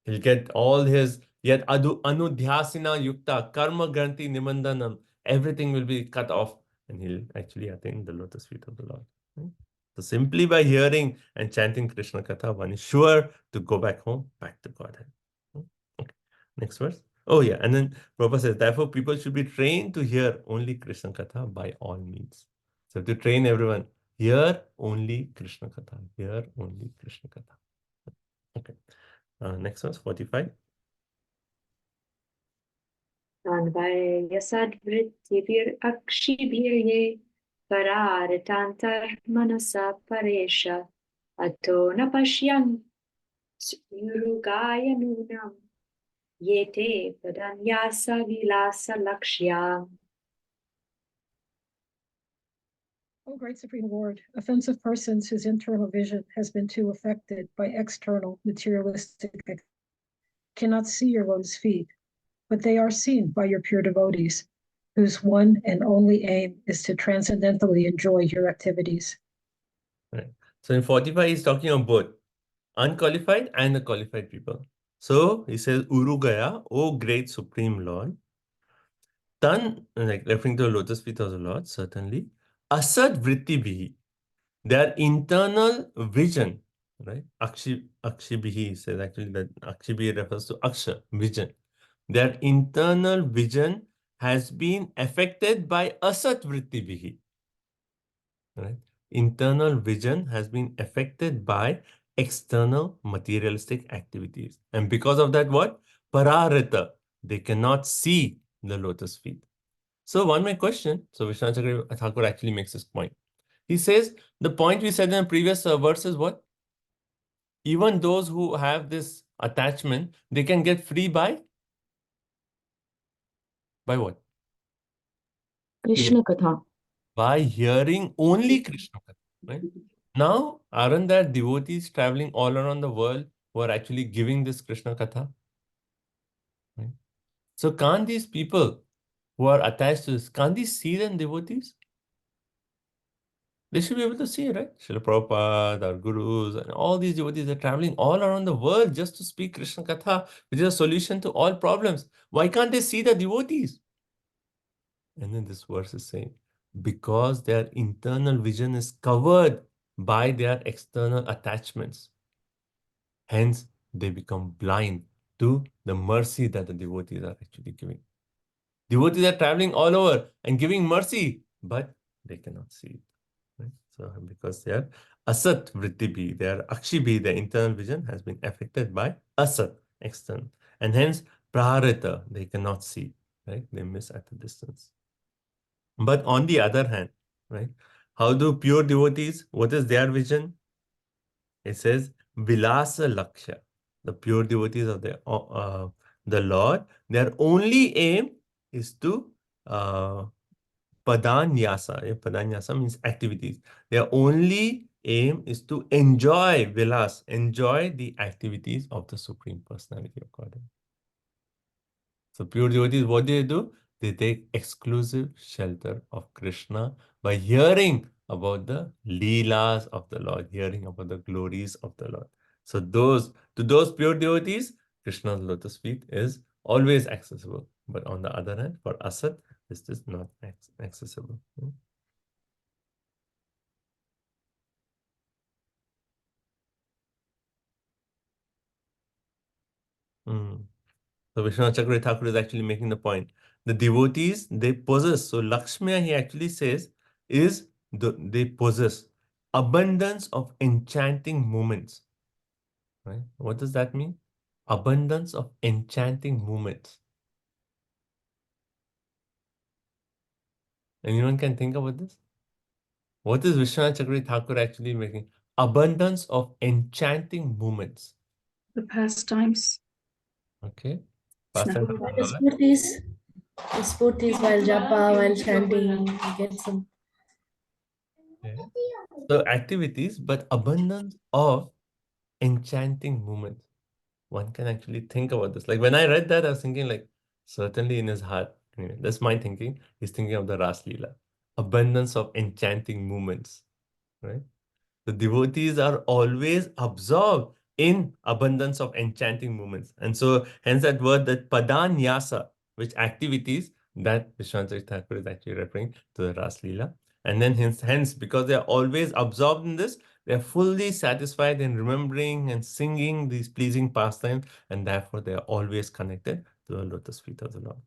He'll get all his yet anudhyasina yukta karma granti nimandanam. Everything will be cut off, and he'll actually attain the lotus feet of the Lord. Right? So simply by hearing and chanting Krishna Katha, one is sure to go back home, back to Godhead. Okay. Next verse. Oh yeah, and then Prabhupada says, therefore people should be trained to hear only Krishna Katha by all means. So to train everyone, hear only Krishna Katha, hear only Krishna Katha. Okay. Next verse, 45. Anvayasad akshibhirye pararitantar manasa paresha ato napashyan yurugaya nunam yete padanyasa vilasa lakshya. O great Supreme Lord, offensive persons whose internal vision has been too affected by external materialistic cannot see your lotus feet, but they are seen by your pure devotees, whose one and only aim is to transcendentally enjoy your activities. Right. So in 45, he's talking of both unqualified and the qualified people. So he says, Urugaya, O great Supreme Lord, Tan, like referring to the lotus feet of the Lord, certainly, Asad Vritti Bihi, their internal vision, right? Akshibihi says actually that Akshibihi refers to Aksha, vision. Their internal vision has been affected by Asat Vritti Bihi. Right? Internal vision has been affected by external materialistic activities. And because of that, what? Pararita, they cannot see the lotus feet. So one may question, so Vishwanath Chakravarti Thakur actually makes this point. He says, the point we said in the previous verse is what? Even those who have this attachment, they can get free by what? Krishna Katha. By hearing only Krishna Katha, right? Now, aren't there devotees traveling all around the world who are actually giving this Krishna Katha? Right? So can't these people who are attached to this, can't these see them devotees? They should be able to see, right? Srila Prabhupada, our gurus, and all these devotees are traveling all around the world just to speak Krishna Katha, which is a solution to all problems. Why can't they see the devotees? And then this verse is saying, because their internal vision is covered by their external attachments. Hence, they become blind to the mercy that the devotees are actually giving. Devotees are traveling all over and giving mercy, but they cannot see it. Right? So, because they are asat vrittibhi, their akshibhi, their internal vision has been affected by asat, external. And hence, praharita, they cannot see, right? They miss at a distance. But on the other hand, right? How do pure devotees, what is their vision? It says, Vilasa Laksha, the pure devotees of the Lord, their only aim is to Padanyasa. Padanyasa means activities. Their only aim is to enjoy Vilas, enjoy the activities of the Supreme Personality of Godhead. So pure devotees, what do? They take exclusive shelter of Krishna by hearing about the Leelas of the Lord, hearing about the glories of the Lord. So to those pure devotees, Krishna's lotus feet is always accessible. But on the other hand, for Asat, this is not accessible. So Vishwanath Chakravarti Thakur is actually making the point. The devotees, they possess. So Lakshmi, he actually says, they possess abundance of enchanting moments. Right? What does that mean? abundance of enchanting movements. Anyone can think about this? What is Vishwanath Chakravarti Thakur actually making? Abundance of enchanting movements. The pastimes. Okay. Krishna. Pastimes of the The Lord. spurtis while japa, while chanting, you get some. Okay. So activities, but abundance of enchanting movements. One can actually think about this. Like when I read that, I was thinking like, certainly in his heart, anyway, that's my thinking. He's thinking of the Ras Leela. Abundance of enchanting movements, right? The devotees are always absorbed in abundance of enchanting movements. And so hence that word, that padanyasa, which activities that Vishwanath Thakur is actually referring to the Ras Leela. And then hence, because they are always absorbed in this, they are fully satisfied in remembering and singing these pleasing pastimes, and therefore they are always connected to the lotus feet of the Lord.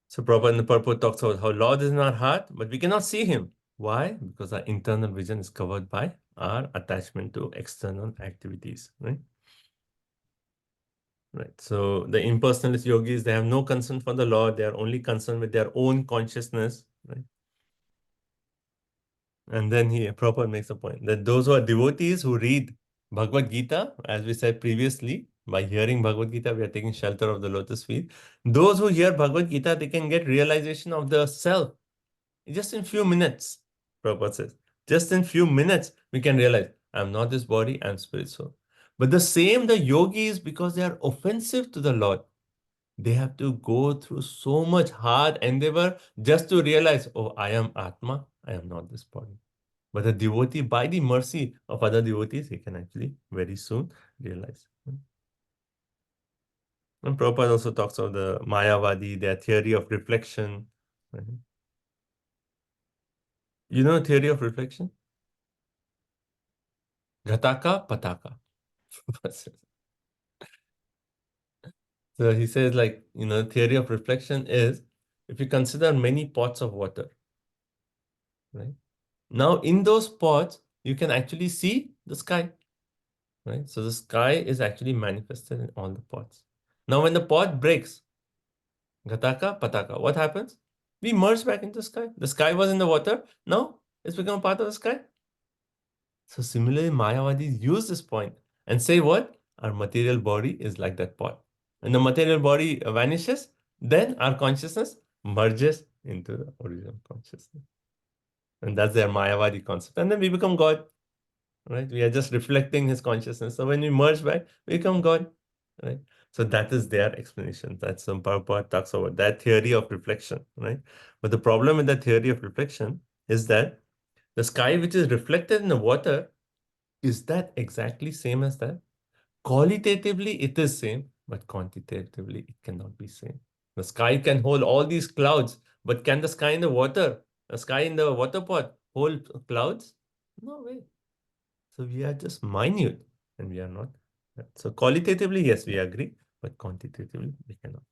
So Prabhupada in the purport talks about how Lord is in our heart, but we cannot see him. Why? Because our internal vision is covered by our attachment to external activities, right? Right. So the impersonalist yogis, they have no concern for the Lord. They are only concerned with their own consciousness, right? And then Prabhupada makes a point that those who are devotees who read Bhagavad Gita, as we said previously, by hearing Bhagavad Gita, we are taking shelter of the lotus feet. Those who hear Bhagavad Gita, they can get realization of the self. Just in few minutes, Prabhupada says, just in few minutes, we can realize, I'm not this body, I'm spiritual. But the yogis, because they are offensive to the Lord, they have to go through so much hard endeavor just to realize, oh, I am Atma, I am not this body. But the devotee, by the mercy of other devotees, he can actually very soon realize. And Prabhupada also talks about the Mayavadi, their theory of reflection. You know theory of reflection? Ghataka Pataka. So he says, like, theory of reflection is if you consider many pots of water, right? Now, in those pots, you can actually see the sky, right? So the sky is actually manifested in all the pots. Now, when the pot breaks, Ghataka Pataka, what happens? We merge back into the sky. The sky was in the water. Now, it's become a part of the sky. So similarly, Mayavadis use this point and say what? Our material body is like that pot. When the material body vanishes, then our consciousness merges into the original consciousness. And that's their Mayavadi concept. And then we become God, right? We are just reflecting his consciousness. So when we merge back, we become God, right? So that is their explanation. That's some Prabhupada talks about that theory of reflection, right? But the problem with that theory of reflection is that the sky which is reflected in the water, is that exactly same as that? Qualitatively, it is same, but quantitatively, it cannot be same. The sky can hold all these clouds, but can the sky in the water pot hold clouds? No way. So we are just minute, and we are not. So qualitatively, yes, we agree, but quantitatively, we cannot.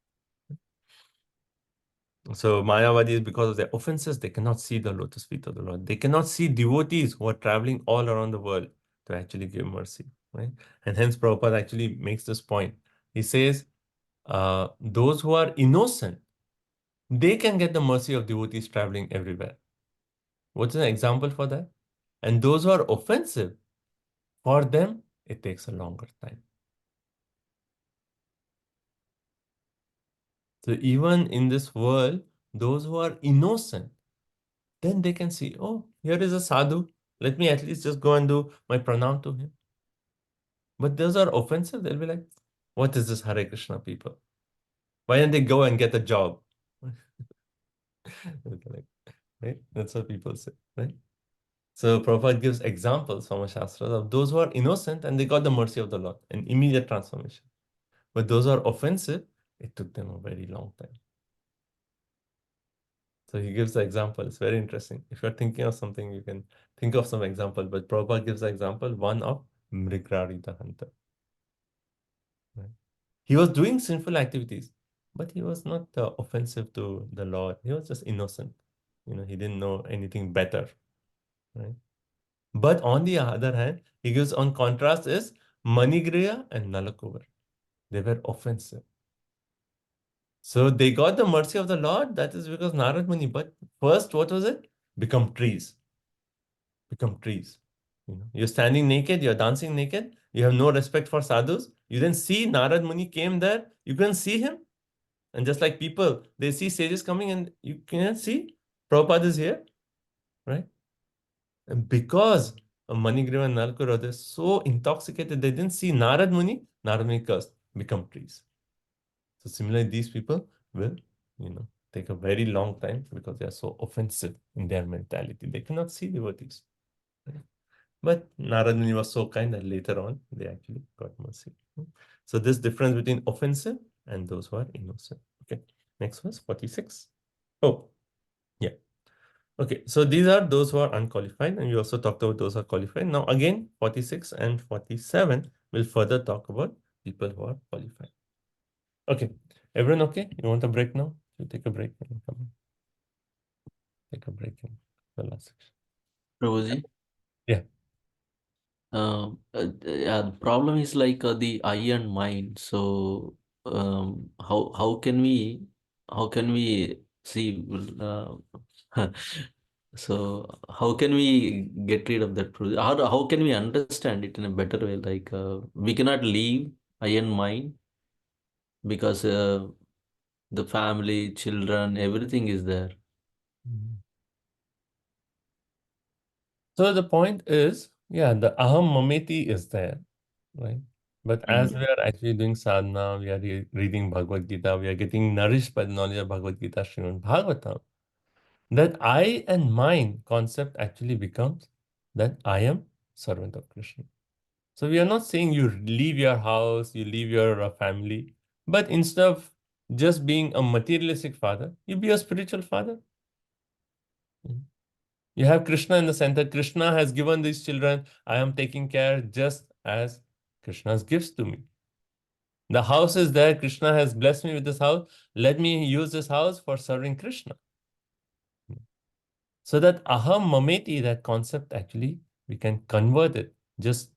So Mayavadis, because of their offenses, they cannot see the lotus feet of the Lord. They cannot see devotees who are traveling all around the world to actually give mercy, right? And hence Prabhupada actually makes this point. He says, those who are innocent, they can get the mercy of devotees traveling everywhere. What's an example for that? And those who are offensive, for them, it takes a longer time. So even in this world, those who are innocent, then they can see, oh, here is a sadhu. Let me at least just go and do my pranam to him. But those are offensive. They'll be like, what is this Hare Krishna people? Why don't they go and get a job? Right? That's what people say, right? So Prabhupada gives examples from a Shastra of those who are innocent and they got the mercy of the Lord, an immediate transformation. But those who are offensive, it took them a very long time. So he gives the example. It's very interesting. If you're thinking of something, you can think of some example. But Prabhupada gives the example, one of Mrigrari the hunter. Right? He was doing sinful activities, but he was not offensive to the Lord. He was just innocent. He didn't know anything better. Right? But on the other hand, he gives on contrast is Manigriva and Nalakuvar. They were offensive. So they got the mercy of the Lord. That is because Narad Muni. But first, what was it? Become trees. Become trees. You're standing naked, you're dancing naked, you have no respect for sadhus. You then see Narad Muni came there, you can see him. And just like people, they see sages coming and you cannot see Prabhupada is here, right? And because of Manigriva and Nalakura, they're so intoxicated, they didn't see Narad Muni cursed, become trees. So similarly, these people will, take a very long time because they are so offensive in their mentality. They cannot see devotees. Right? But Narad Muni was so kind that later on, they actually got mercy. So this difference between offensive and those who are innocent. Okay, next verse, 46. Oh, yeah. Okay, so these are those who are unqualified, and we also talked about those who are qualified. Now again, 46 and 47 will further talk about people who are qualified. Okay, everyone okay? You want a break now? You take a break and come on. Take a break in the last section. Prabhuji? Yeah. Yeah, the problem is like the eye and mind. So how can we see so how can we get rid of that? How can we understand it in a better way? Like we cannot leave eye and mind because the family, children, everything is there. So the point is, yeah, the aham mameti is there, right? But as we are actually doing sadhana, we are reading Bhagavad Gita, we are getting nourished by the knowledge of Bhagavad Gita, Srimad Bhagavatam, that I and mine concept actually becomes that I am servant of Krishna. So we are not saying you leave your house, you leave your family, but instead of just being a materialistic father, you be a spiritual father. You have Krishna in the center. Krishna has given these children. I am taking care just as Krishna's gifts to me. The house is there. Krishna has blessed me with this house. Let me use this house for serving Krishna. So that aham mameti, that concept actually, we can convert it, just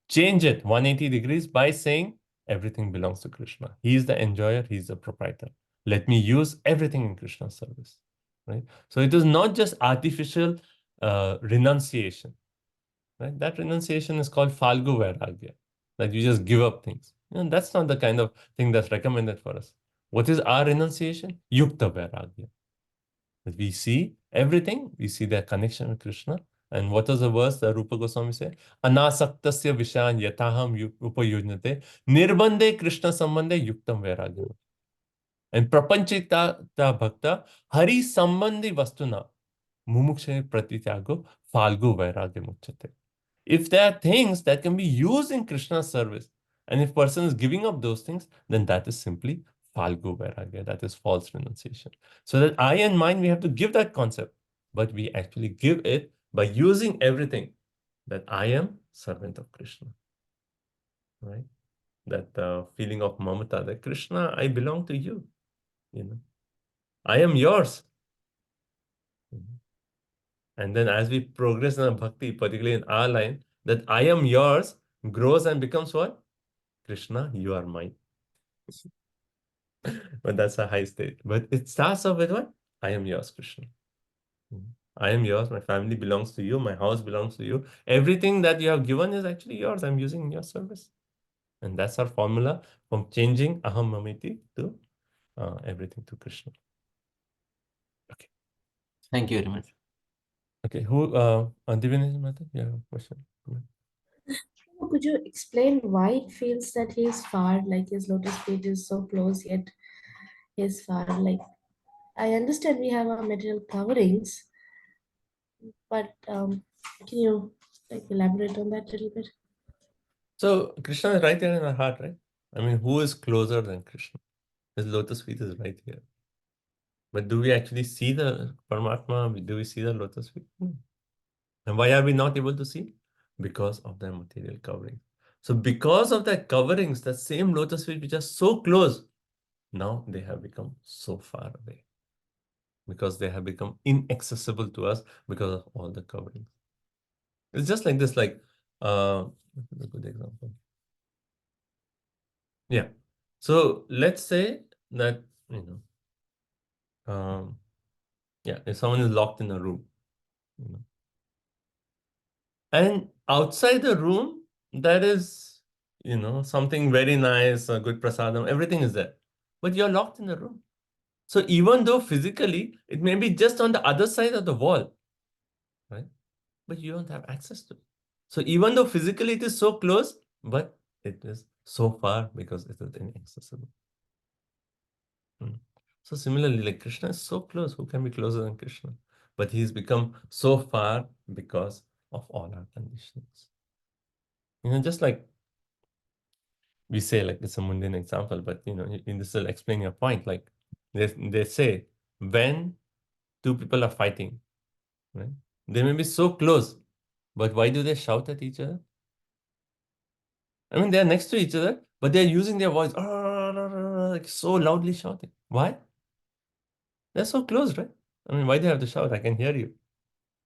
change it 180 degrees by saying everything belongs to Krishna. He is the enjoyer. He is the proprietor. Let me use everything in Krishna's service. Right? So it is not just artificial renunciation. Right? That renunciation is called Falgu Vairagya, that you just give up things. That's not the kind of thing that's recommended for us. What is our renunciation? Yukta Vairagya. That we see everything, we see their connection with Krishna. And what is the verse that Rupa Goswami said? Anasaktasya vishan yataham upayujnate nirbande Krishna sambandhe yuktam vairagya. And prapanchita bhakta hari sambandhi vastuna mumukshe pratityago falgu vairagya muchate. If there are things that can be used in Krishna's service, and if person is giving up those things, then that is simply Falgu Vairagya, that is false renunciation. So that I and mine, we have to give that concept, but we actually give it by using everything, that I am servant of Krishna. Right? That feeling of mamata, that Krishna, I belong to you. I am yours. And then as we progress in our bhakti, particularly in our line, that I am yours grows and becomes what? Krishna, you are mine. But that's a high state. But it starts off with what? I am yours, Krishna. I am yours. My family belongs to you. My house belongs to you. Everything that you have given is actually yours. I'm using in your service. And that's our formula from changing aham mameti to everything to Krishna. Okay. Thank you very much. Okay. Who, Divyanesh Mata, you have a question? Could you explain why it feels that he is far, like his lotus feet is so close, yet he is far? Like, I understand we have our material coverings, but can you like elaborate on that a little bit? So Krishna is right there in our heart, right? I mean, who is closer than Krishna? His lotus feet is right here. But do we actually see the Paramatma? Do we see the lotus feet? And why are we not able to see? Because of their material covering. So because of their coverings, the same lotus feet which are so close, now they have become so far away. Because they have become inaccessible to us because of all the coverings. It's just like this, like, a good example. Yeah. So let's say that, if someone is locked in a room, and outside the room, there is, something very nice, a good prasadam, everything is there, but you're locked in the room. So even though physically it may be just on the other side of the wall, right? But you don't have access to it. So even though physically it is so close, but it is so far because it is inaccessible. So similarly, like Krishna is so close, who can be closer than Krishna? But he's become so far because of all our conditions. Just like we say, like it's a mundane example, but this will explain your point. Like they say, when two people are fighting, right? They may be so close, but why do they shout at each other? I mean, they're next to each other, but they're using their voice, like so loudly shouting. Why? They're so close, right? I mean, why do they have to shout? I can hear you.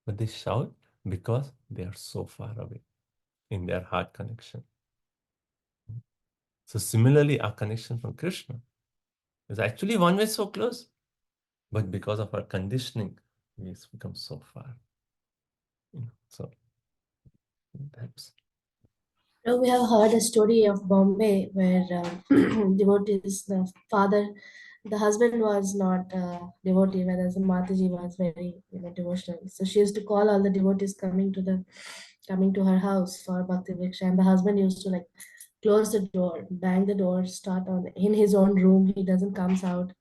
But they shout because they are so far away in their heart connection. So similarly, our connection from Krishna is actually one way so close, but because of our conditioning, we become so far. So it helps. We have heard a story of Bombay where devotees, the husband was not devotee, whereas the Mataji was very devotional. So she used to call all the devotees coming to her house for Bhakti Vriksha, and the husband used to like close the door, bang the door, start on in his own room. He doesn't comes out.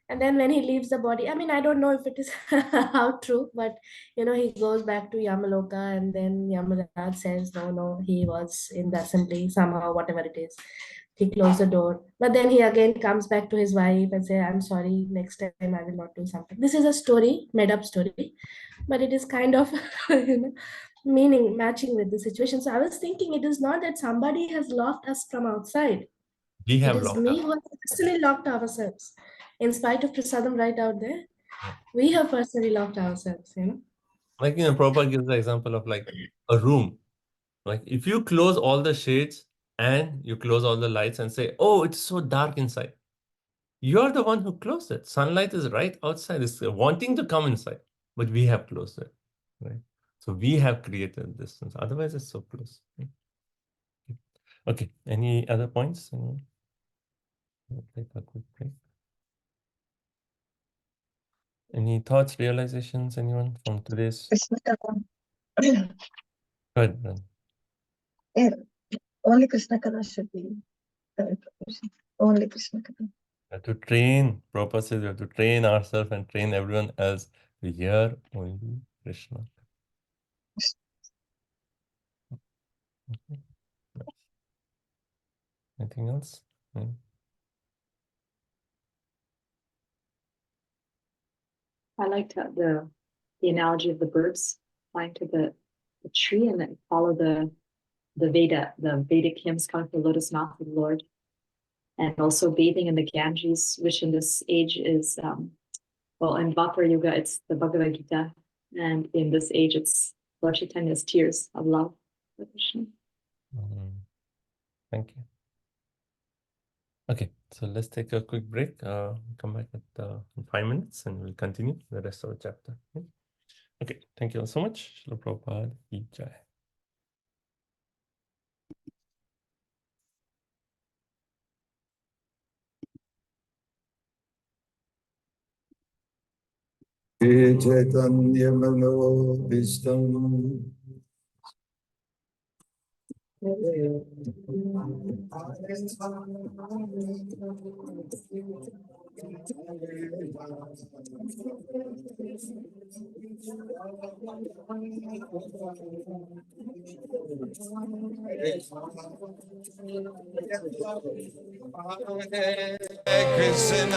And then when he leaves the body, I mean, I don't know if it is how true, but he goes back to Yamaloka, and then Yamaraj says, no, he was in the assembly somehow, whatever it is. He closed the door, but then he again comes back to his wife and say, I'm sorry, next time I will not do something. This is a story, made up story, but it is kind of, meaning matching with the situation. So I was thinking, it is not that somebody has locked us from outside. We have it is locked me up. who has personally locked ourselves. In spite of prasadam right out there, we have personally locked ourselves, Like, Prabhupada gives the example of like a room. Like if you close all the shades and you close all the lights and say, oh, it's so dark inside. You're the one who closed it. Sunlight is right outside. It's wanting to come inside, but we have closed it, right? So we have created distance. Otherwise, it's so close. Okay. Any other points? We'll take a quick break. Any thoughts, realizations, anyone from today's? Krishna Katha. Go ahead, Brandon. Yeah, only Krishna Katha should be correct. Only Krishna Katha. We have to train, Prabhupada says we have to train ourselves and train everyone else to hear only Krishna. Okay. Nice. Anything else? I liked the analogy of the birds flying to the tree and then follow the Vedic hymns coming from the lotus mouth of the Lord. And also bathing in the Ganges, which in this age is, in Dvapara Yuga, it's the Bhagavad Gita. And in this age, it's Lord Chaitanya's tears of love for Krishna. Thank you. Okay, so let's take a quick break. Come back in 5 minutes and we'll continue the rest of the chapter. Okay, thank you all so much. Srila Prabhupada ki jai. Chaitanya Manobishtam Krishna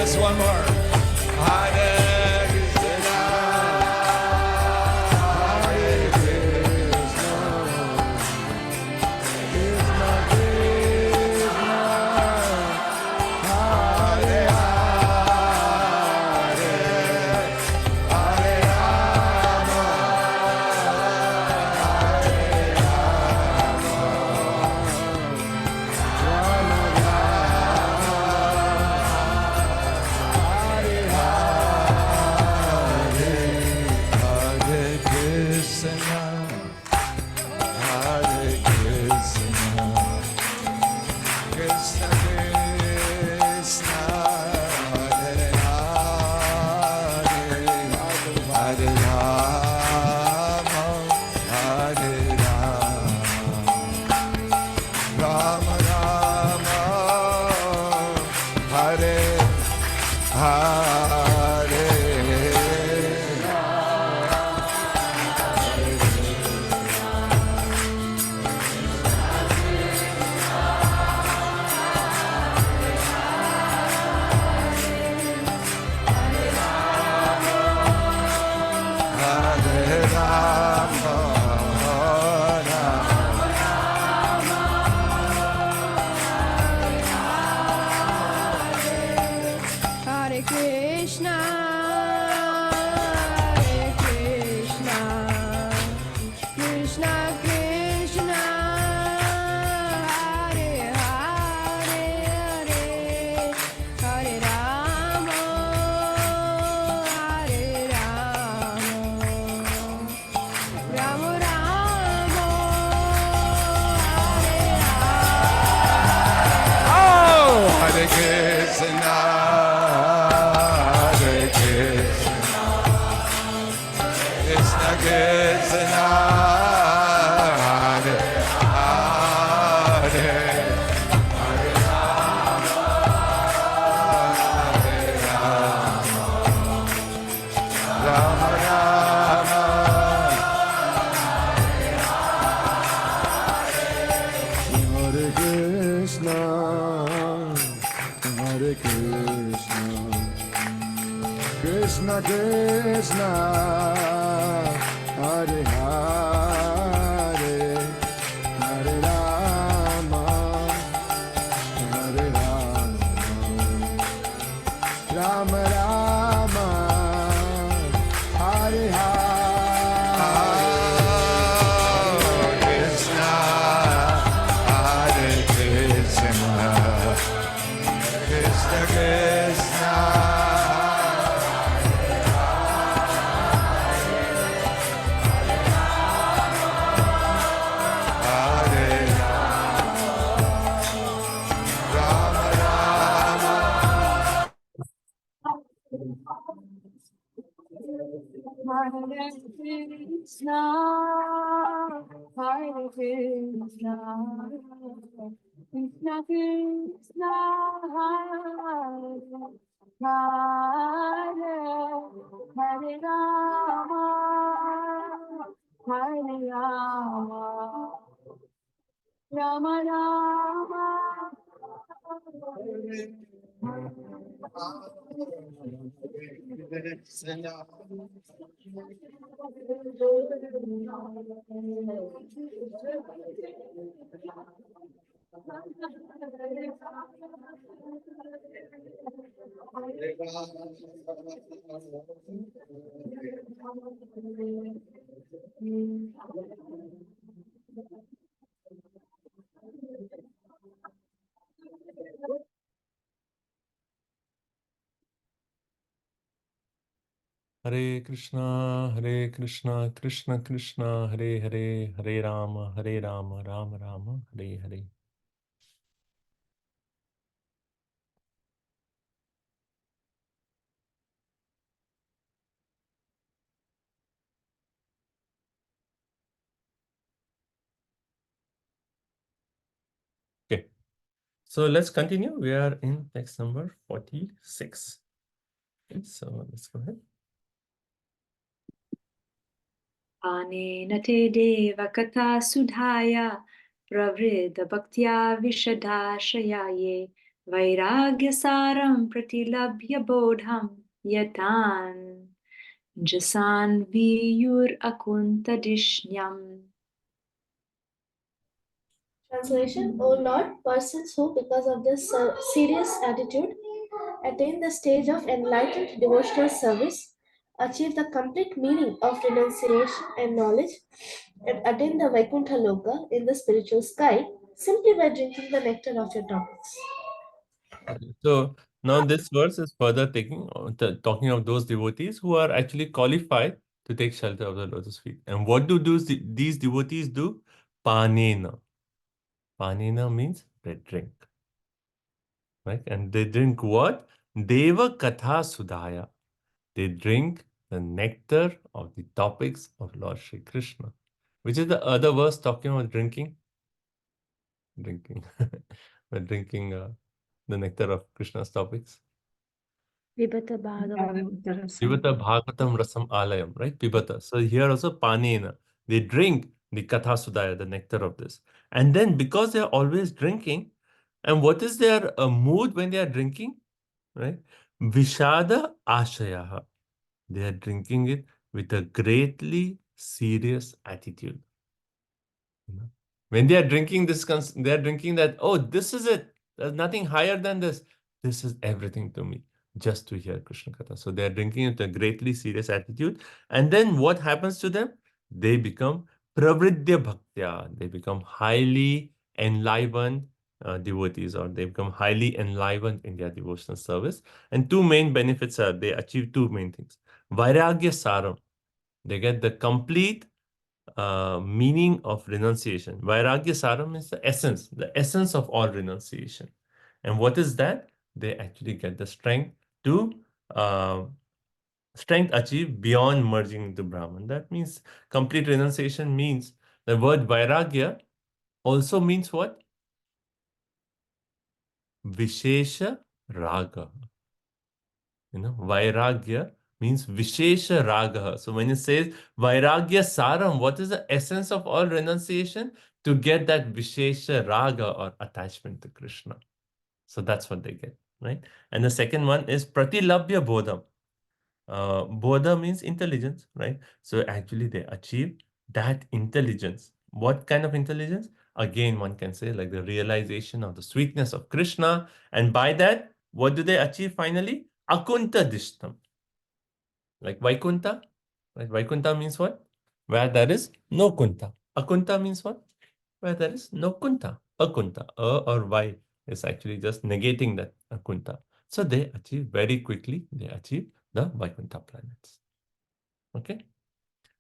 Yes, one more. Hare Krishna, Hare Krishna, Krishna Krishna, Hare Hare, Hare Rama, Hare Krishna, Hare Krishna, Krishna Krishna, Hare Hare, Hare Rama, Hare Rama, Rama Rama, Hare Hare. Hare Rama, Hare Krishna, Hare Krishna, Krishna Krishna, Hare Hare, Hare Rama, Hare Rama, Rama Rama, Oh, Hare Krishna, Hare Krishna, Krishna Krishna, Hare Hare, Hare Rama, Hare Rama, Rama Rama. Hare Krishna, Hare Krishna, Krishna Krishna, Hare Hare, Hare Rama, Hare Rama, Rama Rama, Hare Hare. Krishna, Hare Krishna, Krishna Krishna, Hare Rama, Rama Hare Krishna, Hare Krishna, Krishna Krishna, Hare Hare Rama, Hare Rama, Rama Rama. Hare Krishna, Krishna Krishna, Hare Hare, Hare Rama, Rama Rama, Hare Hare. Okay, so let's continue. We are in text number 46. Okay, so let's go ahead. Anena te deva katha sudhaya pravriddha bhaktya vishadashayaye Vairagyasaram pratilabhya bodham yatan jasan viyur akuntadishnyam. Translation: O Lord, persons who, because of this serious attitude, attain the stage of enlightened devotional service, achieve the complete meaning of renunciation and knowledge, and attain the Vaikuntha Loka in the spiritual sky simply by drinking the nectar of your topics. So now this verse is further talking of those devotees who are actually qualified to take shelter of the lotus feet. And what do these devotees do? Panena. Panena means they drink. Right? And they drink what? Deva Katha Sudhaya. They drink the nectar of the topics of Lord Shri Krishna. Which is the other verse talking about drinking? Drinking. We're drinking the nectar of Krishna's topics. Pibata Bhagavatam. Pibata Bhagavatam Rasam Alayam, right? Pibata. So here also Panena. They drink the Katha Sudhaya, the nectar of this. And then because they are always drinking, and what is their mood when they are drinking? Right? Vishada Ashayaha. They are drinking it with a greatly serious attitude. When they are drinking this, they are drinking that, oh, this is it. There's nothing higher than this. This is everything to me, just to hear Krishna Katha. So they are drinking it with a greatly serious attitude. And then what happens to them? They become pravridya bhaktya. They become highly enlivened devotees, or they become highly enlivened in their devotional service. And two main benefits are they achieve two main things. Vairagya saram. They get the complete meaning of renunciation. Vairagya saram is the essence of all renunciation. And what is that? They actually get the strength to achieve beyond merging into Brahman. That means complete renunciation means the word Vairagya also means what? Vishesha Raga. Vairagya means Vishesha Raga. So when it says Vairagya Saram, what is the essence of all renunciation? To get that Vishesha Raga or attachment to Krishna. So that's what they get, right? And the second one is Pratilabhya Bodham. Bodha means intelligence, right? So actually they achieve that intelligence. What kind of intelligence? Again, one can say like the realization of the sweetness of Krishna. And by that, what do they achieve finally? Akunta Dishtam. Like Vaikuntha, right? Vaikuntha means what? Where there is no Kunta. Akunta means what? Where there is no Kunta. Akunta. Or Y is actually just negating that Akunta. So they achieve very quickly, they achieve the Vaikuntha planets. Okay.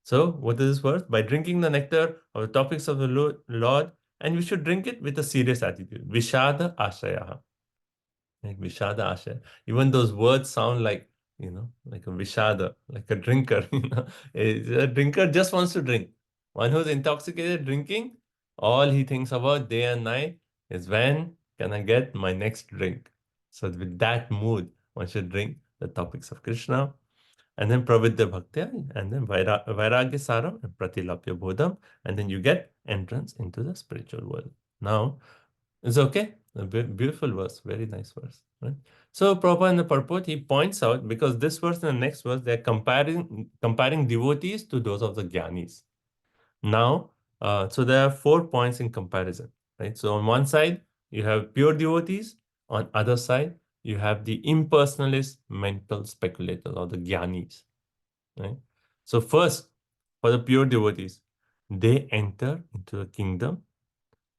So what is this verse? By drinking the nectar of the topics of the Lord, and we should drink it with a serious attitude. Vishada Ashayaha. Like Vishada Asha. Even those words sound like, like a Vishada, like a drinker. A drinker just wants to drink. One who's intoxicated drinking, all he thinks about day and night is when can I get my next drink? So with that mood, one should drink the topics of Krishna. And then Pravidya Bhaktya, and then Vairagya Saram and Pratilapya Bodham, and then you get entrance into the spiritual world. Now, it's okay. A beautiful verse, very nice verse. Right? So Prabhupada in the purport, he points out, because this verse and the next verse, they're comparing devotees to those of the Gyanis. Now, so there are 4 points in comparison. Right? So on one side, you have pure devotees. On other side, you have the impersonalist mental speculators or the Gyanis. Right? So first, for the pure devotees, they enter into the kingdom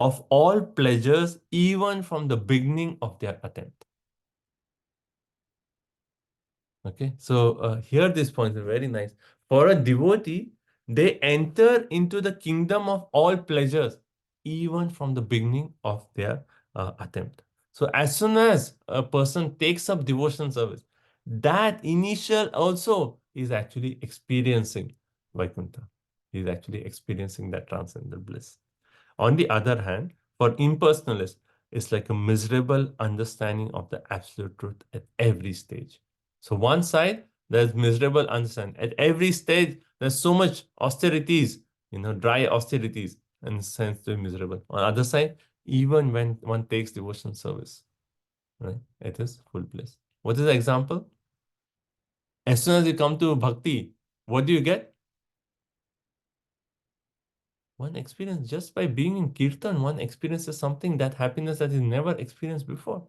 of all pleasures, even from the beginning of their attempt. Okay, so here this point is very nice. For a devotee, they enter into the kingdom of all pleasures, even from the beginning of their attempt. So as soon as a person takes up devotional service, that initial also is actually experiencing Vaikuntha. He is actually experiencing that transcendental bliss. On the other hand, for impersonalists, it's like a miserable understanding of the absolute truth at every stage. So one side, there's miserable understanding. At every stage, there's so much austerities, dry austerities, and sense they're miserable. On the other side, even when one takes devotional service, right? It is full bliss. What is the example? As soon as you come to bhakti, what do you get? One experience just by being in kirtan, one experiences something, that happiness that is never experienced before.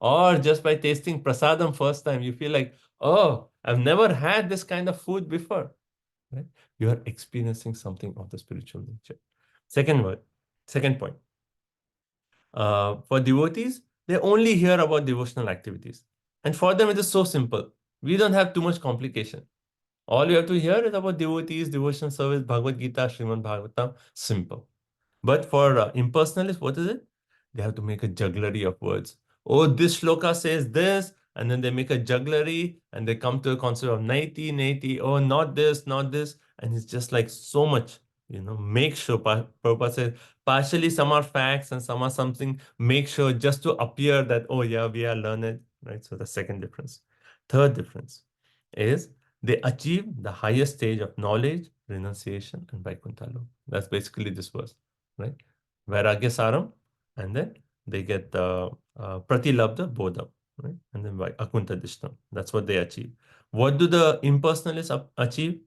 Or just by tasting prasadam first time, you feel like, oh, I've never had this kind of food before. Right? You are experiencing something of the spiritual nature. Second point. For devotees, they only hear about devotional activities. And for them, it is so simple. We don't have too much complication. All you have to hear is about devotees, devotional service, Bhagavad Gita, Srimad Bhagavatam, simple. But for impersonalists, what is it? They have to make a jugglery of words. Oh, this shloka says this, and then they make a jugglery, and they come to a concept of naiti, naiti, oh, not this, and it's just like so much, make sure, Prabhupada says, partially some are facts and some are something, make sure just to appear that, oh yeah, we are learned, right? So the second difference. Third difference is they achieve the highest stage of knowledge, renunciation, and Vaikuntha Lok. That's basically this verse, right? Vairagya Saram, and then they get the Pratilabdha Bodham, right? And then Akunta Dishtam. That's what they achieve. What do the impersonalists achieve?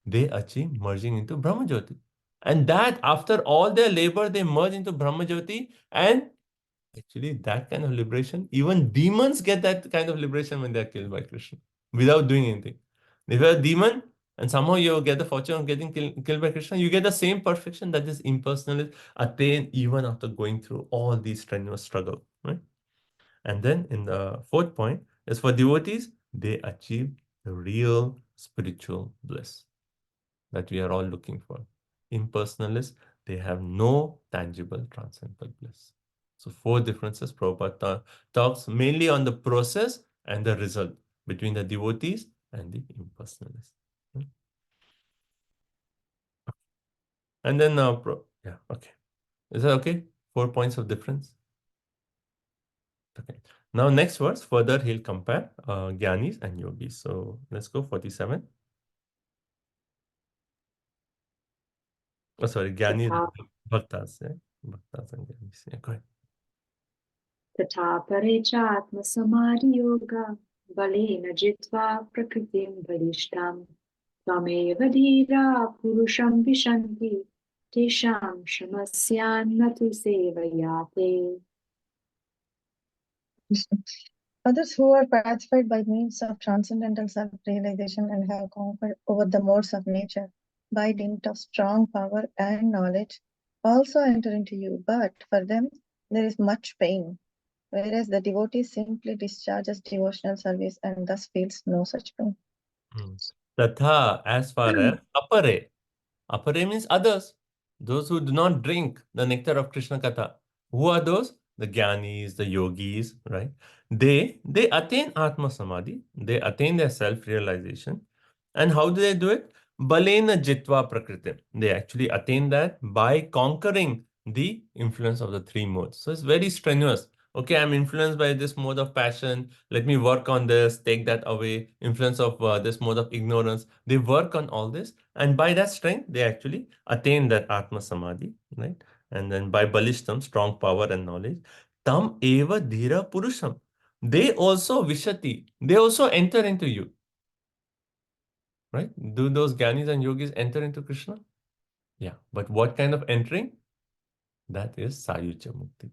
They achieve merging into Brahmajyoti. And that after all their labor, they merge into Brahmajyoti, and actually that kind of liberation, even demons get that kind of liberation when they're killed by Krishna without doing anything. If you're a demon and somehow you get the fortune of getting killed by Krishna, you get the same perfection that this impersonalist attain even after going through all these strenuous struggle, right? And then in the fourth point is for devotees, they achieve the real spiritual bliss that we are all looking for. Impersonalists, they have no tangible transcendental bliss. So four differences. Prabhupada talks mainly on the process and the result between the devotees and the impersonalists. And then, yeah, okay. Is that okay? 4 points of difference. Okay. Now, next verse, further he'll compare Gyanis and Yogis. So let's go 47. Oh, sorry, Gyanis and Bhaktas. Yeah? Bhaktas and Gyanis. Yeah, go ahead. तथा परे चात्मसमाधियोगा बलेन जित्वा प्रकृतिं बलिष्ठां त्वमेव धीरा पुरुषं विशन्ति तेषां शमस्यान्न तु सेवया ते. Others who are pacified by means of transcendental self-realization and have conquered over the modes of nature by dint of strong power and knowledge also enter into you, but for them there is much pain, whereas the devotee simply discharges devotional service and thus feels no such pain. Tatha, as far as apare. Apare means others. Those who do not drink the nectar of Krishna Katha. Who are those? The Gyanis, the Yogis, right? They attain Atma Samadhi. They attain their self-realization. And how do they do it? Balena Jitva Prakritim. They actually attain that by conquering the influence of the three modes. So it's very strenuous. Okay, I'm influenced by this mode of passion. Let me work on this, take that away. Influence of this mode of ignorance. They work on all this. And by that strength, they actually attain that Atma Samadhi, right? And then by Balishtam, strong power and knowledge, Tam Eva Dhira Purusham. They also Vishati. They also enter into you. Right? Do those Gyanis and Yogis enter into Krishna? Yeah. But what kind of entering? That is Sayuja Mukti.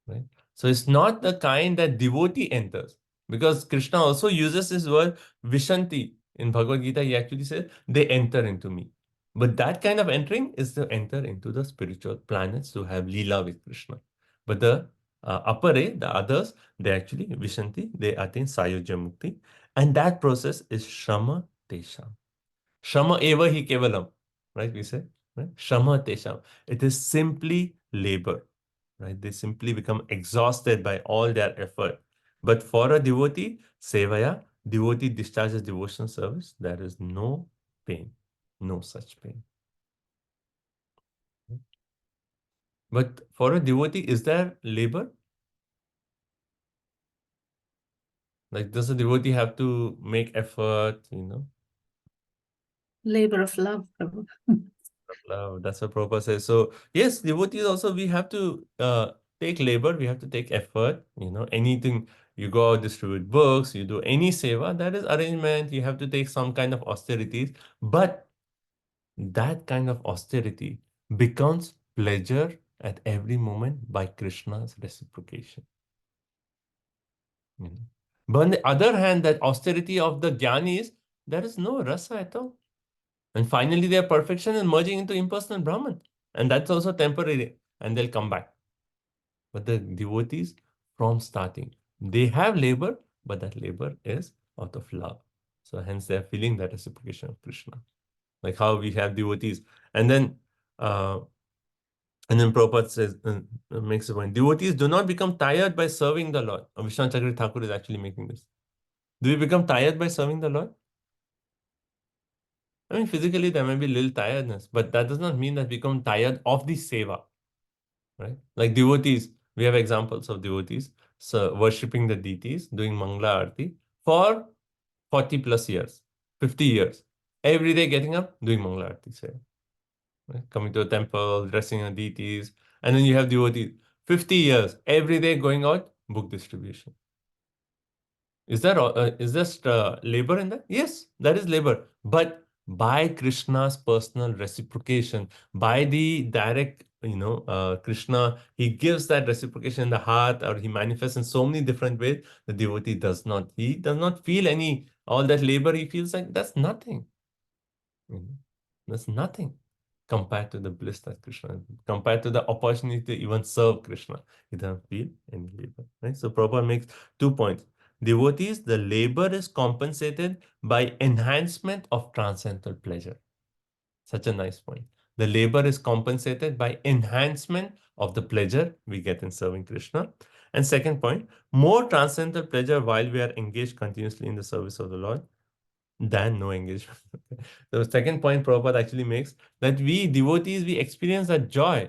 Right? So it's not the kind that devotee enters. Because Krishna also uses this word Vishanti. In Bhagavad Gita, he actually says, they enter into me. But that kind of entering is to enter into the spiritual planets to have Leela with Krishna. But the Apare, the others, they actually, Vishanti, they attain Sayuja Mukti. And that process is Shrama Tesham. Shama eva hi kevalam, right? We say, right? Shama tesham. It is simply labor, right? They simply become exhausted by all their effort. But for a devotee, sevaya, devotee discharges devotional service. There is no pain, no such pain. But for a devotee, is there labor? Like, does a devotee have to make effort, Labor of love, Prabhu. Love. That's what Prabhupada says. So yes, devotees also, we have to take labor, we have to take effort. Anything, you go out, distribute books, you do any seva, that is arrangement. You have to take some kind of austerities, but that kind of austerity becomes pleasure at every moment by Krishna's reciprocation. But on the other hand, that austerity of the jnanis, there is no rasa at all. And finally, their perfection is merging into impersonal Brahman. And that's also temporary, and they'll come back. But the devotees, from starting, they have labor, but that labor is out of love. So hence they're feeling that reciprocation of Krishna. Like how we have devotees. And then Prabhupada says, makes a point, devotees do not become tired by serving the Lord. Vishwanath Chakravarti Thakur is actually making this. Do we become tired by serving the Lord? I mean, physically there may be little tiredness, but that does not mean that we become tired of the seva, right? Like devotees, we have examples of devotees worshipping the deities, doing Mangala Arati for 40 plus years, 50 years, every day getting up, doing Mangala Arati seva. Right? Coming to a temple, dressing on deities, and then you have devotees, 50 years, every day going out, book distribution. Is there labor in that? Yes, that is labor. But by Krishna's personal reciprocation, by the direct, Krishna, he gives that reciprocation in the heart, or he manifests in so many different ways. The devotee does not feel all that labor. He feels like that's nothing. That's nothing compared to the bliss that Krishna, compared to the opportunity to even serve Krishna. He doesn't feel any labor. Right? So Prabhupada makes 2 points. Devotees, the labor is compensated by enhancement of transcendental pleasure. Such a nice point. The labor is compensated by enhancement of the pleasure we get in serving Krishna. And second point, more transcendental pleasure while we are engaged continuously in the service of the Lord than no engagement. The second point Prabhupada actually makes, that we devotees, we experience that joy,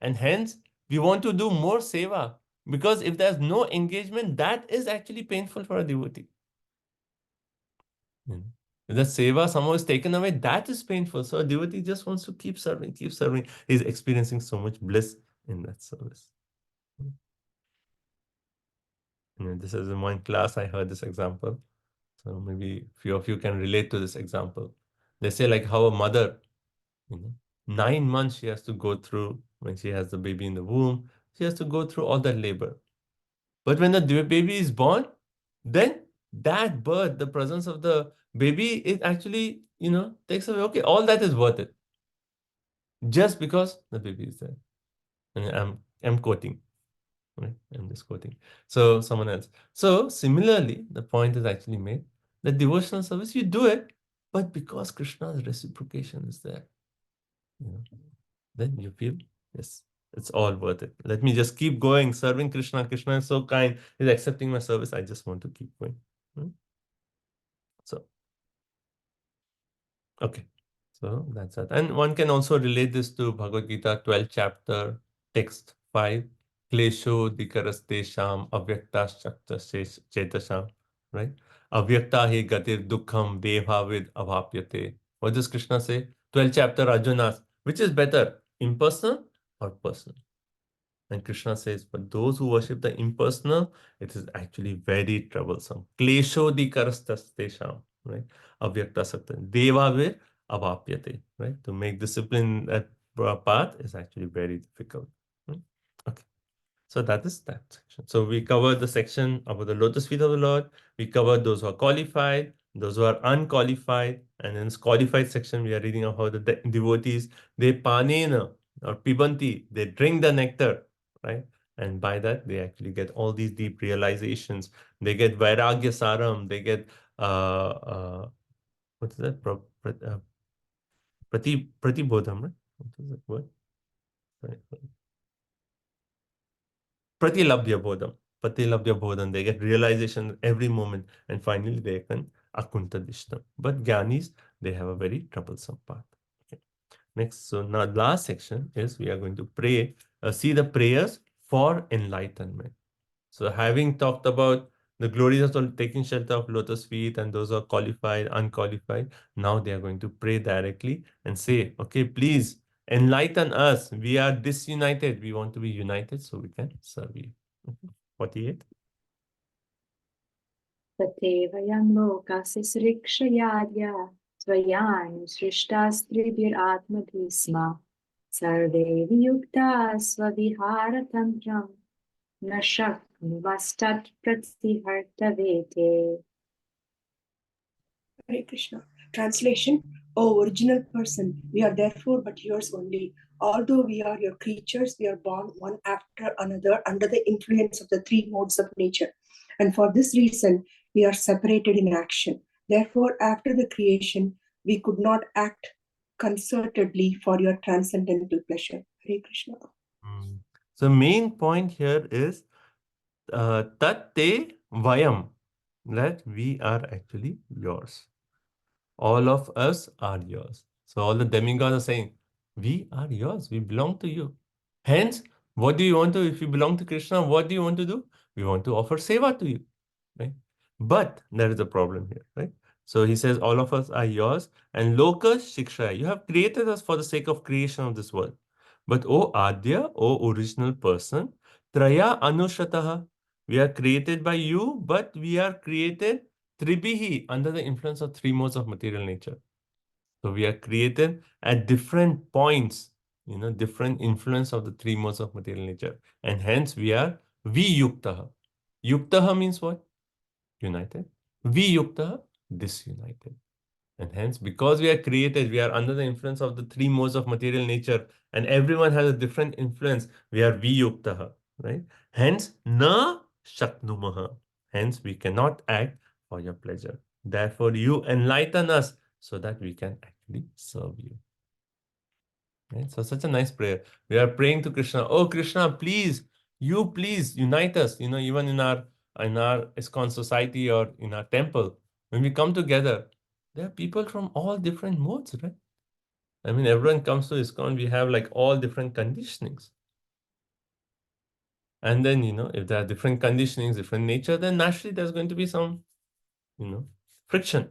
and hence we want to do more seva, because if there's no engagement, that is actually painful for a devotee. If the seva somehow is taken away, that is painful. So a devotee just wants to keep serving, keep serving. He's experiencing so much bliss in that service. This is in one class I heard this example. So maybe few of you can relate to this example. They say like how a mother, 9 months she has to go through when she has the baby in the womb. She has to go through all that labor. But when the baby is born, then that birth, the presence of the baby, it actually, takes away. Okay, all that is worth it. Just because the baby is there. And I'm quoting. Right? I'm just quoting. So someone else. So similarly, the point is actually made that devotional service, you do it, but because Krishna's reciprocation is there, then you feel, yes, it's all worth it. Let me just keep going, serving Krishna. Krishna is so kind, he's accepting my service. I just want to keep going. So, okay. So that's it. And one can also relate this to Bhagavad Gita 12th chapter, text 5. Klesho dikarastesham avyaktaschakta chetasham, right? Avyakta hi gatir dukkham devavid avapyate. What does Krishna say? 12th chapter, Arjuna asks, which is better, impersonal or personal? And Krishna says, but those who worship the impersonal, it is actually very troublesome. Klesho dikarastesham, right? Avyakta sakta. Devavid avapyate, right? To make discipline that path is actually very difficult. Okay. So that is that section. So we covered the section about the lotus feet of the Lord. We covered those who are qualified, those who are unqualified. And in this qualified section, we are reading about the devotees. They panena or pibanti, they drink the nectar, right? And by that, they actually get all these deep realizations. They get vairagya saram. They get, what is that? Pratibodham, right? What is that word? Sorry. Pratilabdhya bodham. Pratilabdhya bodham. They get realization every moment, and finally they can akunta dishtam. But Gyanis, they have a very troublesome path. Okay. Next, so now last section is we are going to pray, see the prayers for enlightenment. So having talked about the glories of taking shelter of lotus feet and those who are qualified, unqualified, now they are going to pray directly and say, okay, please enlighten us. We are disunited. We want to be united so we can serve you. 48. तथैवयं लोकस्य सृक्षयाद्य त्वयानुसृष्टास्त्रिभिरात्मभिः स्म सर्वे वियुक्ताः स्वविहारतन्त्रं न शक्नुमस्तत्प्रतिहर्तवेते. Hare Krishna. Translation: O original person, we are therefore but yours only. Although we are your creatures, we are born one after another under the influence of the three modes of nature. And for this reason, we are separated in action. Therefore, after the creation, we could not act concertedly for your transcendental pleasure. Hare Krishna. So main point here is tat te vayam, that we are actually yours. All of us are yours. So all the demigods are saying, we are yours, we belong to you. Hence, what do you want to, if you belong to Krishna, what do you want to do? We want to offer seva to you, right? But there is a problem here, right? So he says, all of us are yours, and loka shiksha, you have created us for the sake of creation of this world. But O Adya, O original person, Traya Anushataha, we are created by you, but we are created Tribihi, under the influence of three modes of material nature. So we are created at different points, different influence of the three modes of material nature. And hence we are Viyuktaha. Yuktaha means what? United. Viyuktaha, disunited. And hence, because we are created, we are under the influence of the three modes of material nature, and everyone has a different influence. We are Viyuktaha, right? Hence, na shaknumaha. Hence, we cannot act for your pleasure. Therefore, you enlighten us so that we can actually serve you. Right? So, such a nice prayer. We are praying to Krishna. Oh, Krishna, please, you please unite us. Even in our ISKCON society or in our temple, when we come together, there are people from all different modes, right? I mean, everyone comes to ISKCON, we have like all different conditionings. And then, if there are different conditionings, different nature, then naturally there's going to be some, friction,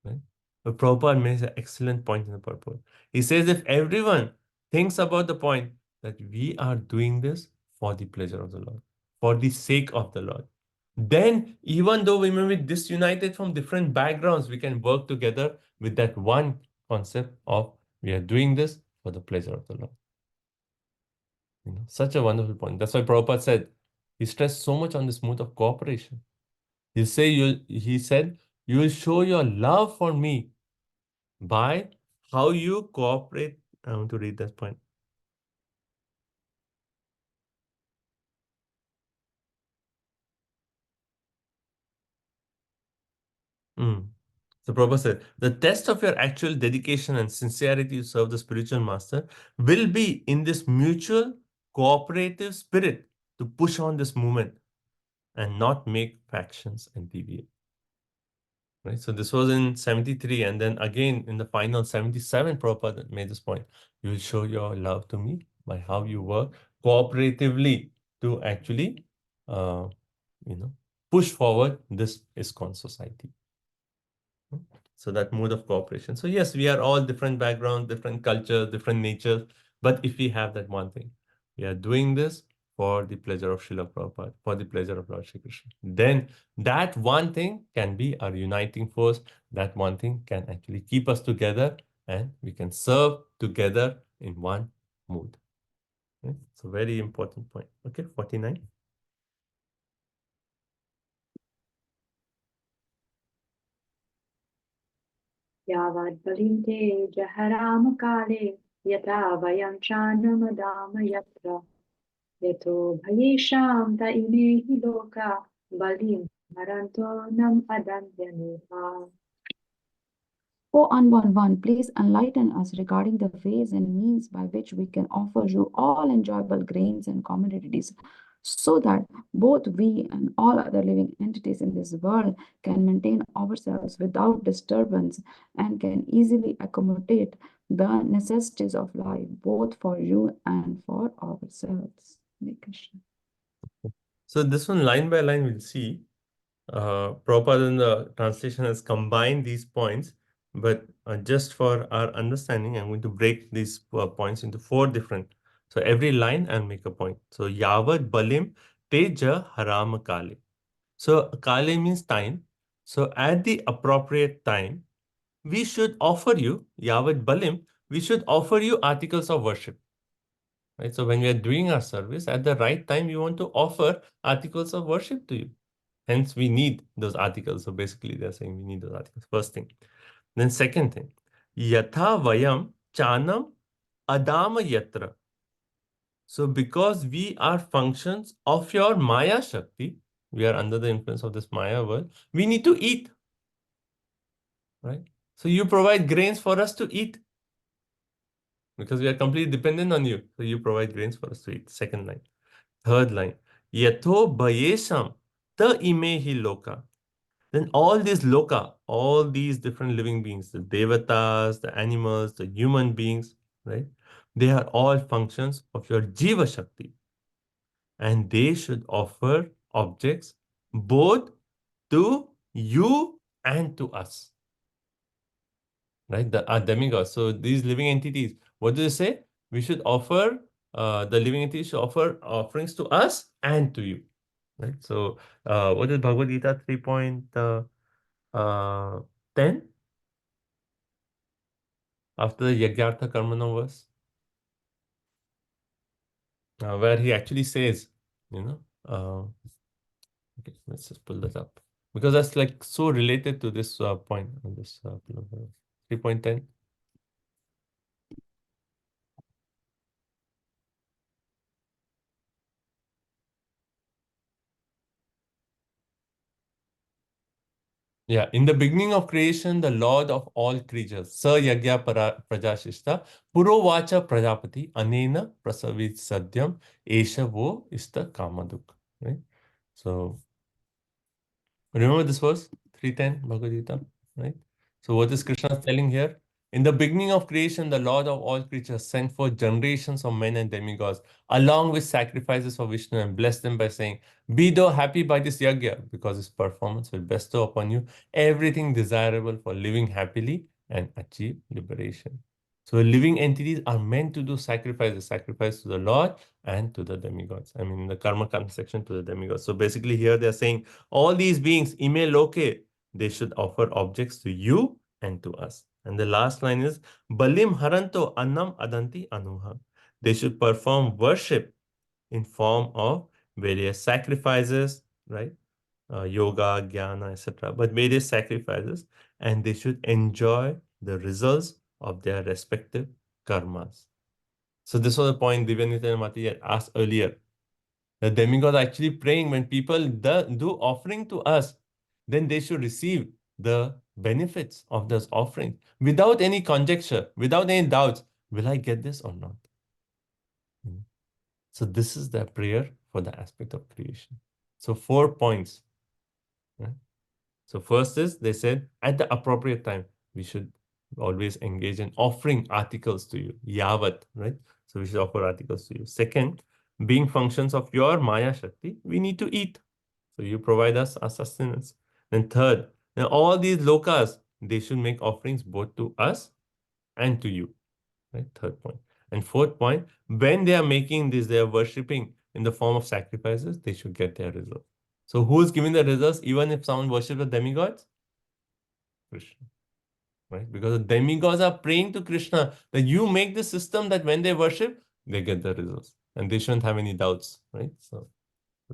right? But Prabhupada makes an excellent point in the purport. He says, if everyone thinks about the point that we are doing this for the pleasure of the Lord, for the sake of the Lord, then even though we may be disunited from different backgrounds, we can work together with that one concept of we are doing this for the pleasure of the Lord. Such a wonderful point. That's why Prabhupada said, he stressed so much on this mode of cooperation. He said, you will show your love for me by how you cooperate. I want to read that point. So Prabhupada said, the test of your actual dedication and sincerity to serve the spiritual master will be in this mutual cooperative spirit to push on this movement and not make factions and deviate. Right? So this was in 73, and then again in the final 77, Prabhupada made this point. You will show your love to me by how you work cooperatively to actually, push forward this ISKCON society. So that mode of cooperation. So yes, we are all different backgrounds, different cultures, different natures. But if we have that one thing, we are doing this for the pleasure of Srila Prabhupada, for the pleasure of Lord Shri Krishna, then that one thing can be our uniting force. That one thing can actually keep us together, and we can serve together in one mood. Okay? It's a very important point. Okay, 49. यावद्बलिं ते जहरामकाले यथा वयं चान्नमदाम यत्र यतो भयेषां त इमे हि लोका बलिं हरन्तो नम अदन्त्यनुहा. O Unborn One, please enlighten us regarding the ways and means by which we can offer you all enjoyable grains and commodities, so that both we and all other living entities in this world can maintain ourselves without disturbance and can easily accommodate the necessities of life, both for you and for ourselves. Hare Krishna. So this one, line by line, we'll see. Prabhupada in the translation has combined these points but just for our understanding, I'm going to break these points into 4 different. So every line I'll make a point. So Yavat Balim Teja Haram Kale. So Kale means time. So at the appropriate time, we should offer you, Yavat Balim, we should offer you articles of worship. Right? So when we are doing our service, at the right time, we want to offer articles of worship to you. Hence, we need those articles. So basically, they're saying we need those articles. First thing. Then second thing, Yatha Vayam Chanam Adama Yatra. So because we are functions of your Maya Shakti, we are under the influence of this Maya world, we need to eat. Right? So you provide grains for us to eat. Because we are completely dependent on you. So you provide grains for us to eat. Second line. Third line. Yatho Bhayesam Ta Imehi Loka. Then all these loka, all these different living beings, the devatas, the animals, the human beings, right? They are all functions of your Jiva Shakti. And they should offer objects both to you and to us. Right? The demigods. So these living entities, what do they say? We should offer, the living entities should offer offerings to us and to you. Right? So what is Bhagavad Gita 3.10? After the Yagyartha Karmana verse, where he actually says, okay, let's just pull that up. Because that's like so related to this point, this 3.10. Yeah, in the beginning of creation, the Lord of all creatures, Sa Yagya Prajashishta, Purovacha Prajapati, Anena Prasavit Sadyam, Esha Vo Ista Kamaduk. Right? So, remember this verse, 3:10, Bhagavad Gita, right? So, what is Krishna telling here? In the beginning of creation, the Lord of all creatures sent forth generations of men and demigods, along with sacrifices for Vishnu, and blessed them by saying, be thou happy by this yagya, because his performance will bestow upon you everything desirable for living happily and achieve liberation. So living entities are meant to do sacrifices, sacrifice to the Lord and to the demigods. I mean, in the karma section, to the demigods. So basically here they're saying all these beings, ime loke, they should offer objects to you and to us. And the last line is, Balim haranto annam adanti anuha. They should perform worship in form of various sacrifices, right? Yoga, jnana, etc. But various sacrifices, and they should enjoy the results of their respective karmas. So this was the point Divyanita Mati had asked earlier. The demigod are actually praying when people do offering to us, then they should receive the benefits of this offering without any conjecture, without any doubts. Will I get this or not? So this is the prayer for the aspect of creation. So 4 points. Right? So first is, they said, at the appropriate time, we should always engage in offering articles to you. Yavat, right? So we should offer articles to you. Second, being functions of your Maya Shakti, we need to eat. So you provide us our sustenance. Then third, now all these lokas, they should make offerings both to us and to you. Right? Third point. And fourth point, when they are making this, they are worshipping in the form of sacrifices, they should get their results. So who is giving the results even if someone worships the demigods? Krishna. Right? Because the demigods are praying to Krishna that you make the system that when they worship, they get the results. And they shouldn't have any doubts. Right? So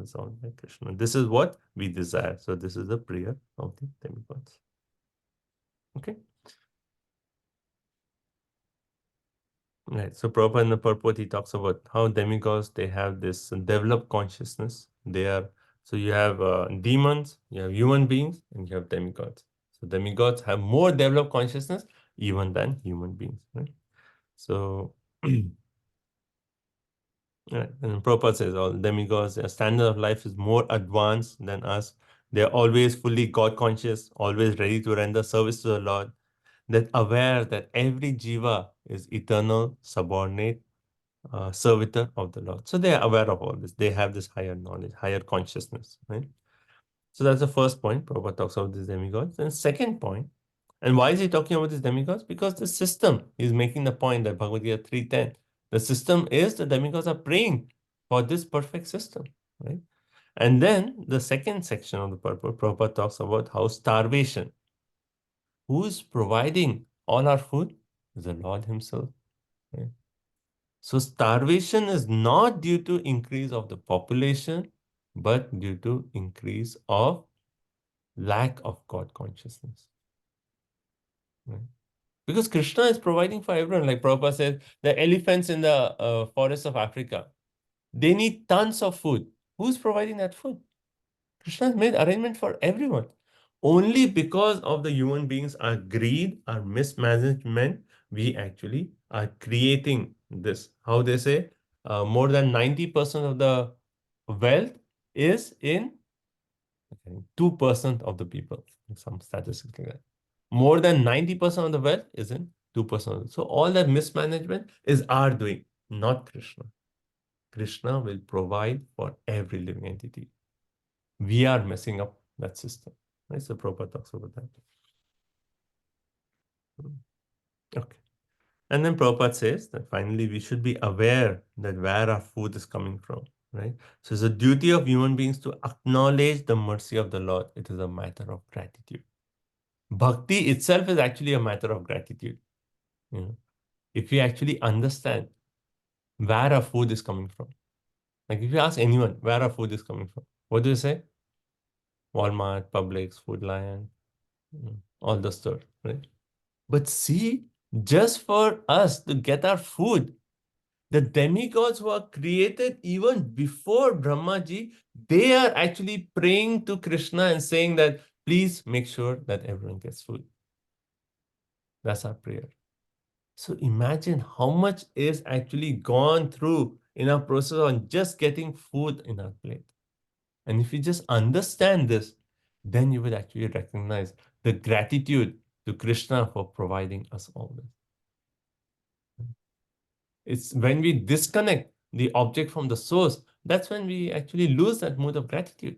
it's all by Krishna. This is what we desire. So this is the prayer of the demigods. Okay. Right. So Prabhupada in the purport, he talks about how demigods, they have this developed consciousness. So you have demons, you have human beings, and you have demigods. So demigods have more developed consciousness even than human beings. Right? So, right. And Prabhupada says all demigods, their standard of life is more advanced than us. They're always fully God conscious, always ready to render service to the Lord. That aware that every jiva is eternal, subordinate, servitor of the Lord. So they are aware of all this. They have this higher knowledge, higher consciousness, right? So that's the first point. Prabhupada talks about these demigods. And second point, And why is he talking about these demigods? Because the system is making the point that Bhagavad Gita 3:10. The system is the demigods are praying for this perfect system, right? And then the second section of the purport, Prabhupada talks about how starvation. Who is providing all our food? Is the Lord Himself. Right? So starvation is not due to increase of the population, but due to increase of lack of God consciousness. Right? Because Krishna is providing for everyone. Like Prabhupada says, the elephants in the forests of Africa, they need tons of food. Who's providing that food? Krishna has made arrangement for everyone. Only because of the human beings, our greed, our mismanagement, we actually are creating this. How they say, more than 90% of the wealth is in 2% of the people. Some statistics like that. More than 90% of the wealth is in 2%. So all that mismanagement is our doing, not Krishna. Krishna will provide for every living entity. We are messing up that system. Right? So Prabhupada talks about that. Okay. And then Prabhupada says that finally we should be aware that where our food is coming from. Right? So it's a duty of human beings to acknowledge the mercy of the Lord. It is a matter of gratitude. Bhakti itself is actually a matter of gratitude. You know, if we actually understand where our food is coming from. Like if you ask anyone where our food is coming from, what do you say? Walmart, Publix, Food Lion, all the stores, right? But see, just for us to get our food, the demigods who are created even before Brahmaji, they are actually praying to Krishna and saying that, please make sure that everyone gets food. That's our prayer. So imagine how much is actually gone through in our process on just getting food in our plate. And if you just understand this, then you would actually recognize the gratitude to Krishna for providing us all this. It's when we disconnect the object from the source, that's when we actually lose that mood of gratitude.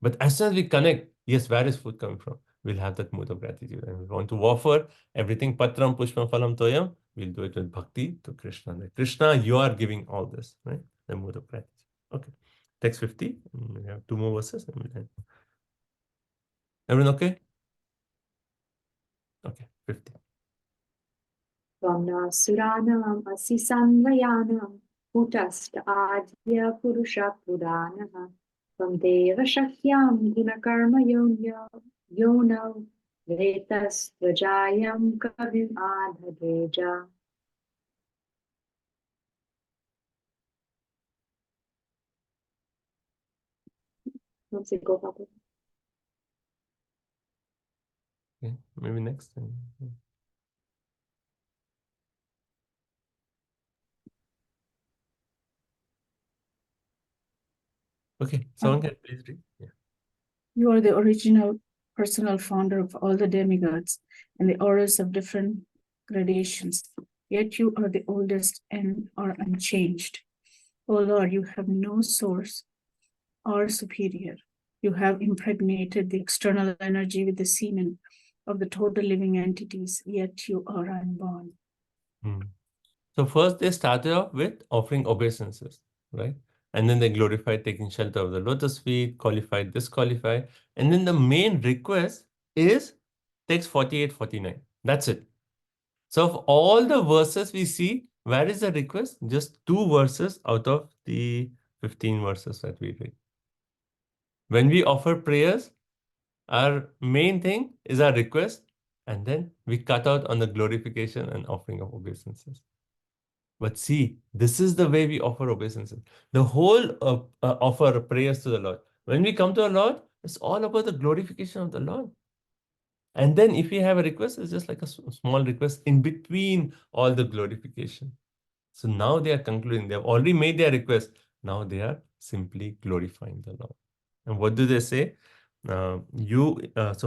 But as soon as we connect, yes, where is food coming from? We'll have that mood of gratitude. And we want to offer everything, patram, pushpam, phalam, toyam. We'll do it with bhakti to Krishna. Like, Krishna, you are giving all this, right? The mood of gratitude. Okay. Text 50. We have 2 more verses. And we'll end. Everyone okay? Okay, 50. Vamna Suranam Asi Sanvayanam Utast Adya Purusha Puranaha Vamdeva Shakyam Gunakarma Yono Vetas Vajayam Kavim Adhadeja. Let's go, Papa. Okay, maybe next time. Okay, someone can please read. Yeah. You are the original personal founder of all the demigods and the orders of different gradations, yet you are the oldest and are unchanged. O Lord, you have no source or superior. You have impregnated the external energy with the semen of the total living entities, yet you are unborn. So first they started off with offering obeisances, right? And then they glorified taking shelter of the lotus feet, qualified, disqualified. And then the main request is text 48, 49. That's it. So of all the verses we see, where is the request? Just 2 verses out of the 15 verses that we read. When we offer prayers, our main thing is our request, and then we cut out on the glorification and offering of obeisances. But see, this is the way we offer obeisances. The whole offer prayers to the Lord. When we come to our Lord, it's all about the glorification of the Lord. And then if we have a request, it's just like a small request in between all the glorification. So now they are concluding. They have already made their request. Now they are simply glorifying the Lord. And what do they say? So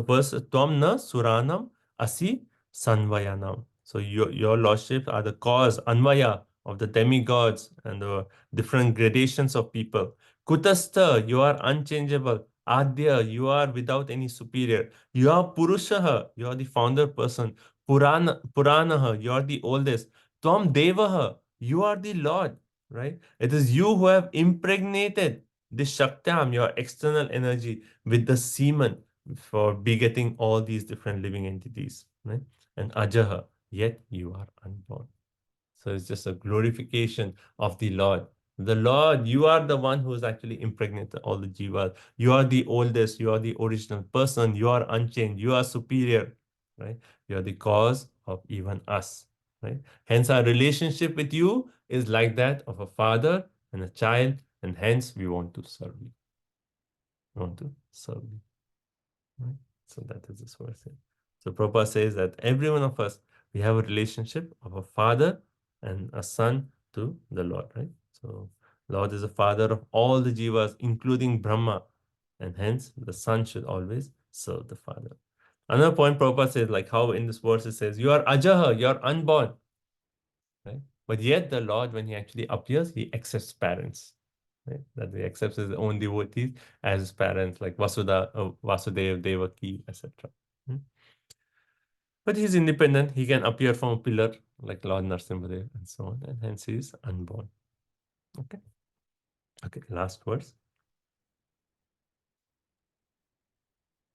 first, Tvam na Suranam Asi Sanvayanam. So your lordship are the cause, Anvaya, of the demigods and the different gradations of people. Kutastha, you are unchangeable. Adya, you are without any superior. You are Purushaha, you are the founder person. Puranaha, you are the oldest. Tvam Devaha, you are the Lord, right? It is you who have impregnated the Shaktam, your external energy, with the semen for begetting all these different living entities, right? And Ajaha, yet you are unborn. So it's just a glorification of the Lord. The Lord, you are the one who is actually impregnated all the jivas. You are the oldest, you are the original person, you are unchanged, you are superior, right? You are the cause of even us, right? Hence, our relationship with you is like that of a father and a child, and hence we want to serve you. We want to serve you, right? So that is this verse here. So Prabhupada says that every one of us, we have a relationship of a father and a son to the Lord, right? So Lord is the father of all the jivas, including Brahma, and hence the son should always serve the father. Another point Prabhupada says, like how in this verse it says, you are ajaha, you are unborn, right? But yet the Lord, when he actually appears, he accepts parents, right? That he accepts his own devotees as his parents, like Vasudeva, Devaki, etc. But he's independent. He can appear from a pillar like Lord Narasimhadev and so on, and hence he is unborn. Okay. Okay, last verse.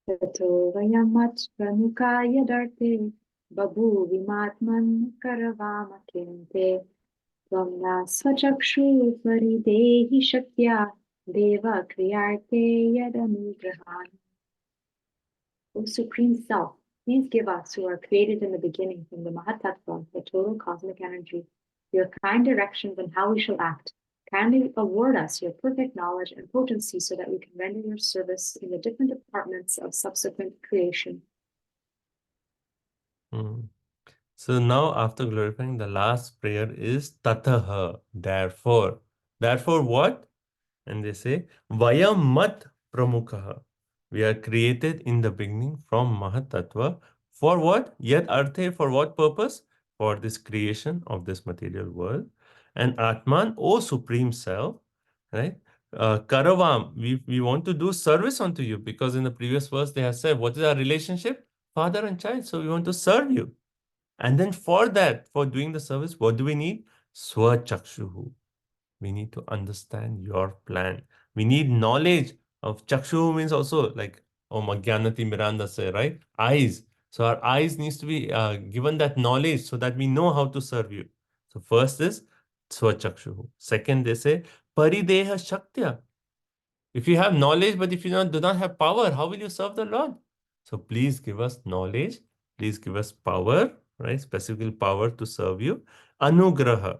Tato vayamat pramukaya darte babuvimatman karavama kinte Tvamna svachakshu paridehi shaktya deva kriyarte yadanugrahan. O Supreme Self, please give us who are created in the beginning from the Mahatattva, the total cosmic energy, your kind directions on how we shall act. Kindly award us your perfect knowledge and potency so that we can render your service in the different departments of subsequent creation. So now after glorifying, the last prayer is Tataha, therefore. Therefore what? And they say, Vayam mat pramukha. We are created in the beginning from Mahatattva. For what? Yet Arthe, for what purpose? For this creation of this material world. And Atman, O Supreme Self, right? Karavam, we want to do service unto you, because in the previous verse they have said, what is our relationship? Father and child. So we want to serve you. And then for that, for doing the service, what do we need? Swachakshuhu. We need to understand your plan. We need knowledge of Chakshu means also like Magyanati Miranda say, right? Eyes. So our eyes needs to be given that knowledge so that we know how to serve you. So first is Swachakshu. Second, they say Parideha Shaktya. If you have knowledge, but if you do not have power, how will you serve the Lord? So please give us knowledge. Please give us power, right? Specifically power to serve you. Anugraha.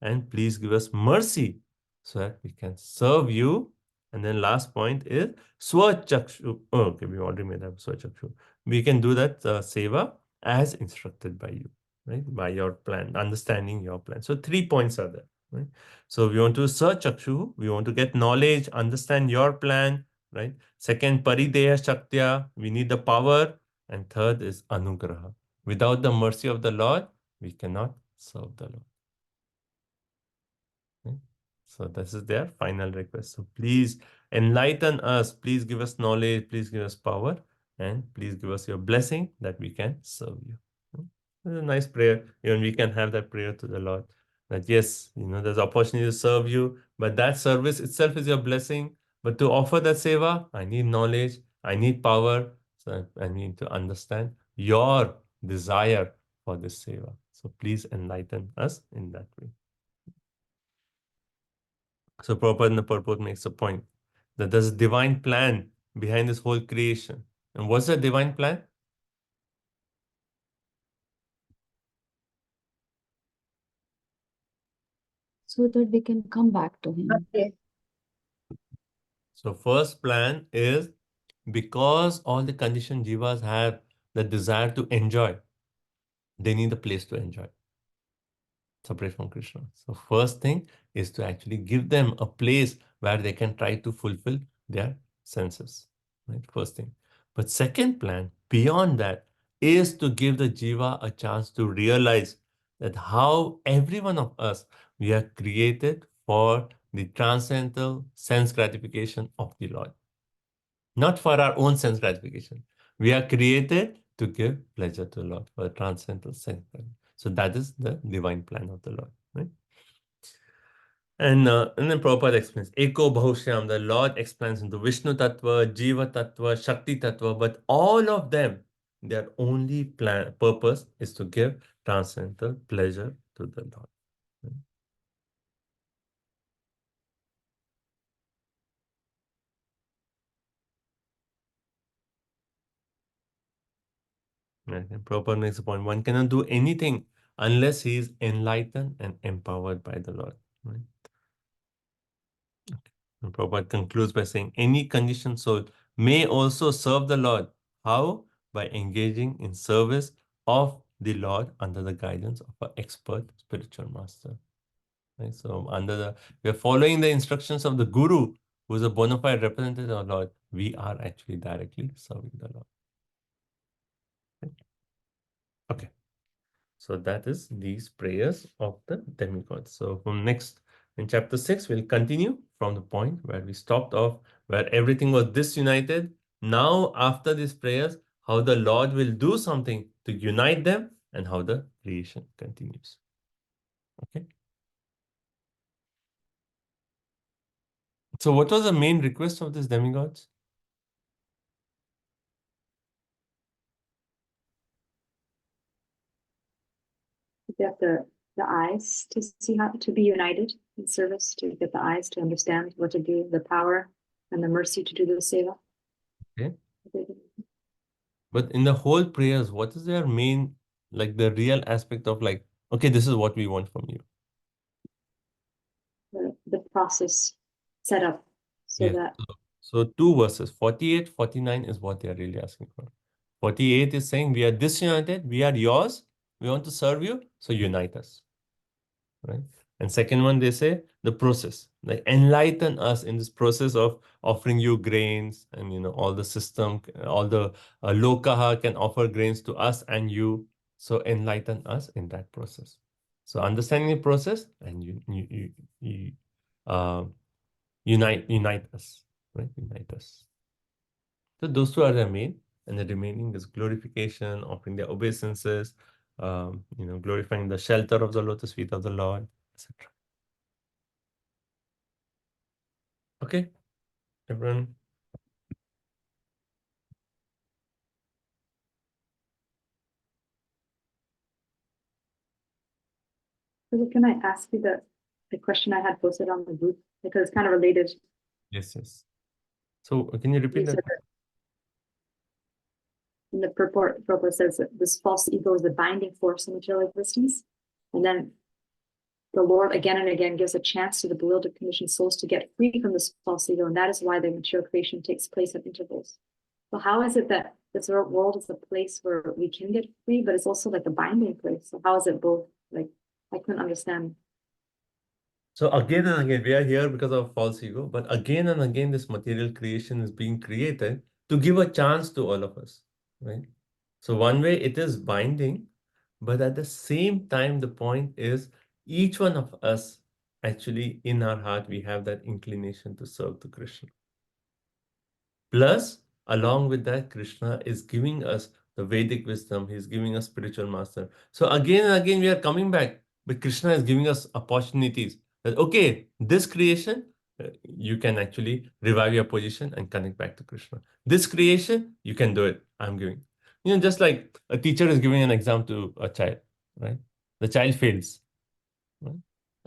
And please give us mercy so that we can serve you. And then last point is Swachakshu. Oh, okay, we already made that Swachakshu. We can do that seva as instructed by you, right? By your plan, understanding your plan. So 3 points are there. Right? So we want to search Chakshu, we want to get knowledge, understand your plan, right? Second, Parideha Shaktya, we need the power. And third is Anugraha. Without the mercy of the Lord, we cannot serve the Lord. Okay? So this is their final request. So please enlighten us, please give us knowledge, please give us power, and please give us your blessing that we can serve you. It's a nice prayer. Even we can have that prayer to the Lord. That yes, there's opportunity to serve you, but that service itself is your blessing. But to offer that seva, I need knowledge, I need power, so I need to understand your desire for this seva. So please enlighten us in that way. So Prabhupada in the purport makes a point that there's a divine plan behind this whole creation. And what's the divine plan? So that we can come back to him. Okay. So first plan is because all the conditioned jivas have the desire to enjoy, they need a place to enjoy, separate from Krishna. So first thing is to actually give them a place where they can try to fulfill their senses, right? First thing. But second plan, beyond that, is to give the jiva a chance to realize that how every one of us, we are created for the transcendental sense gratification of the Lord. not for our own sense gratification. We are created to give pleasure to the Lord, for transcendental sense gratification. So that is the divine plan of the Lord, right? And then Prabhupada explains, Eko Bahushyam, the Lord explains into Vishnu Tattva, Jiva Tattva, Shakti Tattva, but all of them, their only purpose is to give transcendental pleasure to the Lord. Right? And Prabhupada makes a point, one cannot do anything unless he is enlightened and empowered by the Lord. Right? Okay. And Prabhupada concludes by saying, any conditioned soul may also serve the Lord. How? By engaging in service of the Lord under the guidance of an expert spiritual master. Right? So we are following the instructions of the Guru, who is a bona fide representative of the Lord. We are actually directly serving the Lord. Right? Okay. So that is these prayers of the demigods. So from next, in chapter 6, we'll continue from the point where we stopped off, where everything was disunited. Now, after these prayers, how the Lord will do something to unite them and how the creation continues. Okay. So what was the main request of these demigods? You have the eyes to see how to be united in service, to get the eyes to understand what to do, the power and the mercy to do the seva. Okay. But in the whole prayers, what is their main, like the real aspect of like, okay, this is what we want from you? The process set up so Yes. that So 2 verses, 48, 49 is what they are really asking for. 48 is saying, we are disunited, we are yours, we want to serve you, so unite us. Right? And second one, they say the process, like enlighten us in this process of offering you grains, and all the system, all the lokaha can offer grains to us and you. So enlighten us in that process. So understanding the process and you unite us, right? Unite us. So those two are the main, and the remaining is glorification, offering their obeisances, glorifying the shelter of the lotus feet of the Lord, etc. Okay, everyone. Can I ask you the question I had posted on the group, because it's kind of related? Yes. So can you repeat that? In the purport says that this false ego is the binding force in material existence, and then the Lord again and again gives a chance to the bewildered conditioned souls to get free from this false ego, and that is why the material creation takes place at intervals. So how is it that this world is a place where we can get free, but it's also like a binding place? So how is it both? Like, I couldn't understand. So again and again, we are here because of false ego, but again and again, this material creation is being created to give a chance to all of us, right? So one way it is binding, but at the same time, the point is each one of us, actually in our heart, we have that inclination to serve to Krishna. Plus, along with that, Krishna is giving us the Vedic wisdom. He's giving us spiritual master. So again and again, we are coming back, but Krishna is giving us opportunities that, okay, this creation, you can actually revive your position and connect back to Krishna. This creation, you can do it. I'm giving. Just like a teacher is giving an exam to a child, right? The child fails, right?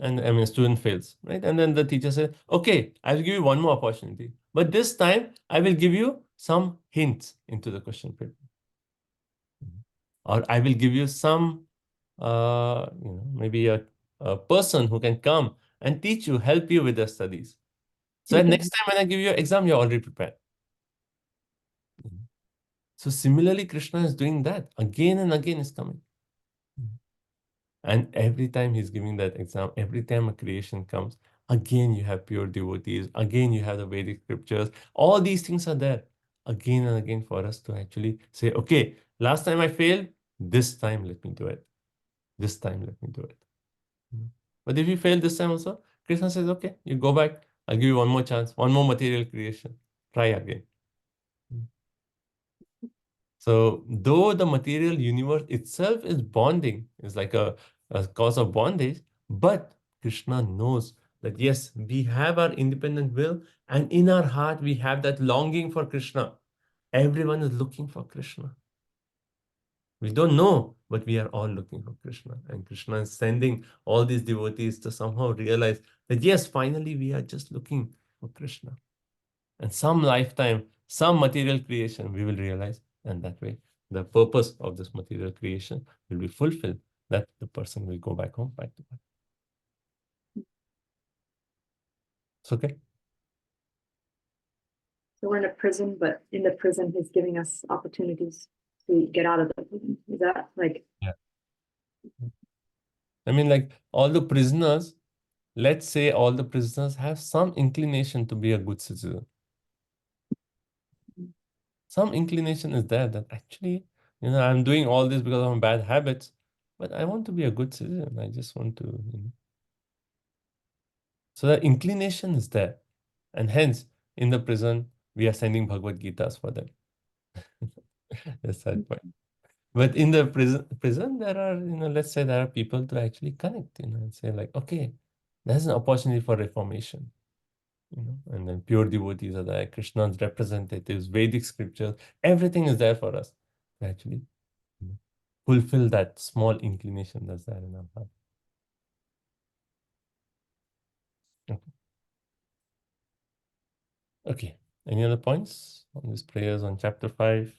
And I mean, a student fails, right? And then the teacher says, okay, I'll give you one more opportunity. But this time, I will give you some hints into the question paper. Or I will give you some, maybe a person who can come and teach you, help you with the studies. So that next time when I give you an exam, you're already prepared. So similarly, Krishna is doing that. Again and again is coming. And every time he's giving that exam, every time a creation comes, again you have pure devotees, again you have the Vedic scriptures. All these things are there again and again for us to actually say, okay, last time I failed, this time let me do it. This time let me do it. But if you fail this time also, Krishna says, okay, you go back, I'll give you one more chance, one more material creation. Try again. So though the material universe itself is bonding, is like a cause of bondage, but Krishna knows that yes, we have our independent will, and in our heart we have that longing for Krishna. Everyone is looking for Krishna. We don't know, but we are all looking for Krishna. And Krishna is sending all these devotees to somehow realize that yes, finally we are just looking for Krishna. And some lifetime, some material creation, we will realize, and that way the purpose of this material creation will be fulfilled, that the person will go back home, back to God. It's okay? So we're in a prison, but in the prison, he's giving us opportunities to get out of the prison. Is that like? Yeah. I mean, like all the prisoners, let's say all the prisoners have some inclination to be a good citizen. Some inclination is there that actually, I'm doing all this because of my bad habits, but I want to be a good citizen. I just want to, So the inclination is there. And hence, in the prison, we are sending Bhagavad Gitas for them. That's that point. But in the prison, there are, let's say there are people to actually connect, and say like, okay, there's an opportunity for reformation. And then pure devotees are there, Krishna's representatives, Vedic scriptures, everything is there for us to actually fulfill that small inclination that's there in our heart. Okay. Any other points on these prayers on chapter 5?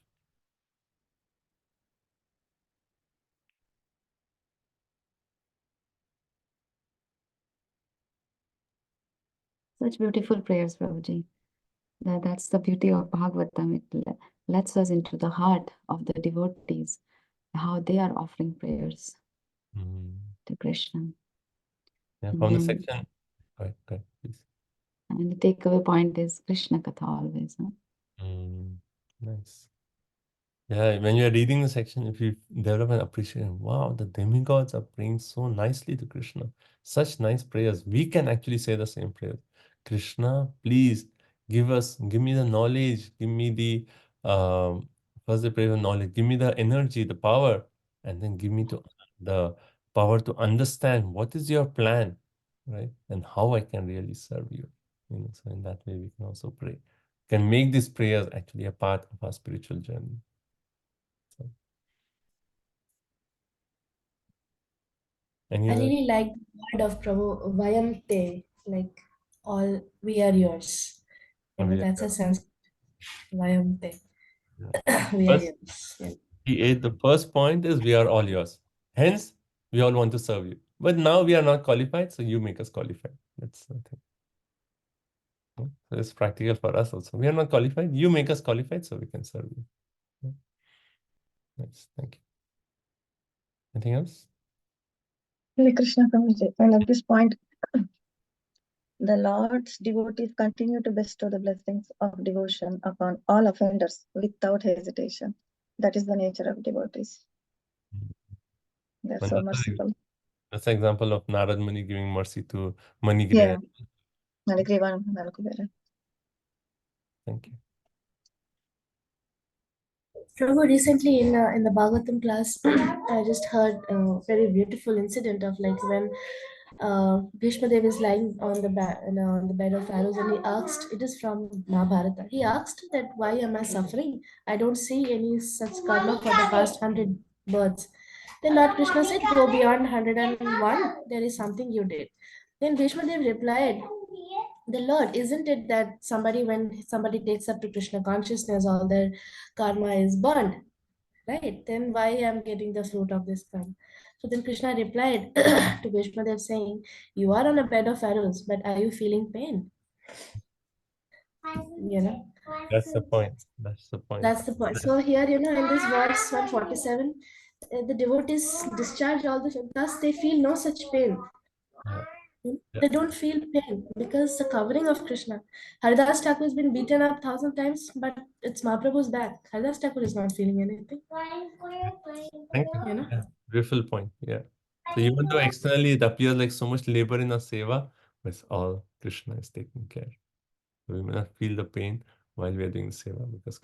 Such beautiful prayers, Prabhuji. That's the beauty of Bhagavatam. It lets us into the heart of the devotees, how they are offering prayers to Krishna. Yeah, And from the then- section. Go ahead, please. And the takeaway point is Krishna Katha always. Huh? Nice. Yeah, when you're reading the section, if you develop an appreciation, wow, the demigods are praying so nicely to Krishna. Such nice prayers. We can actually say the same prayers. Krishna, please give me the knowledge, give me the first the prayer of knowledge, give me the energy, the power, and then give me the power to understand what is your plan, right? And how I can really serve you. So in that way we can also pray. Can make these prayers actually a part of our spiritual journey. I really like the word of Prabhu, Vayam like all we are yours. That's a sense. Vayam we are First, yours. Yeah. the first point is we are all yours. Hence, we all want to serve you. But now we are not qualified, so you make us qualified. That's the thing. So it's practical for us also. We are not qualified. You make us qualified so we can serve you. Nice. Thank you. Anything else? Hare Krishna Prabhuji. And at this point, the Lord's devotees continue to bestow the blessings of devotion upon all offenders without hesitation. That is the nature of devotees. They're so merciful. That's an example of Narad Muni giving mercy to Manigriva. Yeah. Manigriva Nalakubera. Thank you. Prabhu, recently in the Bhagavatam class, I just heard a very beautiful incident of like when Bhishma Dev is lying on the bed of arrows, and he asked, it is from Mahabharata, he asked that why am I suffering? I don't see any such karma for the past 100 births. Then Lord Krishna said, go beyond 101, there is something you did. Then Bhishma Dev replied, the Lord, isn't it that when somebody takes up to Krishna consciousness, all their karma is burned, right? Then why I'm getting the fruit of this karma? So then Krishna replied to Bhishma Dev saying, you are on a bed of arrows, but are you feeling pain? That's the point. That's the point. That's the point. So here, in this verse 147, the devotees discharge all the, thus they feel no such pain. They don't feel pain because the covering of Krishna. Haridas Thakur has been beaten up 1,000 times, but it's Mahaprabhu's back. Haridas Thakur is not feeling anything. Thank you. Yeah, beautiful point. Yeah. So even though externally it appears like so much labor in our seva, but it's all Krishna is taking care. We may not feel the pain while we are doing seva because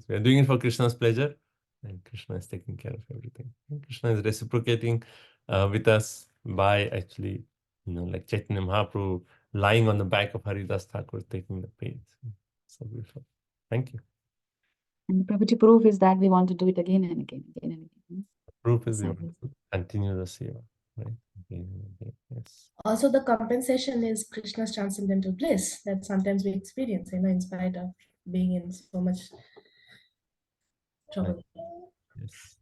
we are doing it for Krishna's pleasure, and Krishna is taking care of everything. And Krishna is reciprocating with us by actually, like Chaitanya Mahaprabhu lying on the back of Haridas Thakur taking the pains. So beautiful. Thank you. And Prabhuji, proof is that we want to do it again and again, again and again. Proof is we Service. want to continue the seva, right? Again and again. Yes. Also, the compensation is Krishna's transcendental bliss that sometimes we experience, in spite of being in so much trouble. Yes.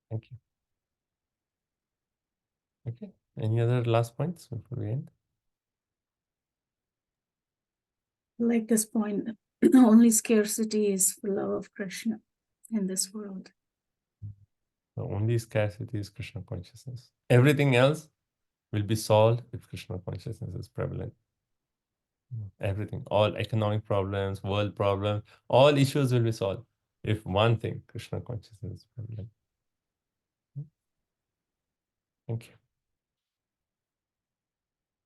Thank you. Okay. Any other last points before we end? Like this point, only scarcity is for love of Krishna in this world. The only scarcity is Krishna consciousness. Everything else will be solved if Krishna consciousness is prevalent. Everything, all economic problems, world problems, all issues will be solved if one thing, Krishna consciousness is prevalent. Thank you.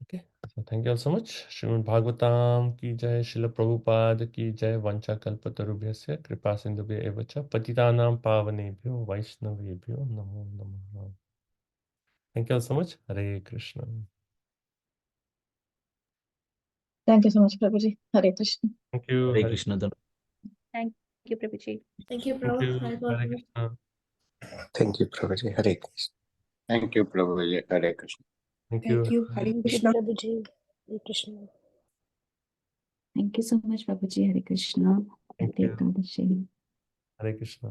Okay, so thank you all so much. Srimad Bhagavatam ki jai, Srila Prabhupada ki jai, Vancha Kalpatarubhyasya, Kripa Sindhubhya evacha, Patitanam Pavanebhyo, Vaishnavebhyo, Namo Namaha. Thank you all so much. Hare Krishna. Thank you so much, Prabhuji. Hare Krishna. Thank you. Hare Krishna. Thank you, Prabhuji. Thank you, Thank Prabhu. you. Hare Hare Prabhu. Krishna. Thank you, Prabhuji. Hare Krishna. Thank you, Prabhuji. Hare Krishna. Thank Thank you. you. Hare Krishna. Prabhuji. Hare Krishna. Thank you so much, Prabhuji. Hare Krishna. Thank Happy you. Ekadashi. Hare Krishna.